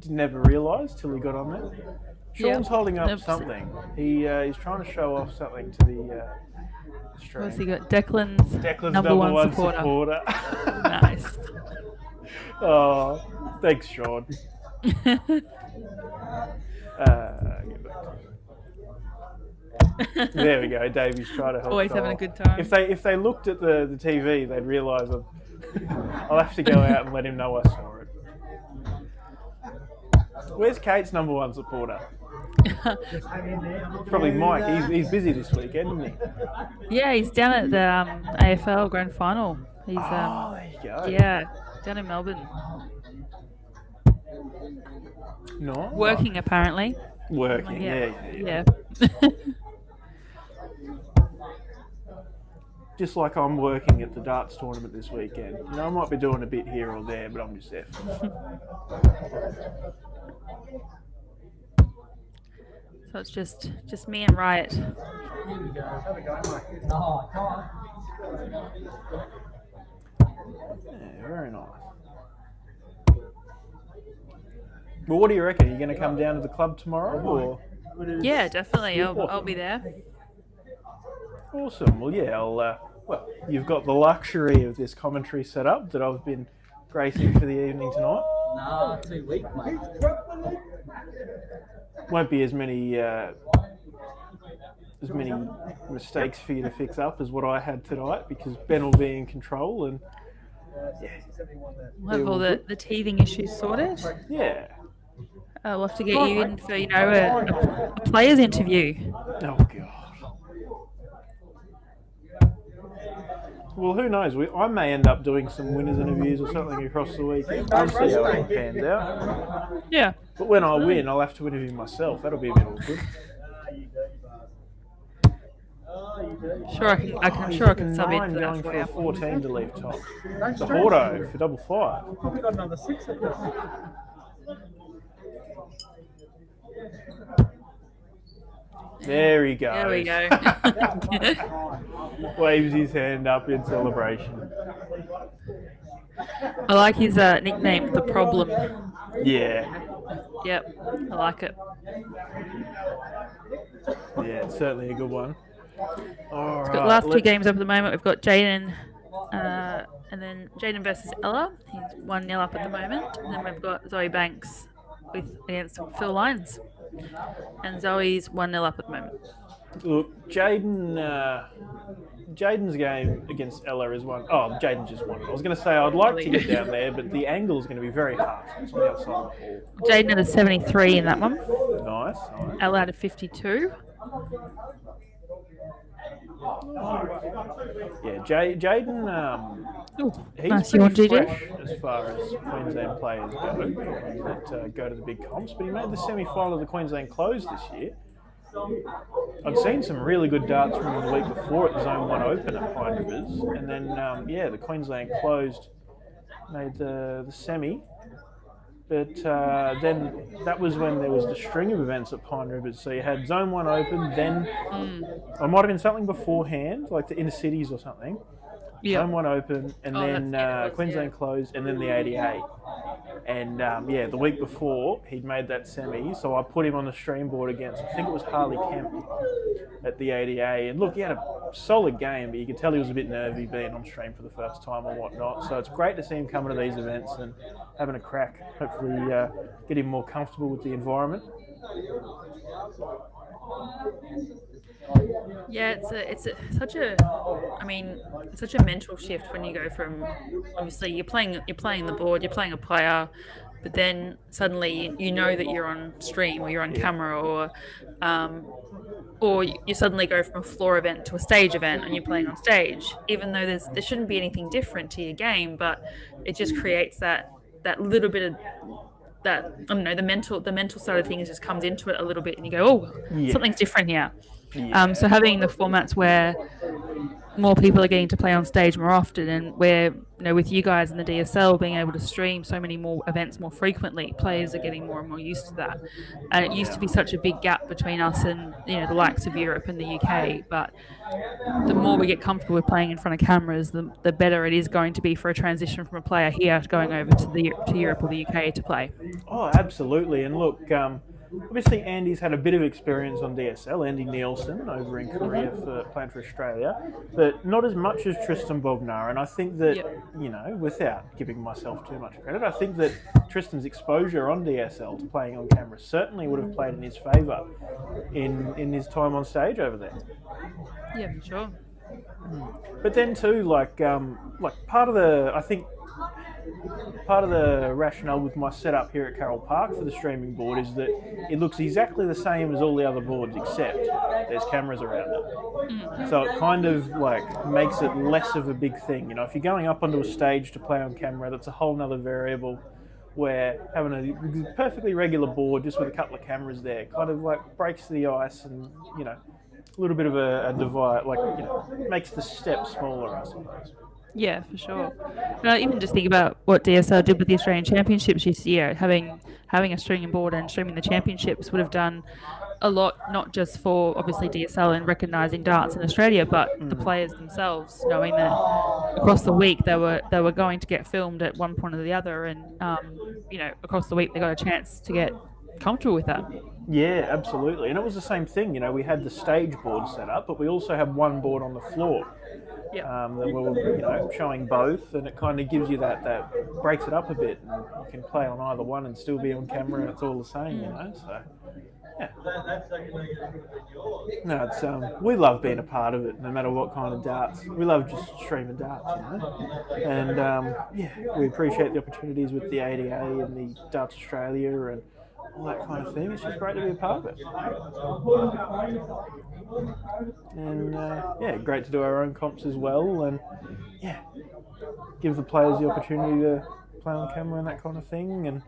[SPEAKER 3] never realised till he got on there. Sean's holding up something. He's trying to show off something to the stream.
[SPEAKER 4] What's he got? Declan's number one supporter. Nice.
[SPEAKER 3] Oh, thanks, Sean. Get back. There we go. Davey's trying to help.
[SPEAKER 4] Always having a good time.
[SPEAKER 3] If they looked at the TV, they'd realise I'll have to go out and let him know I saw it. Where's Kate's number one supporter? Probably Mike. He's busy this weekend, isn't he?
[SPEAKER 4] Yeah, he's down at the AFL Grand Final. He's
[SPEAKER 3] there you go.
[SPEAKER 4] Yeah, down in Melbourne.
[SPEAKER 3] No.
[SPEAKER 4] Working apparently.
[SPEAKER 3] Working.
[SPEAKER 4] Yeah.
[SPEAKER 3] Just like I'm working at the darts tournament this weekend. I might be doing a bit here or there, but I'm just there.
[SPEAKER 4] So it's just me and Riot.
[SPEAKER 3] Yeah, very nice. Well, what do you reckon? Are you going to come down to the club tomorrow? Or?
[SPEAKER 4] Yeah, definitely. I'll be there.
[SPEAKER 3] Awesome. Well, yeah, you've got the luxury of this commentary set up that I've been gracing for the evening tonight.
[SPEAKER 6] Nah, 2 weeks, mate.
[SPEAKER 3] Won't be as many mistakes for you to fix up as what I had tonight, because Ben will be in control and
[SPEAKER 4] we'll have all the teething issues sorted.
[SPEAKER 3] Yeah.
[SPEAKER 4] We'll have to get you in for a players interview.
[SPEAKER 3] Oh God. Well, who knows? I may end up doing some winners interviews or something across the weekend. We'll see how it pans out.
[SPEAKER 4] Yeah.
[SPEAKER 3] But when I win, I'll have to interview myself. That'll be a bit awkward.
[SPEAKER 4] Sure, I'm sure I can sub in for
[SPEAKER 3] going
[SPEAKER 4] that
[SPEAKER 3] for a
[SPEAKER 4] for you.
[SPEAKER 3] 14 to leave top. The Horto for double five.
[SPEAKER 6] Probably got another 6 at this.
[SPEAKER 3] There he goes.
[SPEAKER 4] There we go.
[SPEAKER 3] Waves his hand up in celebration.
[SPEAKER 4] I like his nickname, The Problem.
[SPEAKER 3] Yeah.
[SPEAKER 4] Yep, I like it.
[SPEAKER 3] Yeah, it's certainly a good one. All
[SPEAKER 4] We've got the last two games up at the moment. We've got Jaden, and then Jaden versus Ella. He's 1-0 up at the moment. And then we've got Zoe Banks against Phil Lyons. And Zoe's 1-0 up at the moment.
[SPEAKER 3] Look, Jaden's game against Ella is one. Oh, Jaden just won. I was going to say I'd like to get down there, but the angle is going to be very hard. It's on the outside of the ball.
[SPEAKER 4] Jaden had a 73 in that one.
[SPEAKER 3] Nice.
[SPEAKER 4] Ella had a 52.
[SPEAKER 3] Yeah, Jaden, he's
[SPEAKER 4] nice.
[SPEAKER 3] pretty
[SPEAKER 4] You want
[SPEAKER 3] fresh as far as Queensland players go that go to the big comps, but he made the semi-final of the Queensland Close this year. I'd seen some really good darts from him the week before at the Zone 1 Open at Pine Rivers, and then, the Queensland Closed made the semi. But then that was when there was the string of events at Pine Rivers. So you had Zone 1 Open, then it might have been something beforehand, like the Inner Cities or something.
[SPEAKER 4] Yeah.
[SPEAKER 3] Zone 1 open, and then
[SPEAKER 4] that's- it was,
[SPEAKER 3] Queensland closed, and then the ADA. And the week before, he'd made that semi, so I put him on the stream board against, I think it was Harley Kemp at the ADA. And look, he had a solid game, but you could tell he was a bit nervy being on stream for the first time and whatnot. So it's great to see him coming to these events and having a crack, hopefully get him more comfortable with the environment.
[SPEAKER 4] Yeah, it's such a mental shift when you go from, obviously you're playing the board, you're playing a player, but then suddenly you know that you're on stream or you're on camera, or you suddenly go from a floor event to a stage event and you're playing on stage, even though there shouldn't be anything different to your game, but it just creates that little bit of that, I don't know, the mental side of things just comes into it a little bit, and you go, oh, something's different here.
[SPEAKER 3] Yeah.
[SPEAKER 4] So having the formats where more people are getting to play on stage more often, and where, with you guys in the DSL being able to stream so many more events more frequently, players are getting more and more used to that. And it used to be such a big gap between us and the likes of Europe and the UK, but the more we get comfortable with playing in front of cameras, the better it is going to be for a transition from a player here going over to Europe or the UK to play.
[SPEAKER 3] Oh, absolutely. And look, obviously Andy's had a bit of experience on DSL, Andy Nielsen over in Korea playing for Australia, but not as much as Tristan Bognar. And I think that, without giving myself too much credit, I think that Tristan's exposure on DSL to playing on camera certainly would have played in his favour in his time on stage over there.
[SPEAKER 4] Yeah, for sure.
[SPEAKER 3] But then too, like part of the rationale with my setup here at Carole Park for the streaming board is that it looks exactly the same as all the other boards, except there's cameras around it. So it kind of makes it less of a big thing. If you're going up onto a stage to play on camera, that's a whole nother variable, where having a perfectly regular board just with a couple of cameras there kind of breaks the ice and, a little bit of a divide, makes the step smaller, I suppose.
[SPEAKER 4] Yeah, for sure. Even just think about what DSL did with the Australian Championships this year. Having a streaming board and streaming the championships would have done a lot, not just for obviously DSL and recognising darts in Australia, but the players themselves, knowing that across the week they were going to get filmed at one point or the other, and across the week they got a chance to get comfortable with that.
[SPEAKER 3] Yeah, absolutely. And it was the same thing. We had the stage board set up, but we also had one board on the floor.
[SPEAKER 4] Yep.
[SPEAKER 3] That we were showing both, and it kind of gives you that breaks it up a bit, and you can play on either one and still be on camera, and it's all the same, So, yeah. No, it's we love being a part of it, no matter what kind of darts. We love just streaming darts, And we appreciate the opportunities with the ADA and the Darts Australia and all that kind of thing. It's just great to be a part of it. And great to do our own comps as well, and give the players the opportunity to play on camera and that kind of thing, and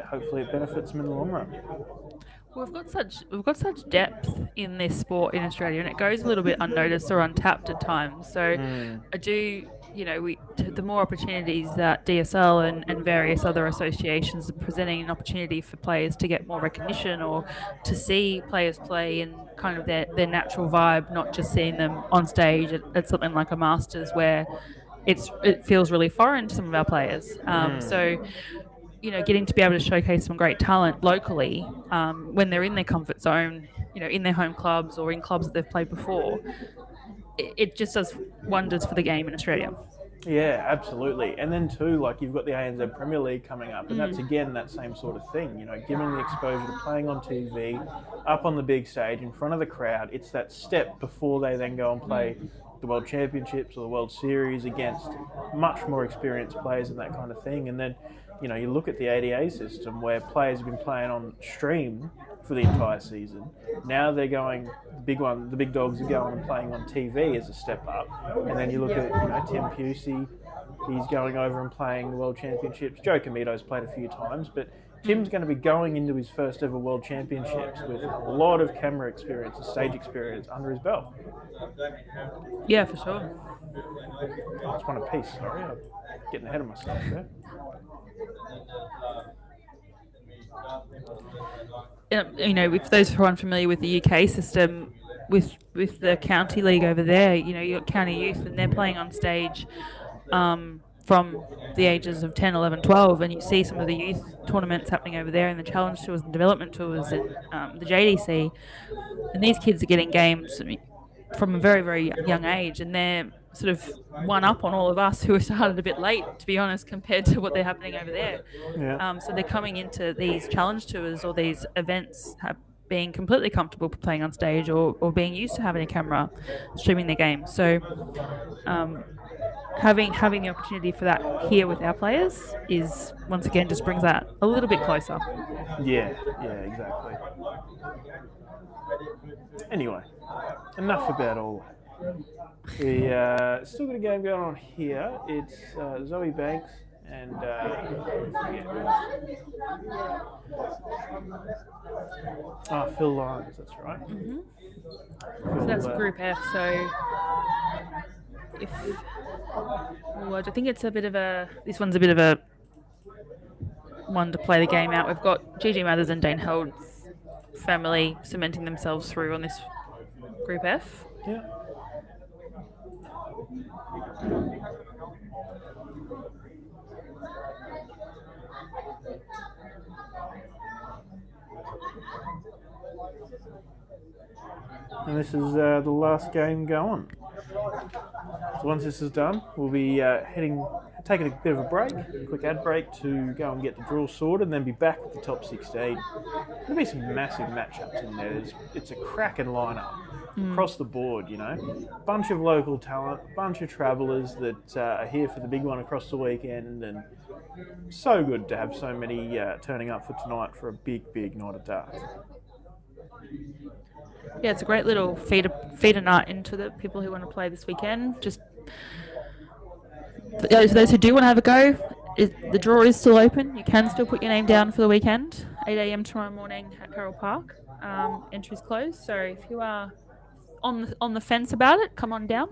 [SPEAKER 3] hopefully it benefits them in the long run.
[SPEAKER 4] We've got such depth in this sport in Australia, and it goes a little bit unnoticed or untapped at times. So I do, the more opportunities that DSL and various other associations are presenting an opportunity for players to get more recognition or to see players play in kind of their natural vibe, not just seeing them on stage at something like a Masters where it feels really foreign to some of our players. So getting to be able to showcase some great talent locally when they're in their comfort zone, in their home clubs or in clubs that they've played before, it just does wonders for the game in Australia.
[SPEAKER 3] Yeah, absolutely. And then too, you've got the ANZ Premier League coming up, and that's again that same sort of thing. Giving the exposure to playing on TV, up on the big stage in front of the crowd. It's that step before they then go and play the World Championships or the World Series against much more experienced players and that kind of thing. And then, you look at the ADA system where players have been playing on stream for the entire season. Now they're going, the big dogs are going and playing on TV as a step up. And then you look at, Tim Pusey, he's going over and playing the World Championships. Joe Comito's played a few times, but Tim's going to be going into his first ever World Championships with a lot of camera experience and stage experience under his belt.
[SPEAKER 4] Yeah, for sure.
[SPEAKER 3] I just want a piece, sorry. I'm getting ahead of myself there.
[SPEAKER 4] If those who are unfamiliar with the UK system, with the county league over there. You know, you got county youth, and they're playing on stage from the ages of 10, 11, 12, and you see some of the youth tournaments happening over there, and the challenge tours and development tours, and the JDC. And these kids are getting games from a very, very young age, and they're sort of one up on all of us who started a bit late, to be honest, compared to what they're happening over there.
[SPEAKER 3] Yeah.
[SPEAKER 4] So they're coming into these challenge tours or these events being completely comfortable playing on stage, or being used to having a camera streaming their game. So having the opportunity for that here with our players is, once again, just brings that a little bit closer.
[SPEAKER 3] Yeah, exactly. Anyway, enough about all that. We still got a game going on here. It's Zoe Banks and Phil Lyons, that's right.
[SPEAKER 4] So that's Group F. So I think it's this one's a bit of a one to play the game out. We've got Gigi Mathers and Dane Held's family cementing themselves through on this Group F.
[SPEAKER 3] Yeah. And this is the last game going. So once this is done, we'll be taking a bit of a break, a quick ad break to go and get the draw sorted, and then be back with the top 16. There'll be some massive matchups in there. It's a cracking lineup across the board, you know. Bunch of local talent, bunch of travellers that are here for the big one across the weekend, and so good to have so many turning up for tonight for a big, big night of darts.
[SPEAKER 4] Yeah, it's a great little feeder night into the people who want to play this weekend. Just for those who do want to have a go, the draw is still open. You can still put your name down for the weekend. 8 a.m. tomorrow morning at Carole Park. Entries closed, so if you are on the fence about it, come on down.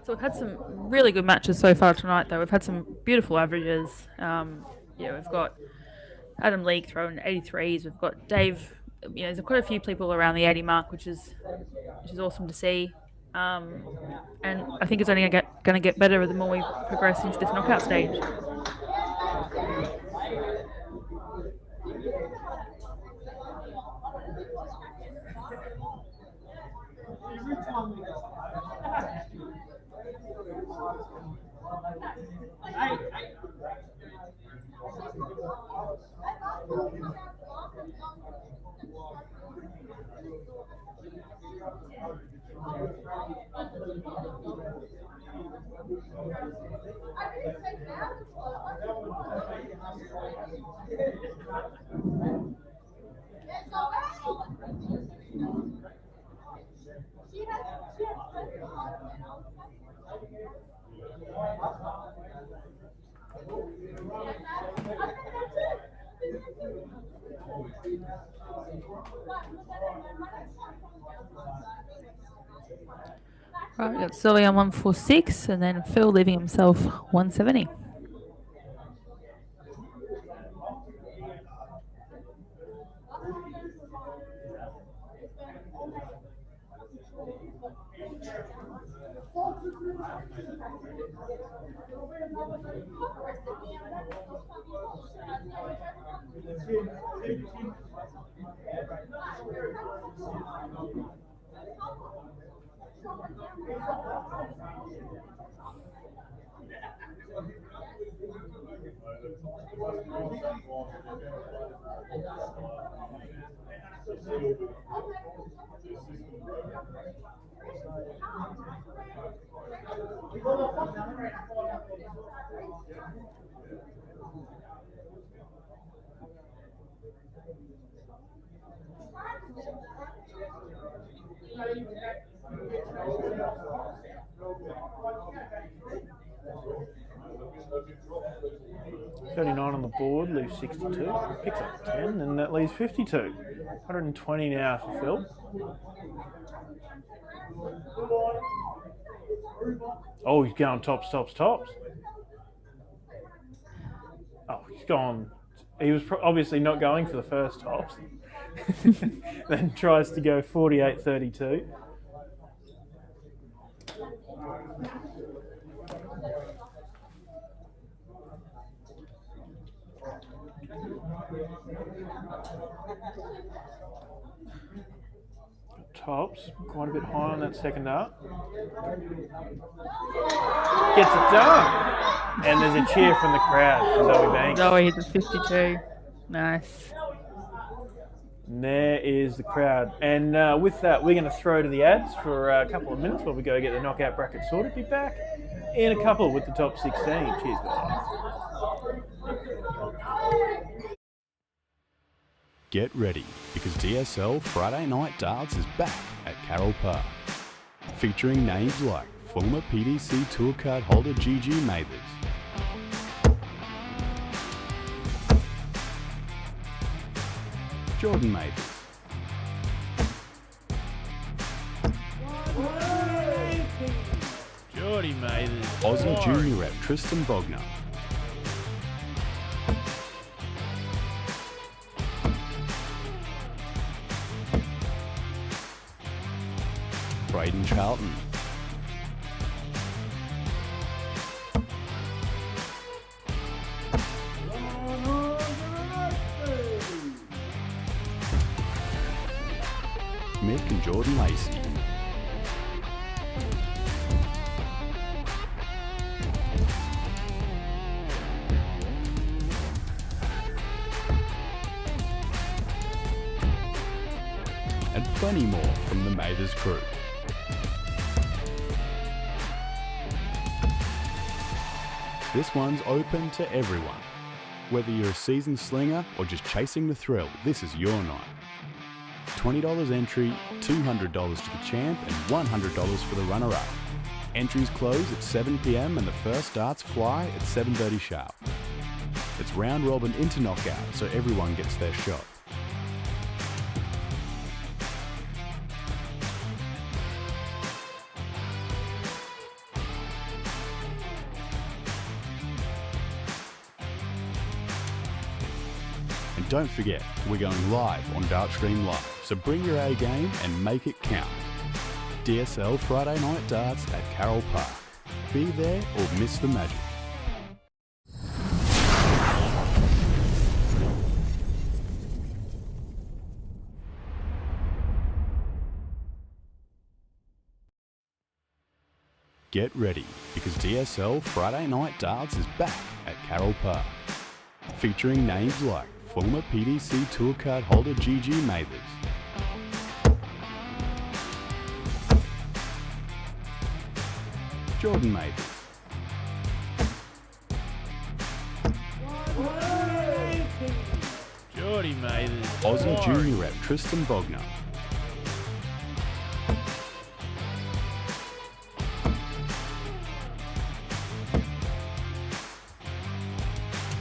[SPEAKER 4] We've had some really good matches so far tonight, though. We've had some beautiful averages. We've got Adam Leake throwing 83s. We've got Dave. You know, there's quite a few people around the 80 mark, which is awesome to see. And I think it's only going to get better the more we progress into this knockout stage. Right, we've got Zoe on 146, and then Phil leaving himself 170.
[SPEAKER 3] On the board, leaves 62, picks up 10, and that leaves 52. 120 now for Phil. Oh, he's going tops. gone. He was obviously not going for the first tops. Then tries to go 48-32. Tops quite a bit high on that second dart. Gets it done. And there's a cheer from the crowd for Zoe Banks.
[SPEAKER 4] Zoe hit the 52. Nice.
[SPEAKER 3] And there is the crowd. And with that, we're going to throw to the ads for a couple of minutes while we go get the knockout bracket sorted. Be back in a couple with the top 16. Cheers, guys.
[SPEAKER 1] Get ready, because DSL Friday Night Darts is back at Carole Park, featuring names like former PDC Tour Card holder GG Mathers, Jordan Mathers,
[SPEAKER 2] Geordie Mathers.
[SPEAKER 1] Aussie Junior Rep Tristan Bogner, Braden Charlton, Mick and Jordan Lacey, and plenty more from the Mathers crew. This one's open to everyone. Whether you're a seasoned slinger or just chasing the thrill, this is your night. $20 entry, $200 to the champ, and $100 for the runner-up. Entries close at 7 PM and the first darts fly at 7:30 sharp. It's round robin into knockout, so everyone gets their shot. And don't forget, we're going live on Dartstream Live, so bring your A game and make it count. DSL Friday Night Darts at Carole Park. Be there or miss the magic. Get ready, because DSL Friday Night Darts is back at Carole Park, featuring names like former PDC Tour Card holder GG Mathers, Jordan Mathers,
[SPEAKER 2] Geordie Mathers.
[SPEAKER 1] Aussie Junior Rep Tristan Bogner,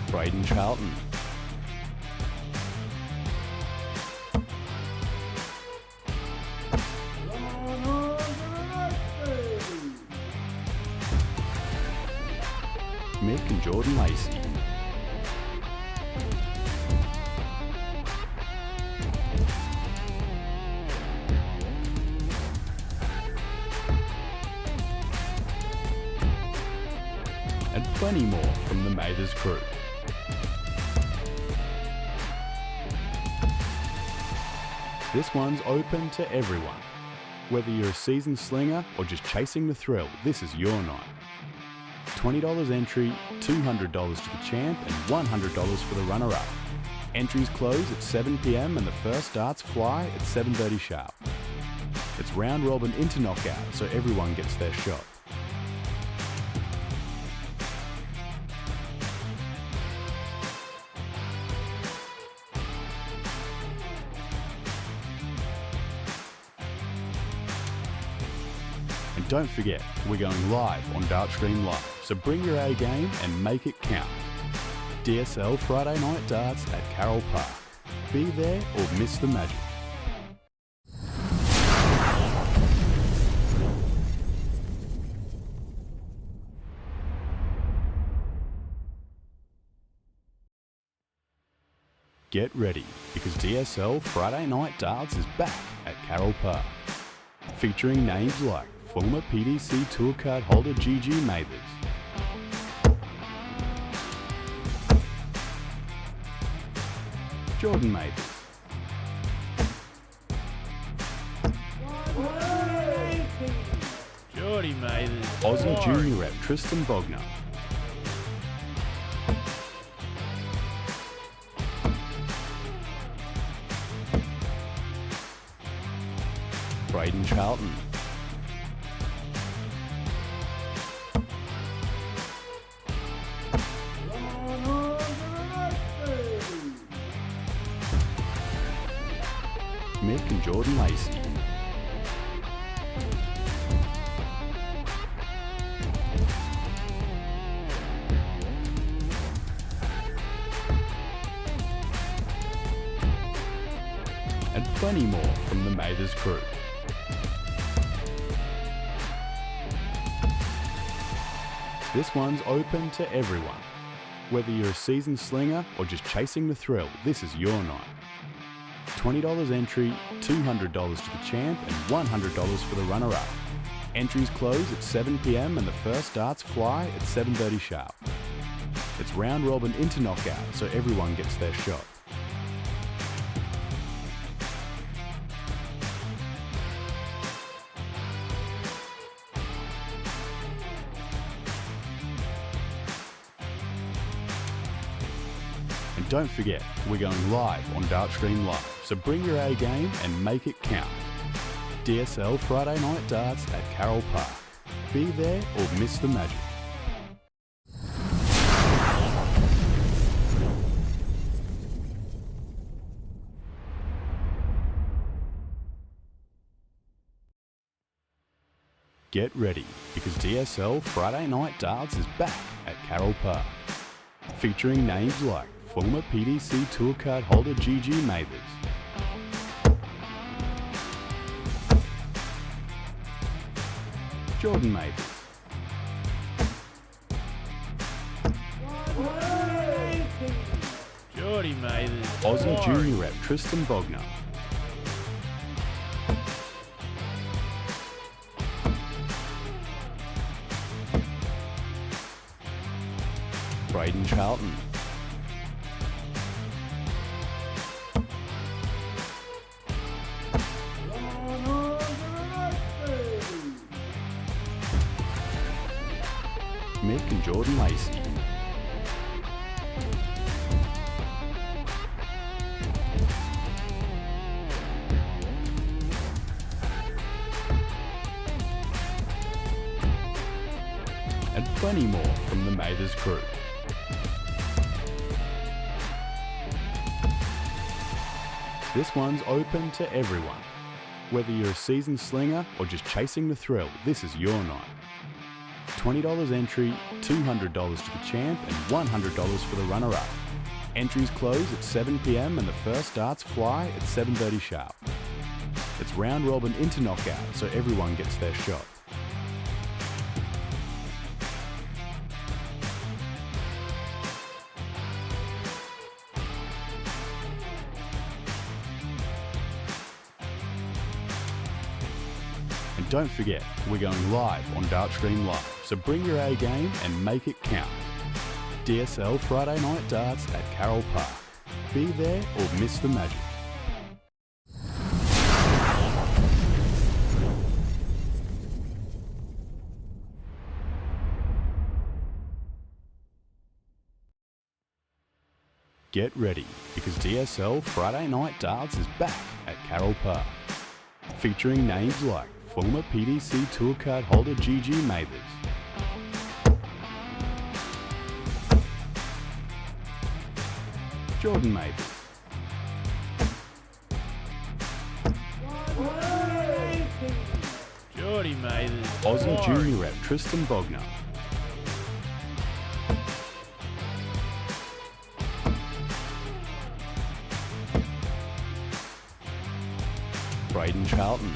[SPEAKER 1] Braden Charlton, Mick and Jordan Lacey, and plenty more from the Mathers crew. This one's open to everyone. Whether you're a seasoned slinger or just chasing the thrill, this is your night. $20 entry, $200 to the champ, and $100 for the runner-up. Entries close at 7 PM and the first darts fly at 7:30 sharp. It's round robin into knockout, so everyone gets their shot. And don't forget, we're going live on Dartstream Live, so bring your A game and make it count. DSL Friday Night Darts at Carole Park. Be there or miss the magic. Get ready, because DSL Friday Night Darts is back at Carole Park, featuring names like former PDC Tour Card holder GG Mathers, Jordan Mathers,
[SPEAKER 2] Geordie Mathers.
[SPEAKER 1] Aussie junior rep Tristan Bogner, Braden Charlton, Mick and Jordan Lacey, and plenty more from the Mathers crew. This one's open to everyone. Whether you're a seasoned slinger or just chasing the thrill, this is your night. $20 entry, $200 to the champ and $100 for the runner-up. Entries close at 7 PM and the first darts fly at 7:30 sharp. It's round robin into knockout, so everyone gets their shot. And don't forget, we're going live on Dartstream Live, so bring your A game and make it count. DSL Friday Night Darts at Carole Park. Be there or miss the magic. Get ready, because DSL Friday Night Darts is back at Carole Park, featuring names like former PDC Tour Card holder GG Mathers, Jordan Mathers,
[SPEAKER 2] Geordie Mathers.
[SPEAKER 1] Aussie junior rep Tristan Bogner, Braden Charlton, Mick and Jordan Lacey, and plenty more from the Mathers crew. This one's open to everyone. Whether you're a seasoned slinger or just chasing the thrill, this is your night. $20 entry, $200 to the champ and $100 for the runner-up. Entries close at 7 PM and the first darts fly at 7:30 sharp. It's round robin into knockout, so everyone gets their shot. And don't forget, we're going live on Dartstream Live, so bring your A game and make it count. DSL Friday Night Darts at Carole Park. Be there or miss the magic. Get ready, because DSL Friday Night Darts is back at Carole Park, featuring names like former PDC Tour Card holder GG Mathers, Jordan Mathers,
[SPEAKER 2] Geordie Mathers.
[SPEAKER 1] Aussie junior rep Tristan Bogner, Braden Charlton,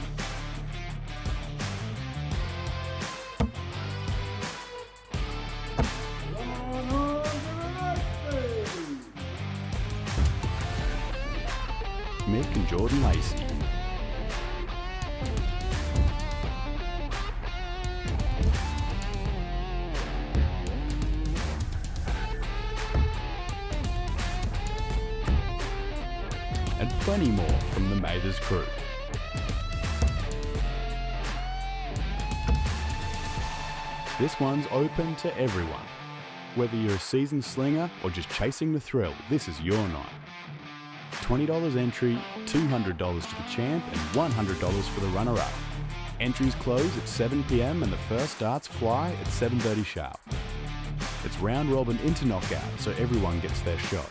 [SPEAKER 1] Mick and Jordan Lacey. And plenty more from the Mathers crew. This one's open to everyone. Whether you're a seasoned slinger or just chasing the thrill, this is your night. $20 entry, $200 to the champ and $100 for the runner-up. Entries close at 7 PM and the first darts fly at 7:30 sharp. It's round robin into knockout, so everyone gets their shot.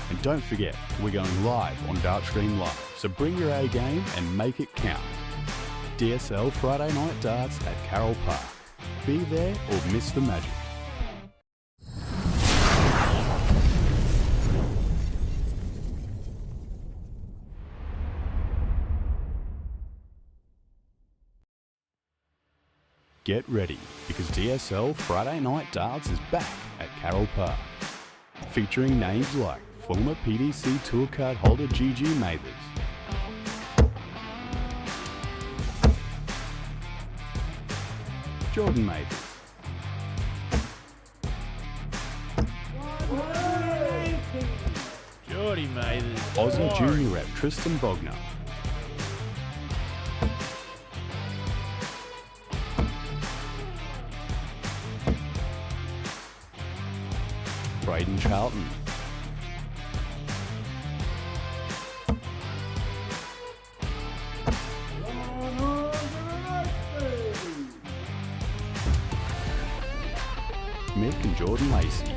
[SPEAKER 1] And don't forget, we're going live on Dartstream Live, so bring your A game and make it count. DSL Friday Night Darts at Carole Park. Be there or miss the magic. Get ready, because DSL Friday Night Darts is back at Carole Park. Featuring names like former PDC Tour Card holder GG Mathers, Jordan Mathers,
[SPEAKER 2] Geordie Mathers.
[SPEAKER 1] Aussie Junior rep Tristan Bogner, Braden Charlton, Mick and Jordan Lacey,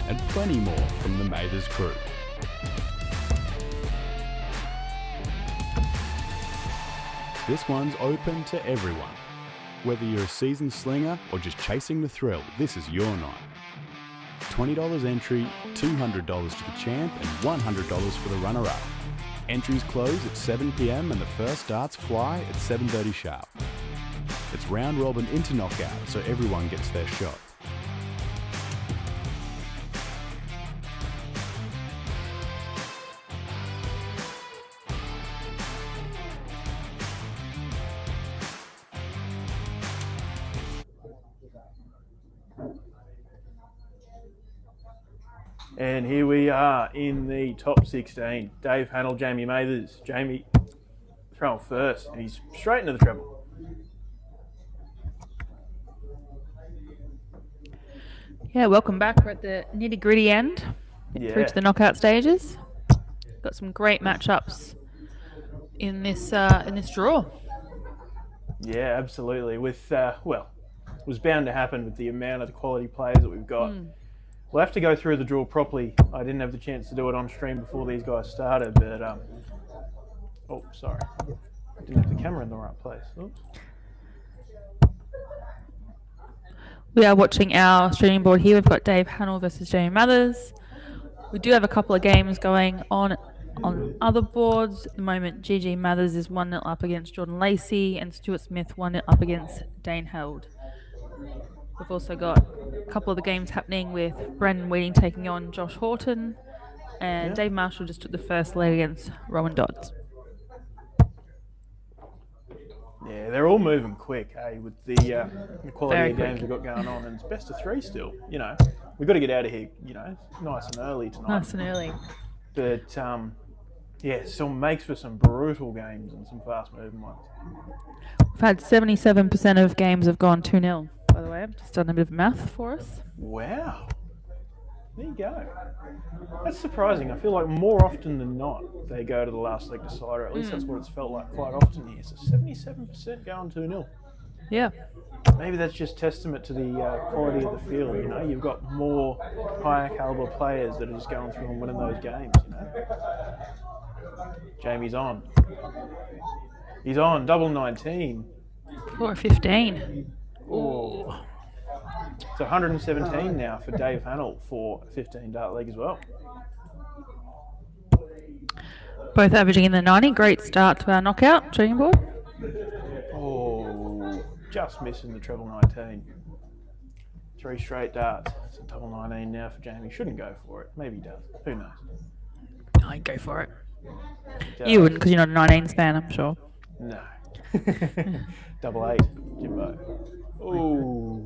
[SPEAKER 1] and plenty more from the Mathers crew. This one's open to everyone. Whether you're a seasoned slinger or just chasing the thrill, this is your night. $20 entry, $200 to the champ and $100 for the runner-up. Entries close at 7 PM and the first darts fly at 7:30 sharp. It's round robin into knockout, so everyone gets their shot.
[SPEAKER 3] And here we are in the top 16. Dave Hannell, Jamie Mathers. Jamie throwing first, and he's straight into the treble.
[SPEAKER 4] Yeah, welcome back. We're at the nitty-gritty end. Through to the knockout stages. Got some great matchups in this draw.
[SPEAKER 3] Yeah, absolutely. With well, it was bound to happen with the amount of the quality players that we've got. We'll have to go through the draw properly. I didn't have the chance to do it on stream before these guys started, but oh, sorry, didn't have the camera in the right place. Oops.
[SPEAKER 4] We are watching our streaming board here. We've got Dave Hannell versus Jamie Mathers. We do have a couple of games going on other boards. At the moment, GG Mathers is 1-0 up against Jordan Lacey and Stuart Smith 1-0 up against Dane Held. We've also got a couple of the games happening with Brendan Weeding taking on Josh Horton, and Dave Marshall just took the first leg against Rowan Dodds.
[SPEAKER 3] Yeah, they're all moving quick, with the quality
[SPEAKER 4] Very
[SPEAKER 3] of games
[SPEAKER 4] quick.
[SPEAKER 3] we've got going on, and it's best of 3 still. You know, we've got to get out of here, nice and early tonight.
[SPEAKER 4] Nice and early.
[SPEAKER 3] But yeah, still makes for some brutal games and some fast-moving ones.
[SPEAKER 4] We've had 77% of games have gone 2-0, by the way. I've just done a bit of math for us.
[SPEAKER 3] Wow. There you go. That's surprising. I feel like more often than not, they go to the last leg decider. At least that's what it's felt like quite often here. So 77% going 2-0.
[SPEAKER 4] Yeah.
[SPEAKER 3] Maybe that's just testament to the quality of the field. You've got more higher caliber players that are just going through and winning those games. Jamie's on. He's on, double 19.
[SPEAKER 4] For 15. Ooh.
[SPEAKER 3] It's 117 now for Dave Hannell for 15 dart leg as well.
[SPEAKER 4] Both averaging in the 90. Great start to our knockout shooting board.
[SPEAKER 3] Oh, just missing the treble 19. 3 straight darts. It's a double 19 now for Jamie. Shouldn't go for it. Maybe he does. Who knows?
[SPEAKER 4] I'd go for it.
[SPEAKER 3] Does.
[SPEAKER 4] You wouldn't because you're not a 19s fan, I'm sure.
[SPEAKER 3] No. Double 8, Jimbo. Oh,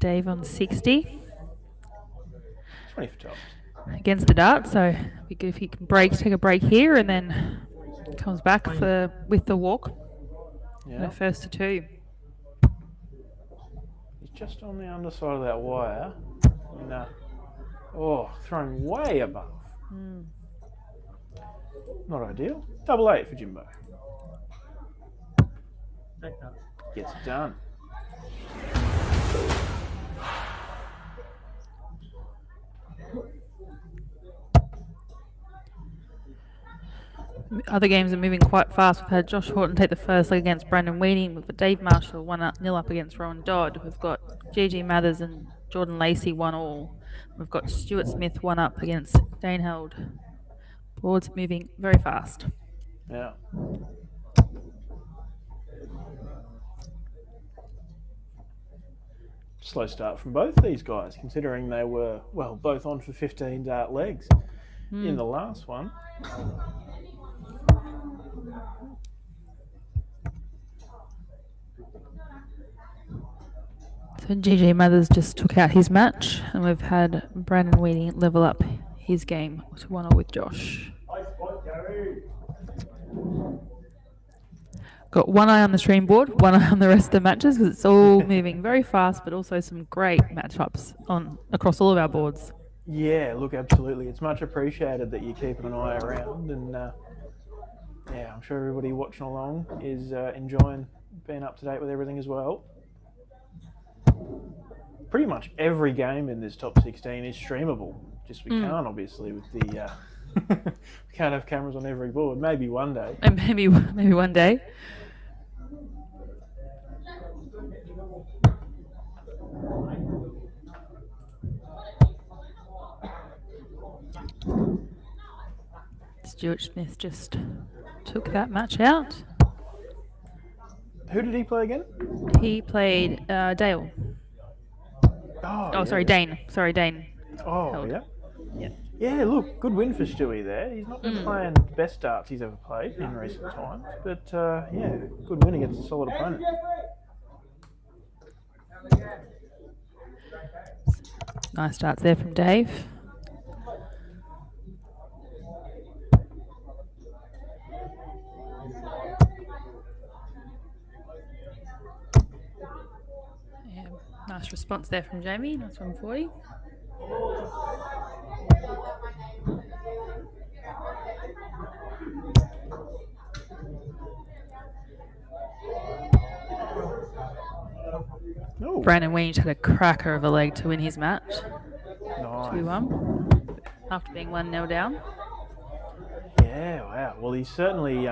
[SPEAKER 4] Dave on 60
[SPEAKER 3] 20 for tops.
[SPEAKER 4] against the dart, so it'd be good if he can take a break here and then comes back with the walk.
[SPEAKER 3] Yeah.
[SPEAKER 4] The first to 2.
[SPEAKER 3] He's just on the underside of that wire. And, thrown way above. Not ideal. Double 8 for Jimbo. Gets it done.
[SPEAKER 4] Other games are moving quite fast. We've had Josh Horton take the first leg against Brandon Weeding. We've got Dave Marshall 1-0 up against Rowan Dodd. We've got GG Mathers and Jordan Lacey 1-all. We've got Stuart Smith 1-up against Dane Held. Boards moving very fast.
[SPEAKER 3] Yeah. Slow start from both these guys, considering they were, both on for 15 dart legs in the last one.
[SPEAKER 4] So GG Mathers just took out his match, and we've had Brandon Weeding level up his game to 1-all with Josh. Got one eye on the stream board, one eye on the rest of the matches because it's all moving very fast, but also some great matchups across all of our boards.
[SPEAKER 3] Yeah, look, absolutely. It's much appreciated that you're keeping an eye around, and I'm sure everybody watching along is enjoying being up to date with everything as well. Pretty much every game in this top 16 is streamable. Just we can't, obviously, with the we can't have cameras on every board. Maybe one day.
[SPEAKER 4] And maybe one day. Stuart Smith just took that match out.
[SPEAKER 3] Who did he play again?
[SPEAKER 4] He played Dale. Sorry, Dane. Sorry, Dane.
[SPEAKER 3] Oh,
[SPEAKER 4] Held.
[SPEAKER 3] yeah.
[SPEAKER 4] Yeah.
[SPEAKER 3] Yeah, look, good win for Stewie there. He's not been playing the best darts he's ever played in recent times, but good win against a solid opponent.
[SPEAKER 4] Nice starts there from Dave. Yeah, nice response there from Jamie. Nice 140.
[SPEAKER 3] Ooh,
[SPEAKER 4] Brandon Weenge had a cracker of a leg to win his match.
[SPEAKER 3] nice.
[SPEAKER 4] 2-1 after being 1-0 down.
[SPEAKER 3] Yeah, wow. Well, he's certainly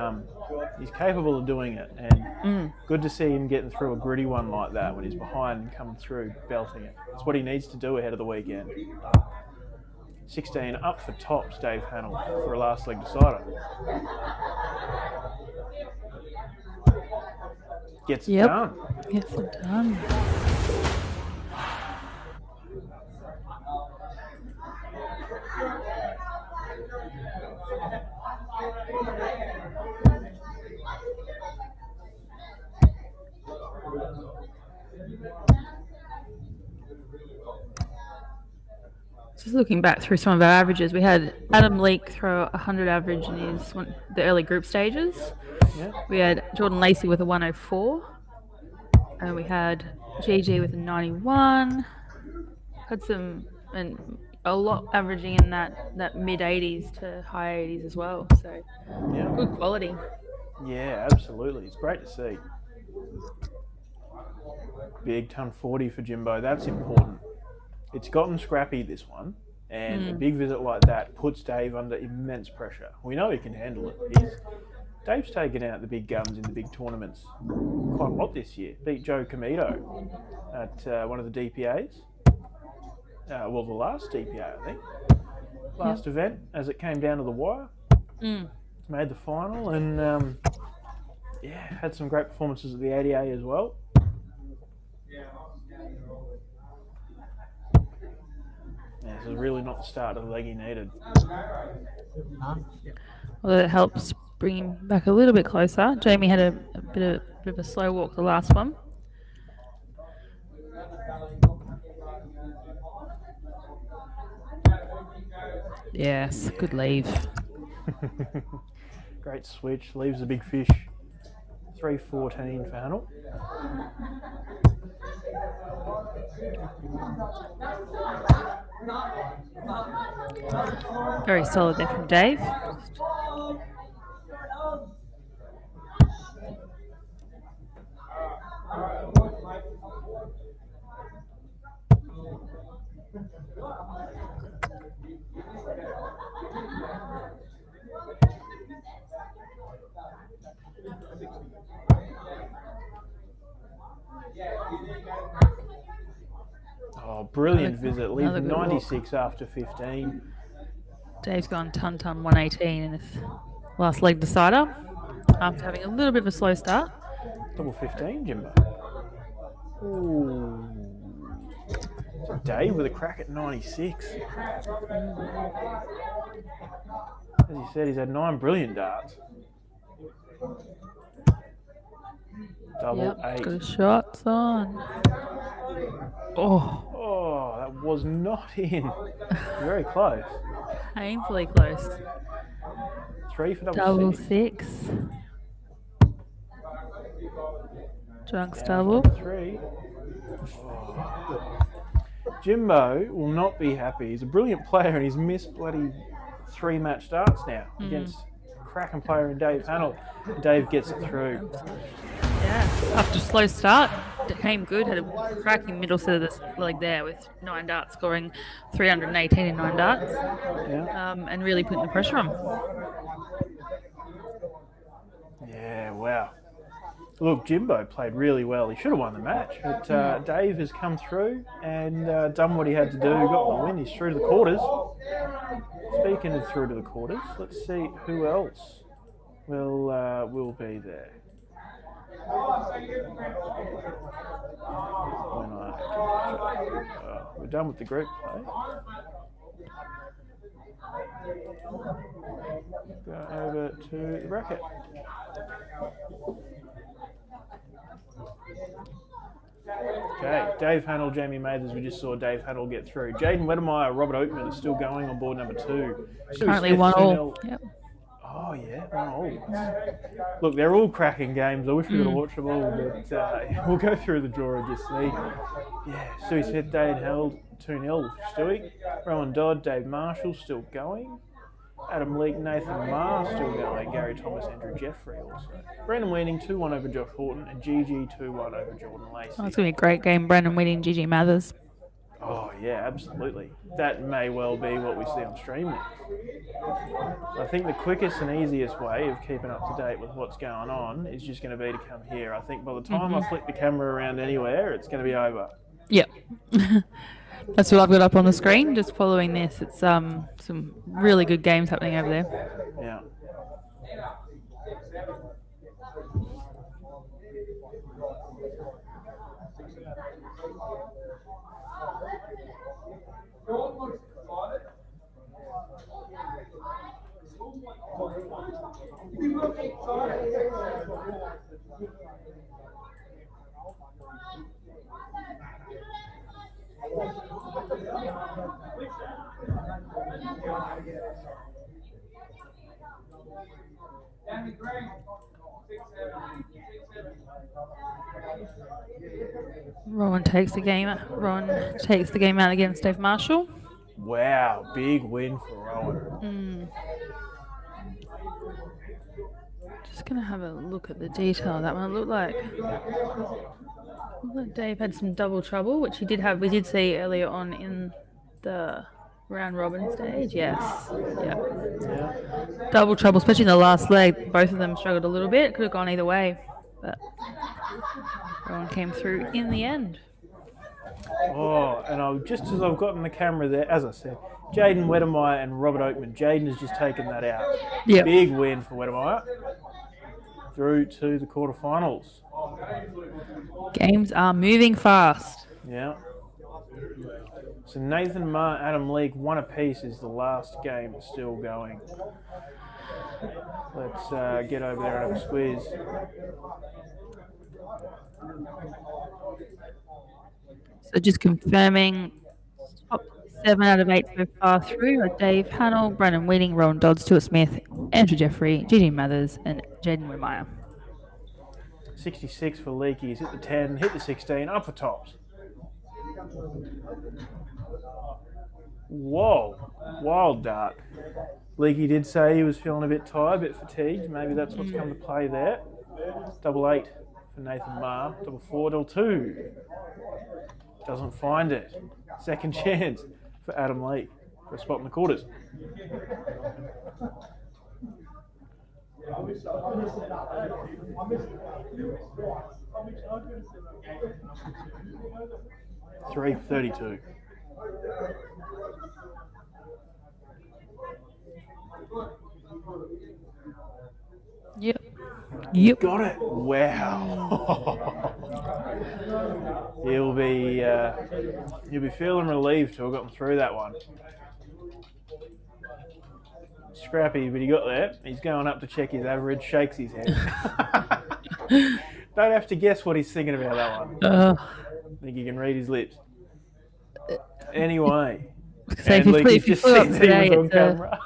[SPEAKER 3] he's capable of doing it, and good to see him getting through a gritty one like that when he's behind and coming through, belting it. It's what he needs to do ahead of the weekend. 16 up for tops, Dave Hannell, for a last leg decider. Gets it done.
[SPEAKER 4] Gets it done. Just looking back through some of our averages, we had Adam Leake throw 100 average in the early group stages.
[SPEAKER 3] Yeah.
[SPEAKER 4] We had Jordan Lacey with a 104. And we had GG with a 91. Had a lot averaging in that mid 80s to high 80s as well. So
[SPEAKER 3] Yeah.
[SPEAKER 4] good quality.
[SPEAKER 3] Yeah, absolutely. It's great to see. Big ton 40 for Jimbo. That's important. It's gotten scrappy, this one, and a big visit like that puts Dave under immense pressure. We know he can handle it. He's Dave's taken out the big guns in the big tournaments quite a lot this year. Beat Joe Comito at one of the DPAs. Well, the last DPA, I think. Last event, as it came down to the wire. Made the final and, had some great performances at the ADA as well. This is really not the start of the leg he needed.
[SPEAKER 4] Although it helps bring him back a little bit closer. Jamie had a bit of a slow walk the last one. Yes, good leave.
[SPEAKER 3] Great switch, leaves a big fish. 314 for Hannel.
[SPEAKER 4] Very solid there from Dave.
[SPEAKER 3] Oh, brilliant visit. Leaves
[SPEAKER 4] another good
[SPEAKER 3] 96 after 15.
[SPEAKER 4] Dave's gone ton 118 in this last leg decider after having a little bit of a slow start.
[SPEAKER 3] Double 15, Jimbo. Ooh. So Dave with a crack at 96. As he said, he's had 9 brilliant darts. Double 8.
[SPEAKER 4] Got his shots on.
[SPEAKER 3] Oh, that was not in. Very close.
[SPEAKER 4] Painfully close.
[SPEAKER 3] 3 for
[SPEAKER 4] Double
[SPEAKER 3] 6.
[SPEAKER 4] 6. Drunks
[SPEAKER 3] Down
[SPEAKER 4] double.
[SPEAKER 3] for 3. Oh. Jimbo will not be happy. He's a brilliant player and he's missed bloody 3 match starts now against cracking player in Dave Hannell. Dave gets it through.
[SPEAKER 4] Yeah, after a slow start, it came good. Had a cracking middle set of this leg there with 9 darts, scoring 318 in 9 darts, and really putting the pressure on.
[SPEAKER 3] Yeah, wow. Look, Jimbo played really well. He should have won the match, but Dave has come through and done what he had to do. Got the win. He's through to the quarters. Speaking of through to the quarters, let's see who else will be there. We're done with the group play. Go over to the bracket. Okay, Dave Hannell, Jamie Mathers. We just saw Dave Hannell get through. Jaden Wedemeyer, Robert Oatman is still going on board number 2.
[SPEAKER 4] Currently 1-1. Yep.
[SPEAKER 3] Oh yeah, 1-1. Look, they're all cracking games. I wish we could have watched them all, but we'll go through the draw and just see. Yeah, Stewie Smith, Dade held 2-0 for Stewie. Rowan Dodd, Dave Marshall still going. Adam Leake, Nathan Marr still going. Gary Thomas, Andrew Jeffrey also. Brandon Weaning 2-1 over Josh Horton and GG 2-1 over Jordan Lacey.
[SPEAKER 4] Oh, it's going to be a great game. Brandon Whitting, Gigi Mathers.
[SPEAKER 3] Oh yeah, absolutely. That may well be what we see on stream next. I think the quickest and easiest way of keeping up to date with what's going on is just going to be to come here. I think by the time I flick the camera around anywhere, it's going to be over.
[SPEAKER 4] Yep. That's what I've got up on the screen, just following this. It's some really good games happening over there.
[SPEAKER 3] Yeah.
[SPEAKER 4] Rowan takes the game out against Dave Marshall.
[SPEAKER 3] Wow, big win for Rowan.
[SPEAKER 4] Just gonna have a look at the detail of that one. It looked like Dave had some double trouble, which he did have. We did see earlier on in the Round robin stage, yes. Yeah.
[SPEAKER 3] Yeah.
[SPEAKER 4] Double trouble, especially in the last leg. Both of them struggled a little bit. Could have gone either way, but everyone came through in the end.
[SPEAKER 3] Oh, and just as I've gotten the camera there, as I said, Jaden Wedemeyer and Robert Oakman. Jaden has just taken that out.
[SPEAKER 4] Yeah.
[SPEAKER 3] Big win for Wedemeyer. Through to the quarterfinals.
[SPEAKER 4] Games are moving fast.
[SPEAKER 3] Yeah. So Nathan Marr, Adam Leake, one apiece is the last game still going. Let's get over there and have a squeeze.
[SPEAKER 4] So just confirming, top 7 out of 8 so far through are Dave Hannell, Brandon Wheating, Rowan Dodd, Stuart Smith, Andrew Jeffrey, Gigi Mathers, and Jaden Wedemeyer.
[SPEAKER 3] 66 for Leakey. Hit the 10, hit the 16, up for tops. Whoa, wild dart. Leakey did say he was feeling a bit tired, a bit fatigued. Maybe that's what's come to play there. Double 8 for Nathan Marr. Double 4, double 2. Doesn't find it. Second chance for Adam Leake for a spot in the quarters. Three 32.
[SPEAKER 4] Yep.
[SPEAKER 3] Got it. Wow. He'll be feeling relieved to have gotten through that one. Scrappy, but he got there. He's going up to check his average, shakes his head. Don't have to guess what he's thinking about that one. I think you can read his lips. Anyway.
[SPEAKER 4] So if you flew up today,
[SPEAKER 3] on camera.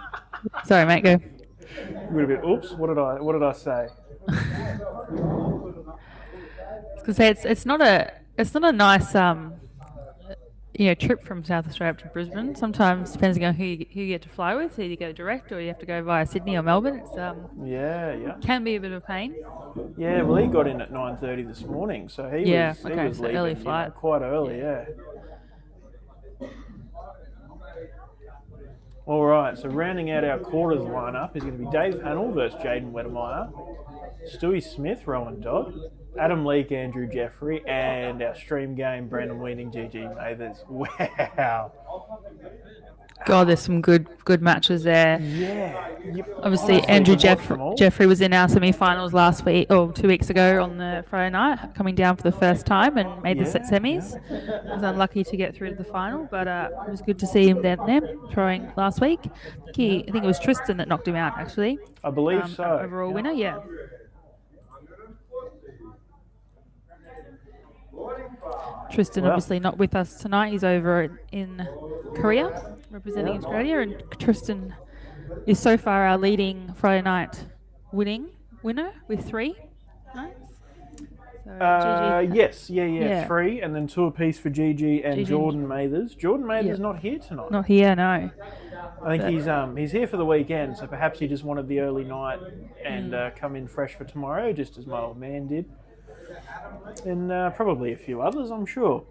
[SPEAKER 4] Sorry, mate, go.
[SPEAKER 3] Would have been, oops, what did I say?
[SPEAKER 4] Because it's not a nice trip from South Australia up to Brisbane. Sometimes depending on who you get to fly with, either you go direct or you have to go via Sydney or Melbourne. It's can be a bit of a pain.
[SPEAKER 3] Yeah, well he got in at 9:30 this morning, so he was leaving,
[SPEAKER 4] early flight.
[SPEAKER 3] Quite early, yeah. All right, so rounding out our quarters lineup is going to be Dave Hannell versus Jaden Wedemeyer, Stewie Smith, Rowan Dodd, Adam Leake, Andrew Jeffrey, and our stream game, Brandon Wheating, Gigi Mathers. Wow.
[SPEAKER 4] God, there's some good matches there.
[SPEAKER 3] Yeah.
[SPEAKER 4] Obviously, Andrew Jeffrey was in our semi-finals last week, or 2 weeks ago on the Friday night, coming down for the first time and made the semis. Was unlucky to get through to the final, but it was good to see him there throwing last week. I think it was Tristan that knocked him out, actually.
[SPEAKER 3] I believe so.
[SPEAKER 4] Overall winner, yeah. Tristan obviously not with us tonight. He's over in Korea representing Australia, and Tristan is so far our leading Friday night winner with 3. Nice. So,
[SPEAKER 3] yes, 3, and then 2 apiece for Gigi and Jordan Mathers. Jordan Mathers not here tonight.
[SPEAKER 4] Not here, no.
[SPEAKER 3] I think he's here for the weekend, so perhaps he just wanted the early night and come in fresh for tomorrow, just as my old man did. And probably a few others, I'm sure.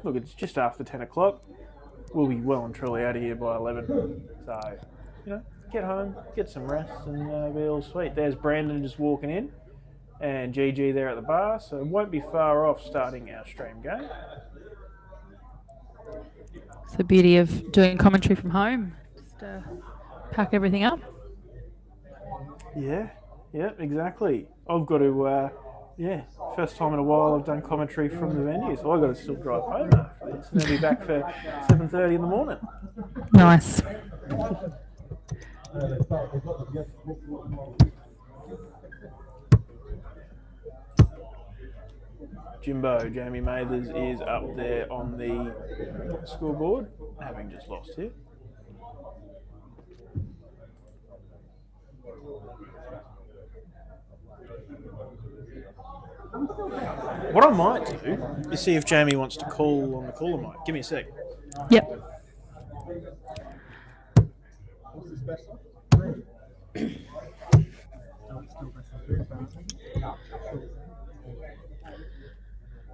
[SPEAKER 3] Look, it's just after 10 o'clock. We'll be well and truly out of here by 11. So, get home, get some rest, and be all sweet. There's Brandon just walking in, and GG there at the bar, so it won't be far off starting our stream game.
[SPEAKER 4] It's the beauty of doing commentary from home. Just pack everything up.
[SPEAKER 3] Yeah, exactly. I've got to, first time in a while I've done commentary from the venue, so I've got to still drive home after this, and then be back for 7:30 in the morning.
[SPEAKER 4] Nice.
[SPEAKER 3] Jimbo, Jamie Mathers is up there on the scoreboard, having just lost here. What I might do is see if Jamie wants to call on the caller mic. Give me a sec.
[SPEAKER 4] Yep.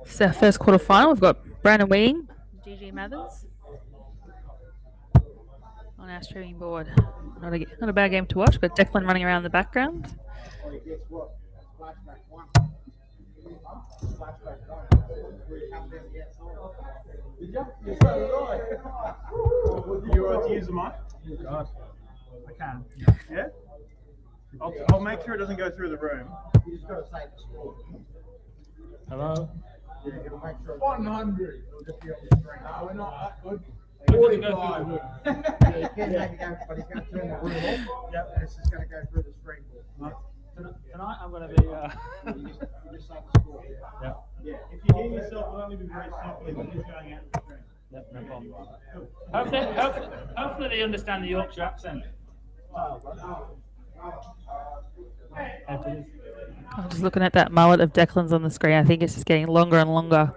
[SPEAKER 4] So first quarter final, we've got Brandon Wheating GG Mathers on our streaming board. Not a bad game to watch, but Declan running around in the background.
[SPEAKER 5] Oh, guess what? Flashback 1. Flashback 1. We have them yet. Did you? Yes,
[SPEAKER 3] You want to use the mic?
[SPEAKER 6] Oh, God. I can.
[SPEAKER 3] Yeah? I'll make sure it doesn't go through the room.
[SPEAKER 5] You just got to say the score.
[SPEAKER 6] Hello?
[SPEAKER 5] Yeah, you got to make sure. 100. It'll just be on the screen. No, we're not that good. 45. Yeah, you can make it go, but he's going to turn the room off. Yep, and it's just going to go through the screen.
[SPEAKER 6] Tonight I'm going to be.
[SPEAKER 5] You just say the score.
[SPEAKER 6] Yeah.
[SPEAKER 3] Yeah, if you hear yourself, it'll only be very softly, but it's going out the screen.
[SPEAKER 6] Yep, no problem. Hopefully they understand the Yorkshire accent.
[SPEAKER 4] I'm just looking at that mullet of Declan's on the screen. I think it's just getting longer and longer.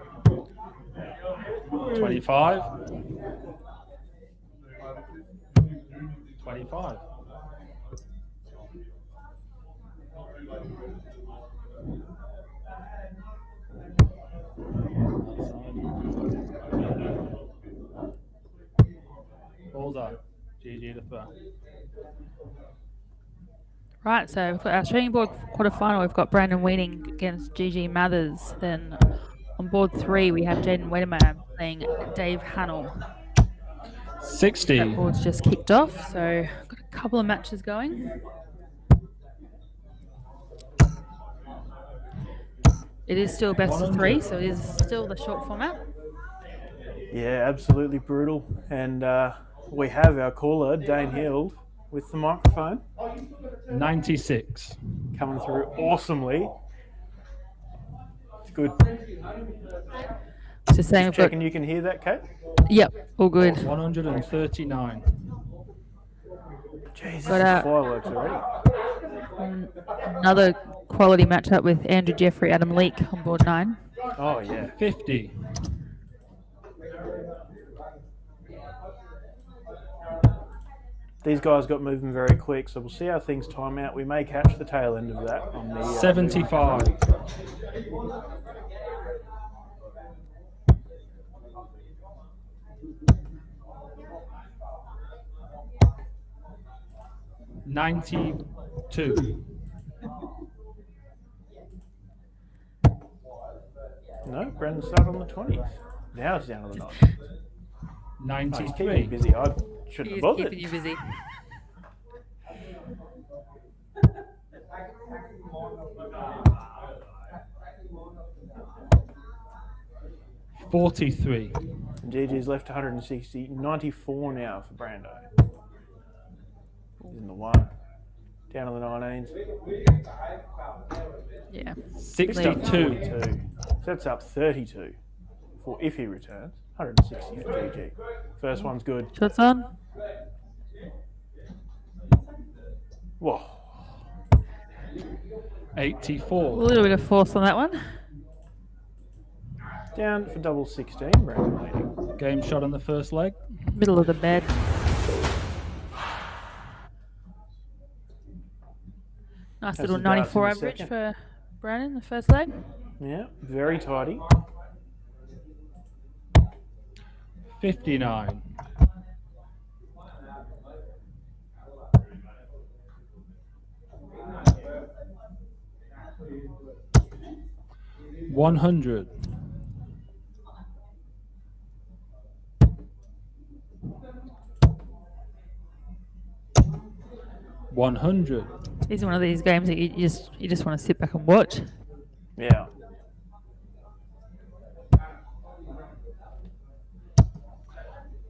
[SPEAKER 6] 25. 25. Bullseye. GG the first.
[SPEAKER 4] Right, so for our streaming board quarterfinal, we've got Brandon Weeding against GG Mathers. Then on board 3, we have Jaden Wedemeyer playing Dave Hannell.
[SPEAKER 6] 60.
[SPEAKER 4] That board's just kicked off, so got a couple of matches going. It is still best of 3, so it is still the short format.
[SPEAKER 3] Yeah, absolutely brutal. And we have our caller, Dane Hild, with the microphone.
[SPEAKER 6] 96.
[SPEAKER 3] Coming through awesomely. It's good.
[SPEAKER 4] Just saying, we've got,
[SPEAKER 3] Checking you can hear that, Kate?
[SPEAKER 4] yep, all good.
[SPEAKER 6] 139.
[SPEAKER 3] Jesus,
[SPEAKER 4] Got out.
[SPEAKER 3] fireworks already.
[SPEAKER 4] Another quality matchup with Andrew Jeffrey, Adam Leake on board 9.
[SPEAKER 3] Oh, yeah.
[SPEAKER 6] 50.
[SPEAKER 3] These guys got moving very quick, so we'll see how things time out. We may catch the tail end of that on the
[SPEAKER 6] 75. $92.
[SPEAKER 3] No, Brendan started on the 20s. Now it's down to the 90s. Oh, he's keeping me
[SPEAKER 6] 93.
[SPEAKER 3] busy. I shouldn't have
[SPEAKER 4] He's
[SPEAKER 3] bothered.
[SPEAKER 4] keeping you busy.
[SPEAKER 6] $43.
[SPEAKER 3] And GG's left 160. 94 now for Brando. He's in the 1. Down to the 19s.
[SPEAKER 4] Yeah.
[SPEAKER 6] 62.
[SPEAKER 3] 42. So that's up 32 for if he returns. 160 for GG. First one's good.
[SPEAKER 4] Shots on.
[SPEAKER 3] Whoa.
[SPEAKER 6] 84.
[SPEAKER 4] A little bit of force on that one.
[SPEAKER 3] Down for double 16. Brandon leading.
[SPEAKER 6] Game shot on the first leg.
[SPEAKER 4] Middle of the bed. Nice
[SPEAKER 3] Has
[SPEAKER 4] little
[SPEAKER 3] the darts in
[SPEAKER 4] 94
[SPEAKER 3] the
[SPEAKER 4] average
[SPEAKER 3] second.
[SPEAKER 4] for Brandon, the first leg.
[SPEAKER 3] Yeah, very tidy.
[SPEAKER 6] 59. $100. $100.
[SPEAKER 4] These are one of these games that you just want to sit back and watch.
[SPEAKER 3] Yeah.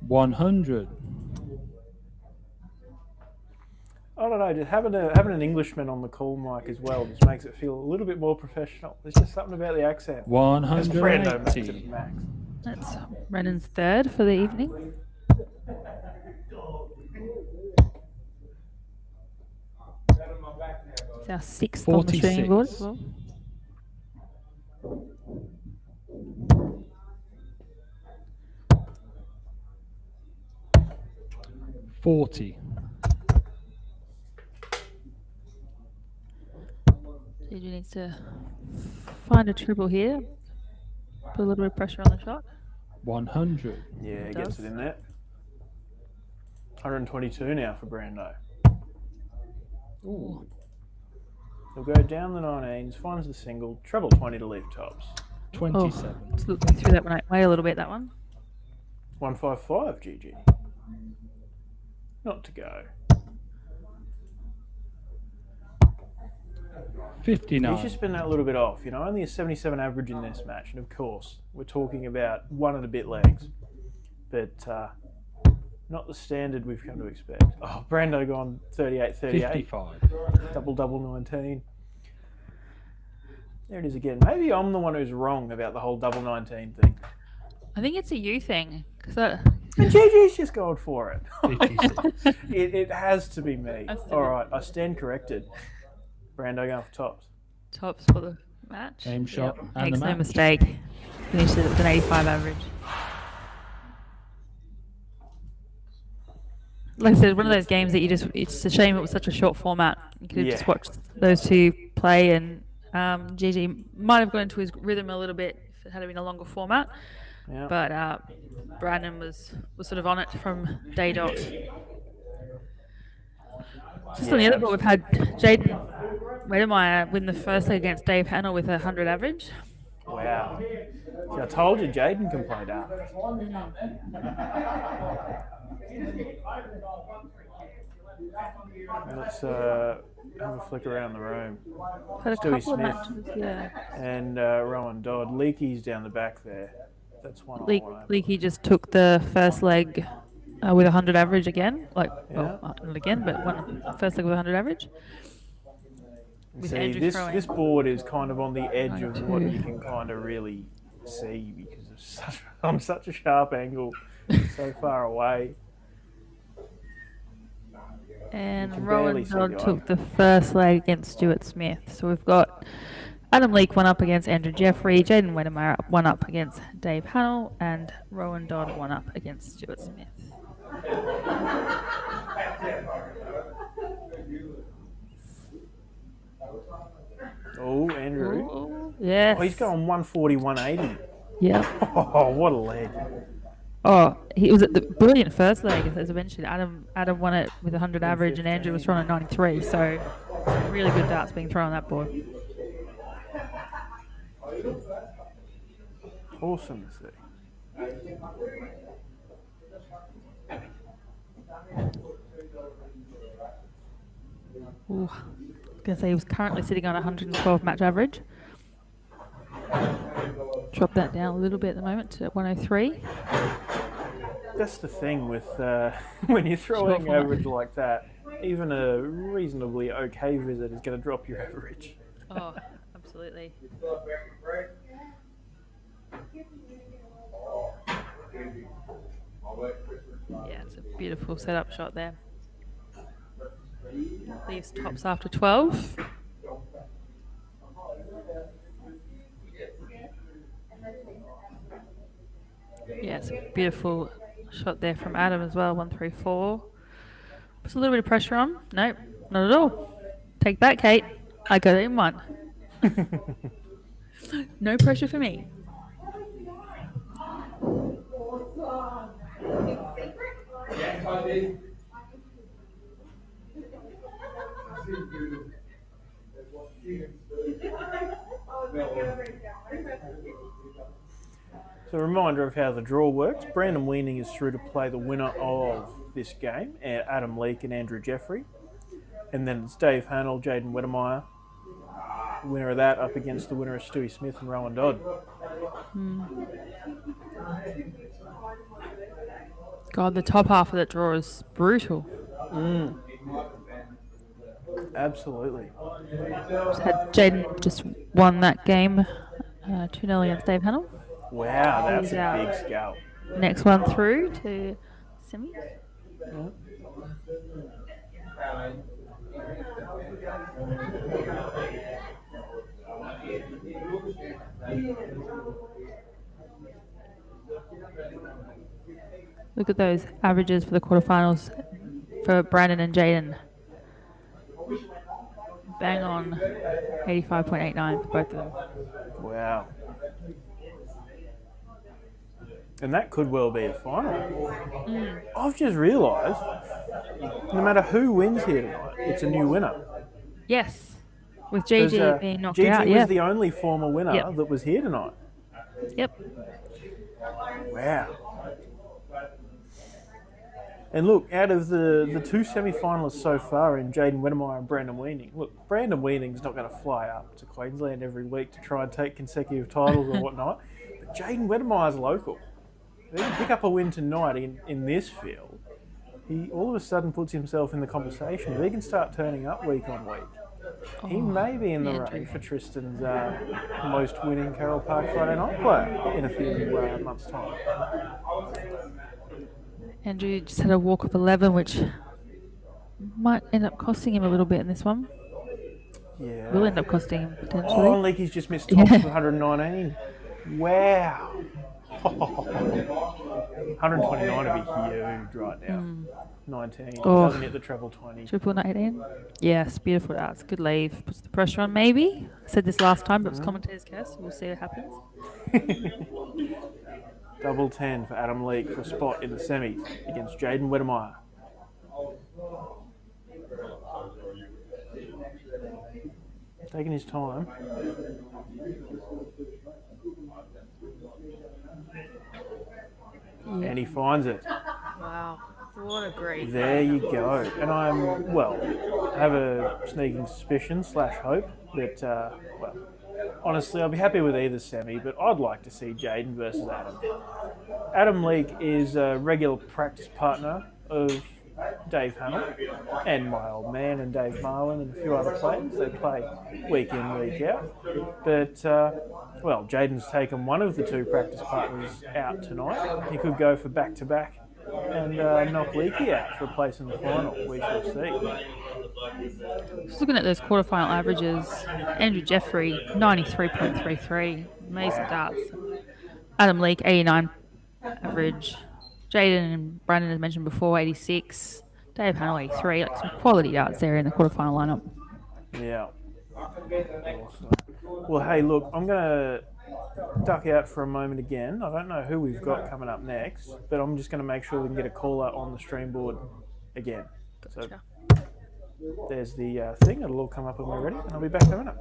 [SPEAKER 6] $100.
[SPEAKER 3] I don't know, just having an Englishman on the call mic as well just makes it feel a little bit more professional. There's just something about the accent. As Brando makes it
[SPEAKER 6] 180.
[SPEAKER 3] max.
[SPEAKER 4] That's Brandon's third for the evening. It's our sixth on the streaming board as
[SPEAKER 6] 46.
[SPEAKER 4] well.
[SPEAKER 6] $40.
[SPEAKER 4] Gigi needs to find a triple here. Put a little bit of pressure on the shot.
[SPEAKER 6] 100.
[SPEAKER 3] Yeah,
[SPEAKER 4] It
[SPEAKER 3] gets
[SPEAKER 4] does.
[SPEAKER 3] it in there. 122 now for Brando.
[SPEAKER 6] Ooh.
[SPEAKER 3] He'll go down the 19s, finds the single, treble 20 to leave tops.
[SPEAKER 6] 27.
[SPEAKER 4] Just looking through that one way a little bit, that one.
[SPEAKER 3] 155 GG. Not to go.
[SPEAKER 6] 59.
[SPEAKER 3] He's just been that little bit off, only a 77 average in this match. And of course, we're talking about 1 and a bit legs. But not the standard we've come to expect. Oh, Brando gone 38-38.
[SPEAKER 6] 55.
[SPEAKER 3] Double 19. There it is again. Maybe I'm the one who's wrong about the whole double 19 thing.
[SPEAKER 4] I think it's a you thing. Cause
[SPEAKER 3] And GG's just going for it.
[SPEAKER 6] 56.
[SPEAKER 3] It has to be me.
[SPEAKER 4] Has to
[SPEAKER 3] All
[SPEAKER 4] be.
[SPEAKER 3] right, I stand corrected. Brando going for tops.
[SPEAKER 4] tops for the match.
[SPEAKER 6] Game shot and
[SPEAKER 4] Makes
[SPEAKER 6] the
[SPEAKER 4] no
[SPEAKER 6] match.
[SPEAKER 4] mistake. Finished it with an 85 average. Like I said, one of those games that it's a shame it was such a short format. You could have just
[SPEAKER 3] Yeah.
[SPEAKER 4] watched those two play, and Gigi might have got into his rhythm a little bit if it had been a longer format.
[SPEAKER 3] Yeah.
[SPEAKER 4] But Brandon was sort of on it from day dot. Just on the other board, we've had Jaden Wedemeyer win the first leg against Dave Hannell with a 100 average.
[SPEAKER 3] Wow. See, I told you Jaden can play darts. Let's have a flick around the room.
[SPEAKER 4] Had a
[SPEAKER 3] Stewie
[SPEAKER 4] couple of
[SPEAKER 3] Smith.
[SPEAKER 4] matches, yeah.
[SPEAKER 3] And Rowan Dodd. Leakey's down the back there. That's one I want.
[SPEAKER 4] Leakey just took the first leg with a 100 average again. Well, not again, but first leg with a 100 average. With
[SPEAKER 3] See,
[SPEAKER 4] Andrew
[SPEAKER 3] this
[SPEAKER 4] throwing.
[SPEAKER 3] this board is kind of on the edge of what
[SPEAKER 4] 92.
[SPEAKER 3] you can kind of really see because of on such a sharp angle, so far away.
[SPEAKER 4] And
[SPEAKER 3] can
[SPEAKER 4] Rowan
[SPEAKER 3] barely see
[SPEAKER 4] Dodd
[SPEAKER 3] the
[SPEAKER 4] took
[SPEAKER 3] eye.
[SPEAKER 4] the first leg against Stuart Smith. So we've got Adam Leake one up against Andrew Jeffrey, Jaden Wedemeyer one up against Dave Hannell, and Rowan Dodd one up against Stuart Smith.
[SPEAKER 3] Oh, Andrew.
[SPEAKER 4] Ooh, yes.
[SPEAKER 3] Oh, he's going 140, 180.
[SPEAKER 4] Yeah.
[SPEAKER 3] Oh, what a leg.
[SPEAKER 4] Oh, he was at the brilliant first leg. As I mentioned, Adam won it with a 100 average, and Andrew was thrown at 93. So some really good darts being thrown on that board.
[SPEAKER 3] Awesome to see.
[SPEAKER 4] Ooh, I was going to say he was currently sitting on 112 match average. Drop that down a little bit at the moment to 103.
[SPEAKER 3] That's the thing with when you're throwing
[SPEAKER 4] format.
[SPEAKER 3] average like that, even a reasonably okay visit is going to drop your average.
[SPEAKER 4] Oh, absolutely. Yeah, it's a beautiful setup shot there. Leaves tops after 12. Yeah, it's a beautiful shot there from Adam as well, 134. Puts a little bit of pressure on. Nope, not at all. Take that, Kate. I got it in one. No pressure for me.
[SPEAKER 3] So a reminder of how the draw works. Brandon Weaning is through to play the winner of this game, Adam Leake and Andrew Jeffrey. And then it's Dave Hannell, Jaden Wedemeyer. The winner of that up against the winner of Stewie Smith and Rowan Dodd.
[SPEAKER 4] God, the top half of that draw is brutal.
[SPEAKER 3] Absolutely.
[SPEAKER 4] Just had Jaden just won that game 2-0 against Dave Hannell.
[SPEAKER 3] Wow, that's
[SPEAKER 4] He's
[SPEAKER 3] a
[SPEAKER 4] out.
[SPEAKER 3] big scalp.
[SPEAKER 4] Next one through to semis. Look at those averages for the quarterfinals for Brandon and Jaden. Bang on 85.89 for both of them.
[SPEAKER 3] Wow. And that could well be the final. I've just realised, no matter who wins here tonight, it's a new winner.
[SPEAKER 4] Yes. With
[SPEAKER 3] 'Cause,
[SPEAKER 4] GG being knocked
[SPEAKER 3] GG
[SPEAKER 4] out.
[SPEAKER 3] was
[SPEAKER 4] Yeah.
[SPEAKER 3] the only former winner
[SPEAKER 4] Yep.
[SPEAKER 3] that was here tonight.
[SPEAKER 4] Yep.
[SPEAKER 3] Wow. And look, out of the two semi-finalists so far in Jaden Wedemeyer and Brandon Weaning, look, Brandon Weaning's not going to fly up to Queensland every week to try and take consecutive titles or whatnot, but Jaden Wedemeyer's local. If he can pick up a win tonight in this field, he all of a sudden puts himself in the conversation. If he can start turning up week on week, he may be in the running for Tristan's most winning Carole Park Friday night player in a few months' time.
[SPEAKER 4] Andrew just had a walk of 11, which might end up costing him a little bit in this one.
[SPEAKER 3] Yeah.
[SPEAKER 4] Will end up costing him potentially.
[SPEAKER 3] Oh, Leakey's just missed top for 119. Wow. 129 would be huge right now. 19.
[SPEAKER 4] Oh.
[SPEAKER 3] Doesn't hit the treble 20.
[SPEAKER 4] Triple 18. Yes, beautiful darts. Good leave. Puts the pressure on maybe. I said this last time, but it was commentator's curse. So we'll see what happens.
[SPEAKER 3] Double 10 for Adam Leake for a spot in the semis against Jaden Wedemeyer. Taking his time. And he finds it.
[SPEAKER 4] Wow. What a great.
[SPEAKER 3] There you go. And I have a sneaking suspicion / hope that, honestly, I'll be happy with either semi, but I'd like to see Jaden versus Adam. Adam Leake is a regular practice partner of Dave Hannell and my old man and Dave Marlin and a few other players. They play week in, week out. But, Jaden's taken one of the two practice partners out tonight. He could go for back-to-back and knock Leakey out for a place in the final. We shall see.
[SPEAKER 4] Just looking at those quarterfinal averages, Andrew Jeffrey, 93.33. Amazing darts. Adam Leake, 89 average. Jaden and Brandon, as mentioned before, 86. Dave Hannell, 83. Like some quality darts there in the quarterfinal lineup.
[SPEAKER 3] Yeah. Awesome. Well, hey, look, I'm going to duck out for a moment again. I don't know who we've got coming up next, but I'm just going to make sure we can get a caller on the stream board again.
[SPEAKER 4] Gotcha.
[SPEAKER 3] So there's the thing. It'll all come up when we're ready, and I'll be back in a minute.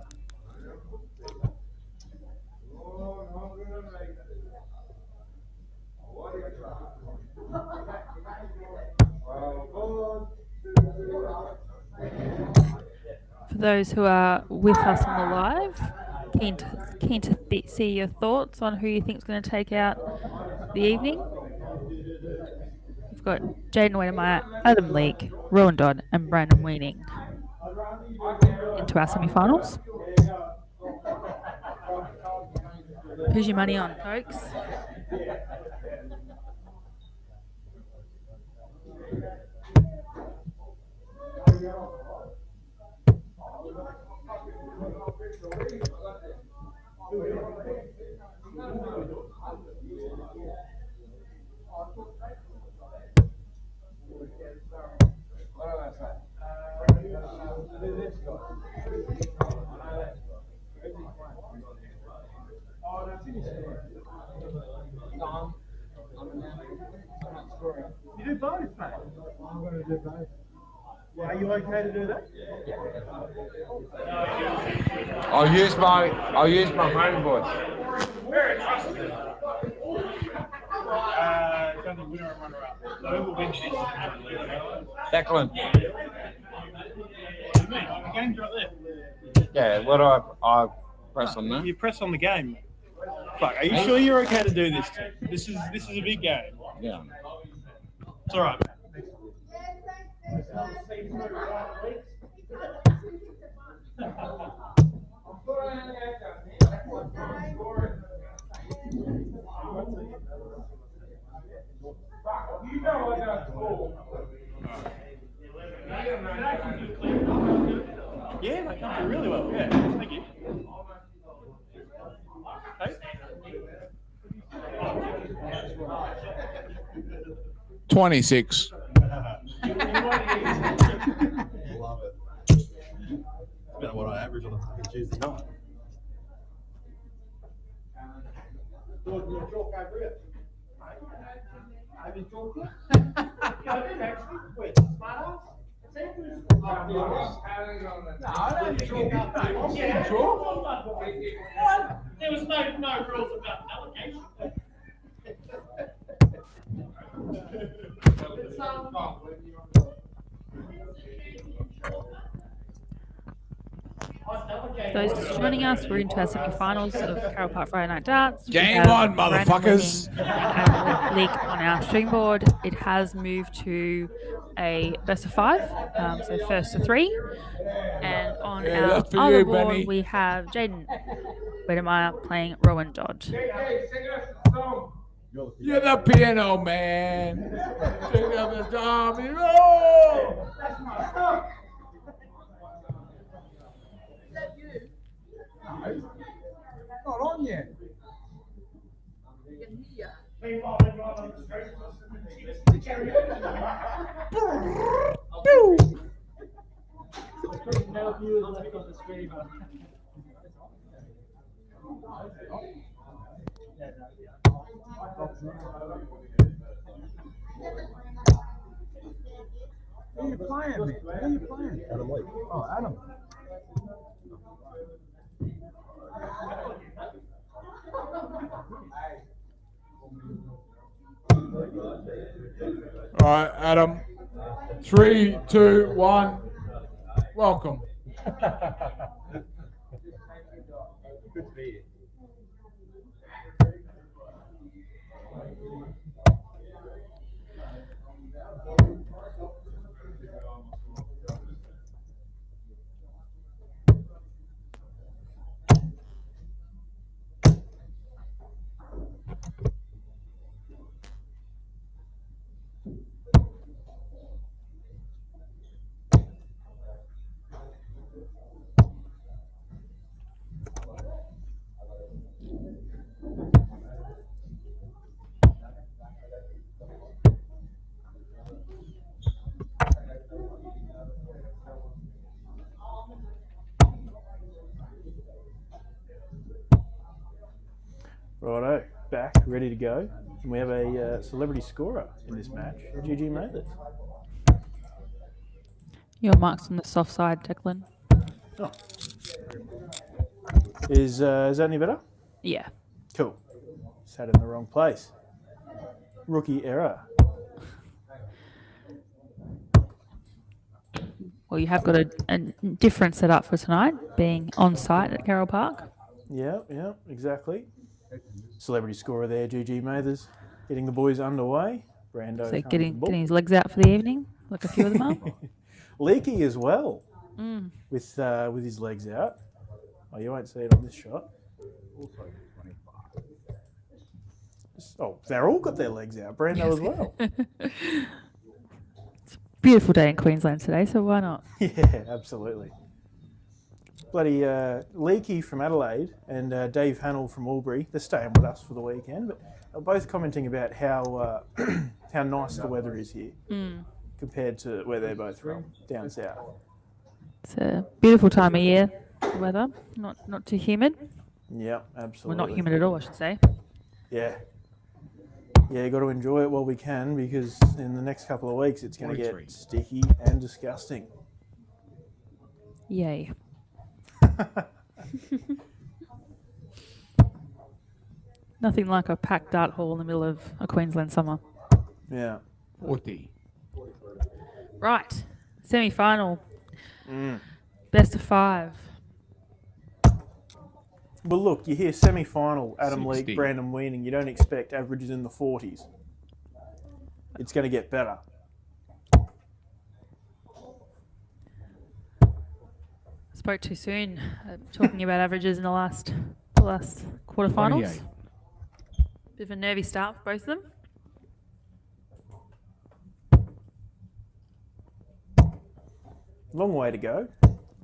[SPEAKER 4] For those who are with us on the live, keen to see your thoughts on who you think is going to take out the evening. We've got Jaden Wedemeyer, Adam Leake, Rowan Dodd, and Brandon Weaning into our semi-finals. Who's your money on, folks?
[SPEAKER 5] You do both, mate? I'm going to do both. Are you okay to do that?
[SPEAKER 7] I'll use my home voice.
[SPEAKER 5] Don't think winner and runner-up. So who will win this?
[SPEAKER 7] Declan.
[SPEAKER 5] The game's right there.
[SPEAKER 7] Yeah, what do I press on that?
[SPEAKER 5] You press on the game. Fuck, are you sure you're okay to do this, Tim? This is a big game.
[SPEAKER 7] Yeah.
[SPEAKER 5] It's all right. Yeah, they come through really well. Yeah, thank you. Hey?
[SPEAKER 7] 26.
[SPEAKER 8] Love it. It's about what I average on a fucking Tuesday night.
[SPEAKER 2] There was no rules about allocation.
[SPEAKER 4] Those just joining us, we're into our semi-finals of Carole Park Friday Night Darts. We
[SPEAKER 7] Game
[SPEAKER 4] have
[SPEAKER 7] on,
[SPEAKER 4] Brandon
[SPEAKER 7] motherfuckers.
[SPEAKER 4] winning and Adam Leak on our stream board. It has moved to a best of 5, so first to 3. And on
[SPEAKER 7] Yeah,
[SPEAKER 4] our
[SPEAKER 7] that's for
[SPEAKER 4] other
[SPEAKER 7] you,
[SPEAKER 4] board,
[SPEAKER 7] Benny.
[SPEAKER 4] we have Jaden Wedemeyer playing Rowan Dodd.
[SPEAKER 7] You're the piano man. Sing up the Tommy roll.
[SPEAKER 5] Not on yet. Who are you playing, man? Who are you playing?
[SPEAKER 8] Adam Lake.
[SPEAKER 5] Oh, Adam.
[SPEAKER 7] All right, Adam. 3, 2, 1. Welcome.
[SPEAKER 8] Good to be here.
[SPEAKER 3] Righto, back, ready to go. And we have a celebrity scorer in this match, GG Mathers.
[SPEAKER 4] Your mark's on the soft side, Declan.
[SPEAKER 3] Oh. Is that any better?
[SPEAKER 4] Yeah.
[SPEAKER 3] Cool. Sat in the wrong place. Rookie error.
[SPEAKER 4] Well, you have got a different setup for tonight, being on site at Carole Park.
[SPEAKER 3] Yeah, exactly. Celebrity scorer there, GG Mathers. Getting the boys underway. Brando
[SPEAKER 4] So
[SPEAKER 3] comes
[SPEAKER 4] getting
[SPEAKER 3] with the
[SPEAKER 4] his legs out for the evening, like a few of them are.
[SPEAKER 3] ball. Leaky as well,
[SPEAKER 4] Mm.
[SPEAKER 3] with his legs out. Oh, you won't see it on this shot. Oh, they're all got their legs out. Brando as well.
[SPEAKER 4] Beautiful day in Queensland today, so why not?
[SPEAKER 3] Yeah, absolutely. Bloody Leakey from Adelaide and Dave Hannell from Albury, they're staying with us for the weekend, but they're both commenting about how how nice the weather is here compared to where they're both from, down south.
[SPEAKER 4] It's a beautiful time of year, the weather, not too humid.
[SPEAKER 3] Yeah,
[SPEAKER 4] Well,
[SPEAKER 3] absolutely.
[SPEAKER 4] not humid at all, I should say.
[SPEAKER 3] Yeah. Yeah, got to enjoy it while we can because in the next couple of weeks it's going to get sticky and disgusting.
[SPEAKER 4] Yay. Nothing like a packed dart hall in the middle of a Queensland summer.
[SPEAKER 3] Yeah.
[SPEAKER 7] 40.
[SPEAKER 4] Right, semi-final, best of 5.
[SPEAKER 3] Well, look, you hear semi-final, Adam
[SPEAKER 7] 60.
[SPEAKER 3] Leake, Brandon Weaning, you don't expect averages in the 40s. It's going to get better.
[SPEAKER 4] Spoke too soon, talking about averages in the last quarterfinals.
[SPEAKER 7] 28.
[SPEAKER 4] Bit of a nervy start for both of them.
[SPEAKER 3] Long way to go.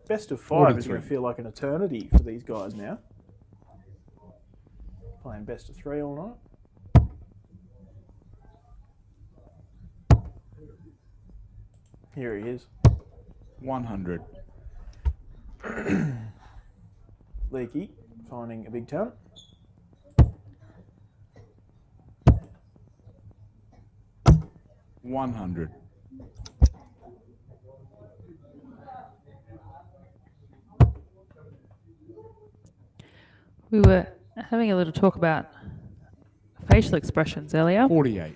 [SPEAKER 3] Best of 5 is
[SPEAKER 7] 43.
[SPEAKER 3] going to feel like an eternity for these guys now. Playing best of 3 all night. Here he is.
[SPEAKER 7] 100.
[SPEAKER 3] Leakey finding a big talent.
[SPEAKER 7] 100.
[SPEAKER 4] We were having a little talk about facial expressions earlier.
[SPEAKER 7] 48.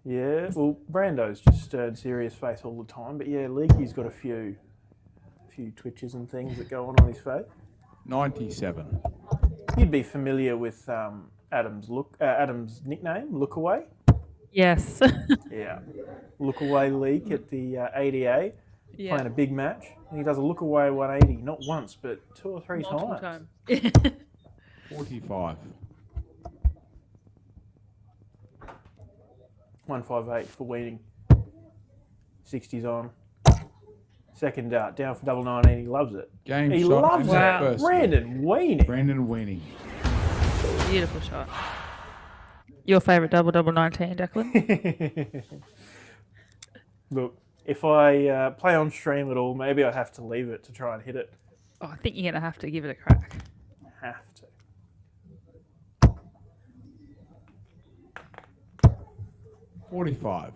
[SPEAKER 3] Yeah, well, Brando's just serious face all the time, but yeah, Leakey's got a few twitches and things that go on his face.
[SPEAKER 7] 97.
[SPEAKER 3] You'd be familiar with Adam's nickname, Lookaway.
[SPEAKER 4] Yes.
[SPEAKER 3] Yeah, Lookaway Leak at the ADA, playing a big match, and he does a Lookaway 180, not once but 2 or 3
[SPEAKER 4] Multiple
[SPEAKER 3] times.
[SPEAKER 7] 45.
[SPEAKER 3] 158 for weaning. 60's on. Second dart, down for double 19. He loves it.
[SPEAKER 7] Game
[SPEAKER 3] He
[SPEAKER 7] shot.
[SPEAKER 3] loves
[SPEAKER 7] and
[SPEAKER 3] it.
[SPEAKER 7] that first
[SPEAKER 3] Brandon weaning.
[SPEAKER 7] Brandon Weaning.
[SPEAKER 4] Beautiful shot. Your favourite double 19, Declan?
[SPEAKER 3] Look, if I play on stream at all, maybe I have to leave it to try and hit it.
[SPEAKER 4] Oh, I think you're going to have to give it a crack.
[SPEAKER 3] Have to.
[SPEAKER 7] 45.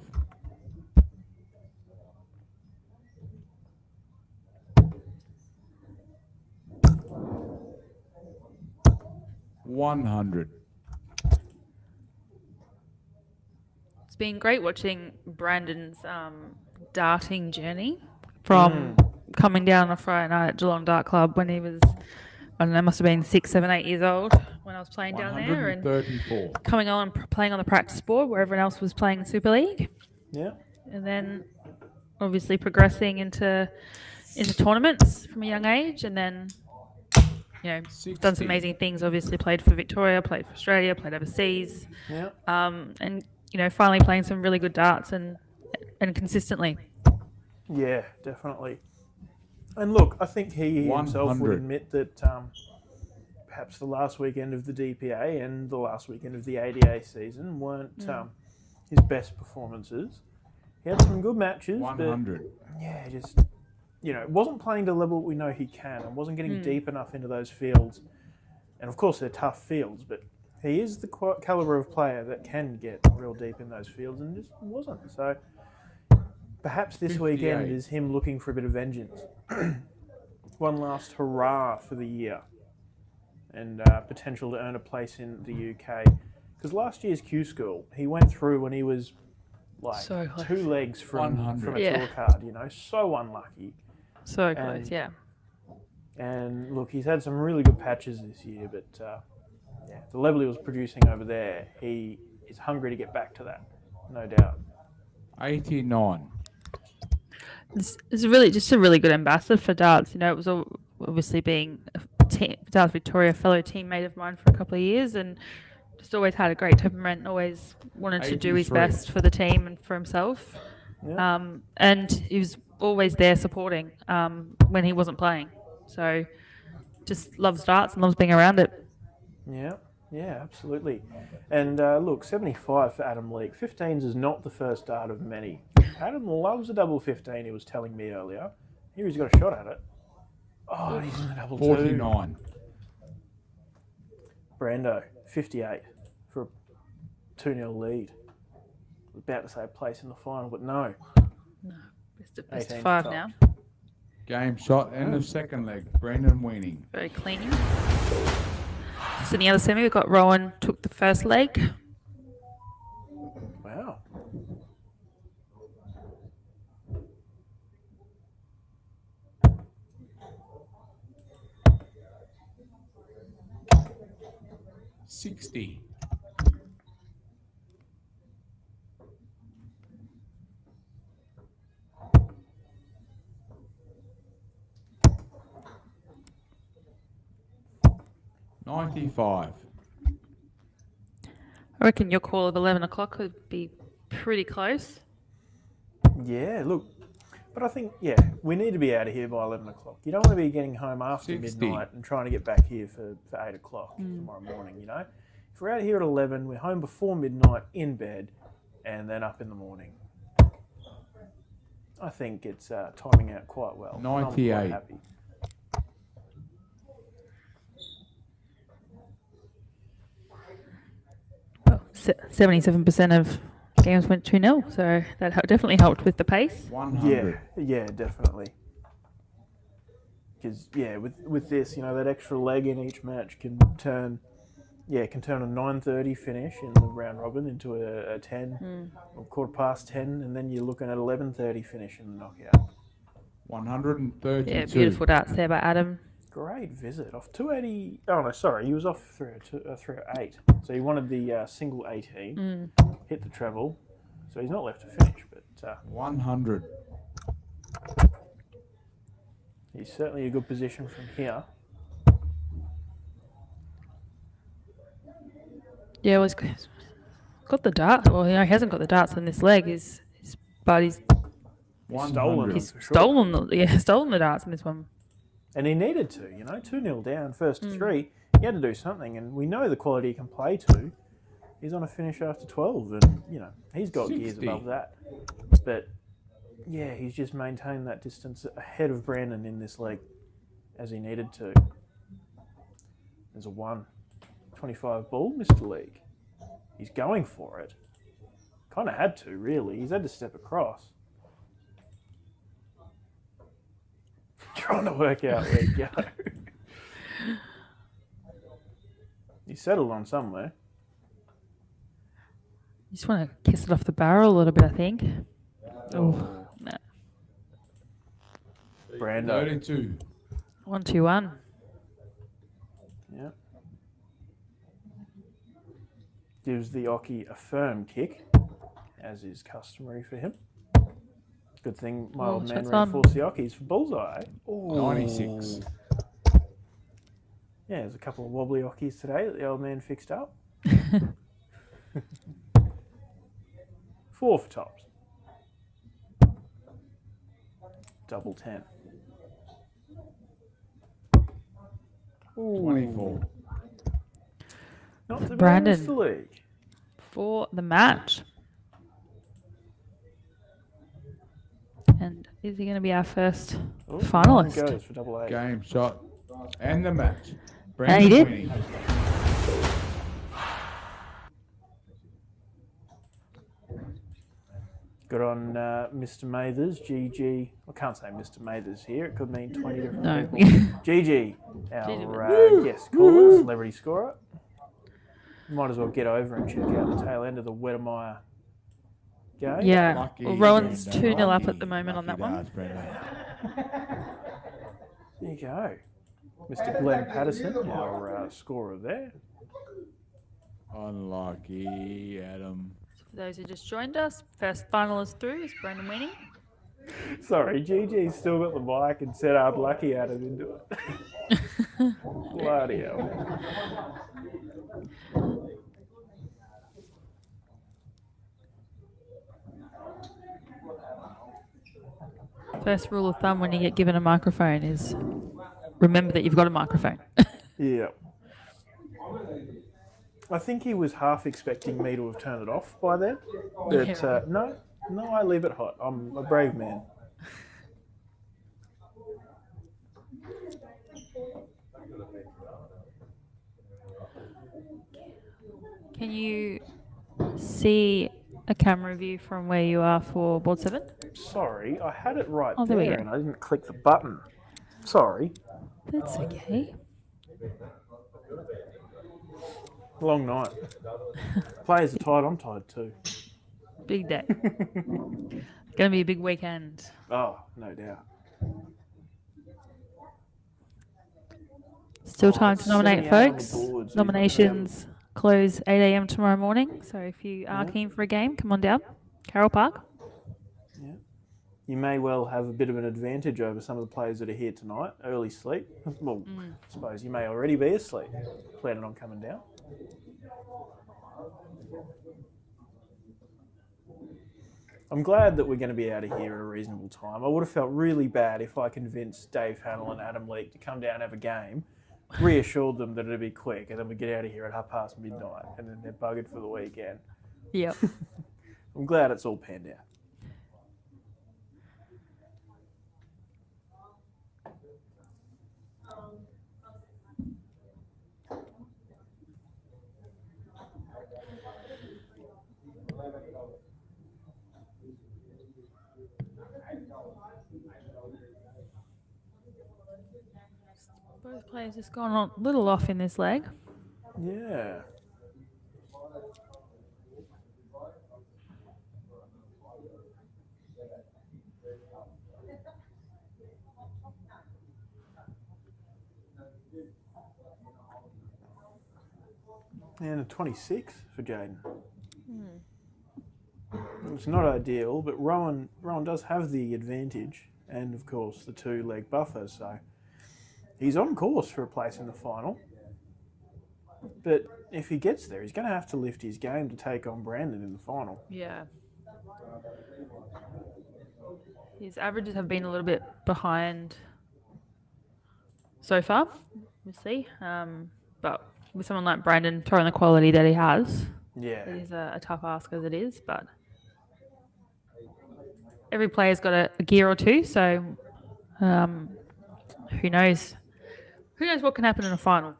[SPEAKER 7] $100.
[SPEAKER 4] It's been great watching Brandon's darting journey from coming down on a Friday night at Geelong Dart Club when he was, I don't know, must have been 6, 7, 8 years old when I was playing down there, and
[SPEAKER 7] 134.
[SPEAKER 4] coming on and playing on the practice board where everyone else was playing Super League,
[SPEAKER 3] Yeah.
[SPEAKER 4] and then obviously progressing into tournaments from a young age, and then done
[SPEAKER 7] 60.
[SPEAKER 4] some amazing things. Obviously played for Victoria, played for Australia, played overseas,
[SPEAKER 3] Yeah.
[SPEAKER 4] and finally playing some really good darts and consistently.
[SPEAKER 3] Yeah, definitely. And look, I think he himself
[SPEAKER 7] 100.
[SPEAKER 3] would admit that perhaps the last weekend of the DPA and the last weekend of the ADA season weren't his best performances. He had some good matches,
[SPEAKER 7] 100.
[SPEAKER 3] but yeah, just wasn't playing to the level we know he can, and wasn't getting deep enough into those fields. And of course, they're tough fields, but he is the caliber of player that can get real deep in those fields, and just wasn't. So perhaps this
[SPEAKER 7] 58.
[SPEAKER 3] weekend is him looking for a bit of vengeance. One last hurrah for the year, and potential to earn a place in the UK. Because last year's Q School, he went through when he was like
[SPEAKER 4] So close.
[SPEAKER 3] 2 legs from
[SPEAKER 7] 100.
[SPEAKER 3] a tour card, so unlucky.
[SPEAKER 4] So close, yeah.
[SPEAKER 3] And look, he's had some really good patches this year, but the level he was producing over there, he is hungry to get back to that, no doubt.
[SPEAKER 7] 89.
[SPEAKER 4] It's really just a really good ambassador for darts. It was obviously being a Darts Victoria fellow teammate of mine for a couple of years, and just always had a great temperament. Always wanted to do his
[SPEAKER 7] 83.
[SPEAKER 4] best for the team and for himself.
[SPEAKER 3] Yeah.
[SPEAKER 4] And he was always there supporting when he wasn't playing. So just loves darts and loves being around it.
[SPEAKER 3] Yeah, absolutely. And look, 75 for Adam Leake. 15s is not the first dart of many. Adam loves a double 15, he was telling me earlier. Here he's got a shot at it. Oh, he's in the double
[SPEAKER 7] 49.
[SPEAKER 3] 2. Brando, 58 for a 2-0 lead. About to say a place in the final, but no.
[SPEAKER 4] Best of
[SPEAKER 3] 18
[SPEAKER 4] 5
[SPEAKER 3] top.
[SPEAKER 4] now.
[SPEAKER 7] Game shot and the second leg. Brandon Weaning.
[SPEAKER 4] Very clean. So in the other semi, we've got Rowan took the first leg.
[SPEAKER 3] Wow.
[SPEAKER 7] $60. $95.
[SPEAKER 4] I reckon your call of 11 o'clock would be pretty close.
[SPEAKER 3] Yeah, look. But I think, we need to be out of here by 11 o'clock. You don't want to be getting home after
[SPEAKER 7] 60.
[SPEAKER 3] midnight and trying to get back here for 8 o'clock tomorrow morning, If we're out here at 11, we're home before midnight, in bed, and then up in the morning. I think it's timing out quite well. I'm quite
[SPEAKER 7] 98.
[SPEAKER 3] happy.
[SPEAKER 4] 77% of games went 2-0, so that definitely helped with the pace.
[SPEAKER 7] 100.
[SPEAKER 3] Yeah, definitely. Because with this, that extra leg in each match can turn a 9:30 finish in the round robin into a 10 or 10:15, and then you're looking at 11:30 finish in the knockout.
[SPEAKER 7] 132.
[SPEAKER 4] Yeah, beautiful darts there by Adam.
[SPEAKER 3] Great visit off 280. Oh no, sorry, he was off 308. So he wanted the single 18, hit the treble, so he's not left to finish. But
[SPEAKER 7] 100.
[SPEAKER 3] he's certainly a good position from here.
[SPEAKER 4] Yeah, well, he's got the dart. Well, he hasn't got the darts on this leg. But he's
[SPEAKER 3] Stolen
[SPEAKER 7] 100.
[SPEAKER 3] them
[SPEAKER 4] he's
[SPEAKER 3] for sure.
[SPEAKER 4] stolen the darts in this one.
[SPEAKER 3] And he needed to, 2-0 down, first to 3. He had to do something, and we know the quality he can play to. He's on a finish after 12, and, he's got
[SPEAKER 7] 60.
[SPEAKER 3] gears above that. But, yeah, he's just maintained that distance ahead of Brandon in this leg, as he needed to. There's a 1.25 ball, Mr. League. He's going for it. Kind of had to, really. He's had to step across. Trying to work out where to go. He settled on somewhere.
[SPEAKER 4] You just want to kiss it off the barrel a little bit, I think. Oh, no.
[SPEAKER 3] Brando.
[SPEAKER 7] 32.
[SPEAKER 4] 1-2-1.
[SPEAKER 3] Yeah. Gives the Ockie a firm kick, as is customary for him. Good thing my old man
[SPEAKER 4] shots on.
[SPEAKER 3] reinforced the Ockies for bullseye.
[SPEAKER 7] 96.
[SPEAKER 3] Yeah, there's a couple of wobbly Ockies today that the old man fixed up. 4 for tops. Double 10.
[SPEAKER 7] 24.
[SPEAKER 3] Not the
[SPEAKER 4] Brandon.
[SPEAKER 3] best of the league.
[SPEAKER 4] For the match. And is he going to be our first
[SPEAKER 3] Oh,
[SPEAKER 4] finalist?
[SPEAKER 3] nine goes for double 8.
[SPEAKER 7] Game shot. And the match.
[SPEAKER 4] And he did.
[SPEAKER 7] Winning.
[SPEAKER 3] Good on Mr. Mathers, GG. I can't say Mr. Mathers here. It could mean 20 different
[SPEAKER 4] No.
[SPEAKER 3] people. GG, our guest caller, celebrity scorer. Might as well get over and check out the tail end of the Wedemeyer game.
[SPEAKER 4] Yeah.
[SPEAKER 7] Lucky
[SPEAKER 4] Well, Rowan's
[SPEAKER 7] Brando,
[SPEAKER 4] 2-0 up
[SPEAKER 7] lucky,
[SPEAKER 4] at the moment on that
[SPEAKER 7] lucky
[SPEAKER 4] one.
[SPEAKER 7] darts, Brando.
[SPEAKER 3] There you go. Mr. Glenn Patterson, our scorer there.
[SPEAKER 7] Unlucky, Adam.
[SPEAKER 4] For those who just joined us, first finalist through is Brandon Winnie.
[SPEAKER 3] Sorry, GG's still got the mic and said I'd lucky Adam into it. Bloody hell.
[SPEAKER 4] First rule of thumb when you get given a microphone is remember that you've got a microphone.
[SPEAKER 3] Yeah. I think he was half expecting me to have turned it off by then. But no, I leave it hot. I'm a brave man.
[SPEAKER 4] Can you see a camera view from where you are for board 7?
[SPEAKER 3] Sorry, I had it right
[SPEAKER 4] Oh, there we
[SPEAKER 3] there
[SPEAKER 4] go.
[SPEAKER 3] and I didn't click the button. Sorry.
[SPEAKER 4] That's okay.
[SPEAKER 3] Long night. Players are tired, I'm tired too.
[SPEAKER 4] Big day. Gonna be a big weekend.
[SPEAKER 3] Oh, no doubt.
[SPEAKER 4] Still time to nominate,
[SPEAKER 3] 78 on the
[SPEAKER 4] folks.
[SPEAKER 3] boards.
[SPEAKER 4] Nominations close 8 a.m. tomorrow morning. So if you are keen for a game, come on down. Carole Park.
[SPEAKER 3] Yeah. You may well have a bit of an advantage over some of the players that are here tonight. Early sleep. Well, I suppose you may already be asleep, planning on coming down. I'm glad that we're going to be out of here at a reasonable time. I would have felt really bad if I convinced Dave Hannell and Adam Leake to come down and have a game, reassured them that it'd be quick, and then we get out of here at midnight, and then they're buggered for the weekend.
[SPEAKER 4] Yep.
[SPEAKER 3] I'm glad it's all panned out.
[SPEAKER 4] Both players just gone a little off in this leg.
[SPEAKER 3] Yeah. And a 26 for Jaden. It's not ideal, but Rowan does have the advantage, and of course the 2-leg buffer, so he's on course for a place in the final. But if he gets there, he's going to have to lift his game to take on Brandon in the final.
[SPEAKER 4] Yeah. His averages have been a little bit behind so far, we'll see. But with someone like Brandon throwing the quality that he has,
[SPEAKER 3] Yeah.
[SPEAKER 4] it is a tough ask as it is. But every player's got a gear or two, so who knows? Who knows what can happen in a final?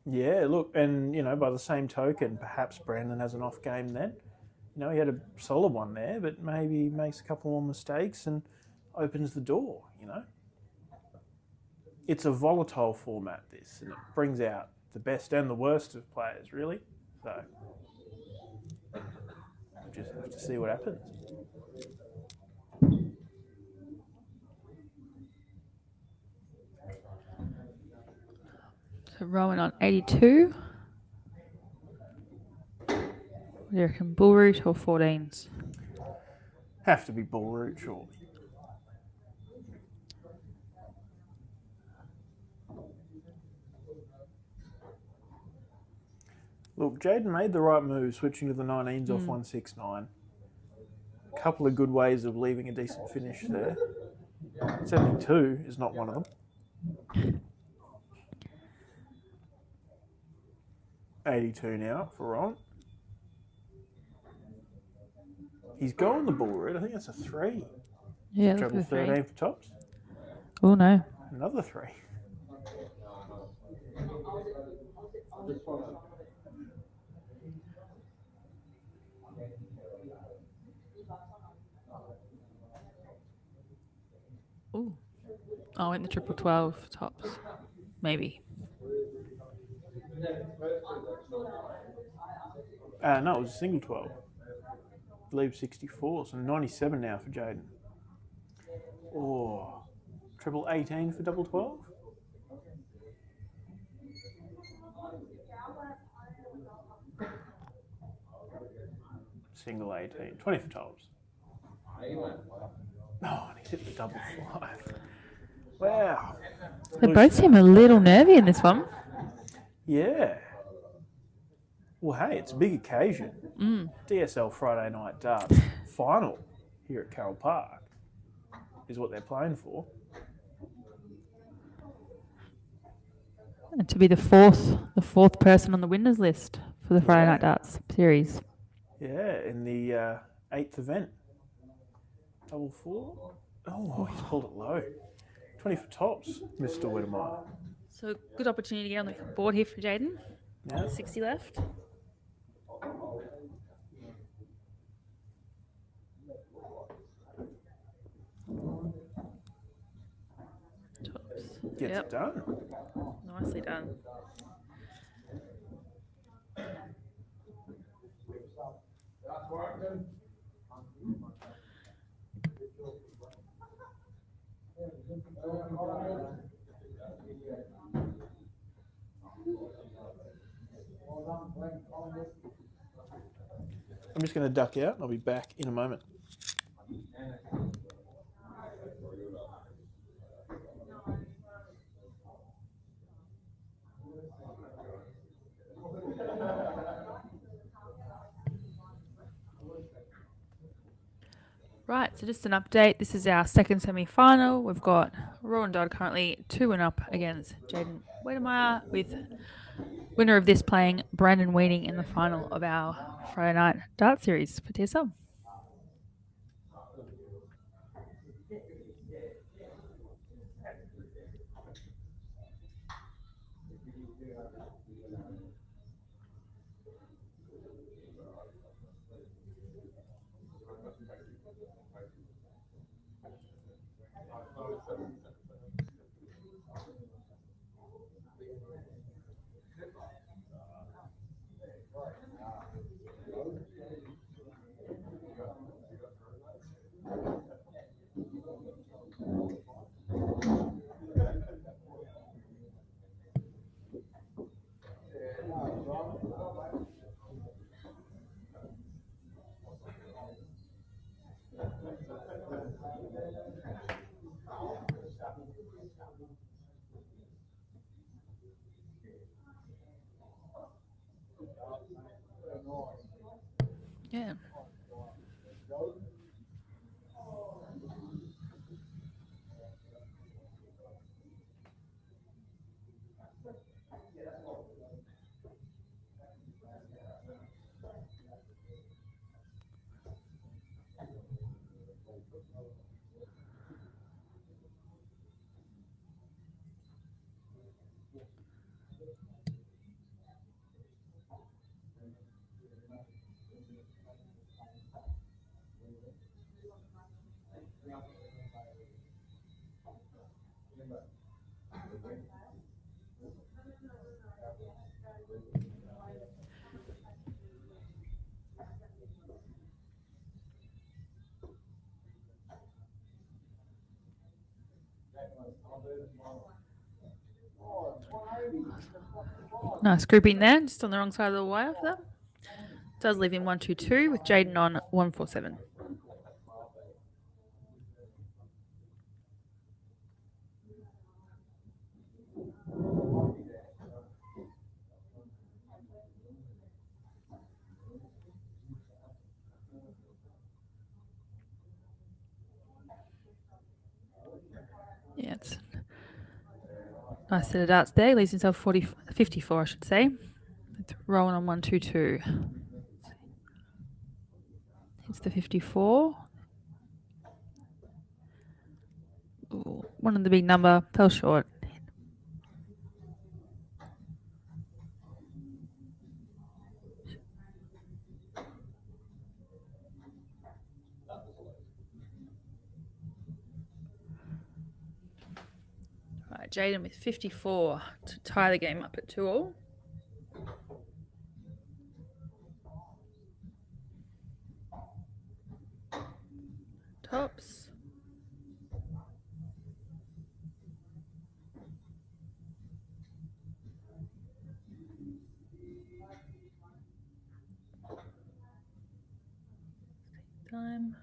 [SPEAKER 3] Yeah, look, and, by the same token, perhaps Brandon has an off game then. He had a solid one there, but maybe makes a couple more mistakes and opens the door, It's a volatile format, this, and it brings out the best and the worst of players, really. So, we'll just have to see what happens.
[SPEAKER 4] So Rowan on 82. What do you reckon, bull root or 14s?
[SPEAKER 3] Have to be bull root, surely. Look, Jaden made the right move switching to the 19s off 169. A couple of good ways of leaving a decent finish there. 72 is not one of them. 82 now for Ron. He's going the bull route. I think that's a 3.
[SPEAKER 4] Yeah,
[SPEAKER 3] Treble 13 for tops.
[SPEAKER 4] Oh no.
[SPEAKER 3] Another 3.
[SPEAKER 4] Ooh. Oh, in the triple 12 tops. Maybe.
[SPEAKER 3] No, it was a single 12. I believe 64, so 97 now for Jaden. Oh, triple 18 for double 12. Single 18, 20 for tops. Oh, and he hit the double 5. Wow.
[SPEAKER 4] They both seem a little nervy in this one.
[SPEAKER 3] Yeah. Well, hey, it's a big occasion. DSL Friday Night Darts final here at Carole Park is what they're playing for.
[SPEAKER 4] And to be the fourth person on the winners list for the Friday Night Darts series.
[SPEAKER 3] Yeah, in the 8th event. Double 4. Oh, he's pulled it low. 20 for tops, Mr. Whittemire.
[SPEAKER 4] So good opportunity to get on the board here for Jaden.
[SPEAKER 3] Yeah.
[SPEAKER 4] 60 left. Tops.
[SPEAKER 3] Gets it done.
[SPEAKER 4] Nicely done.
[SPEAKER 3] I'm just going to duck out and I'll be back in a moment.
[SPEAKER 4] Right, so just an update. This is our second semi-final. We've got Rowan Dodd currently 2-up against Jaden Wiedemeyer, with winner of this playing Brandon Weeding in the final of our Friday Night Dart Series for TSL. Yeah. Nice grouping there, just on the wrong side of the wire for that. Does leave him 1-2-2 with Jaden on 1-4-7. Yeah, it's nice set of darts there. Leaves himself 54, I should say. With Rowan on 1-2-2. Hits the 54. Ooh, one of the big number fell short. Right, Jaden with 54 to tie the game up at 2-2. Tops. Time.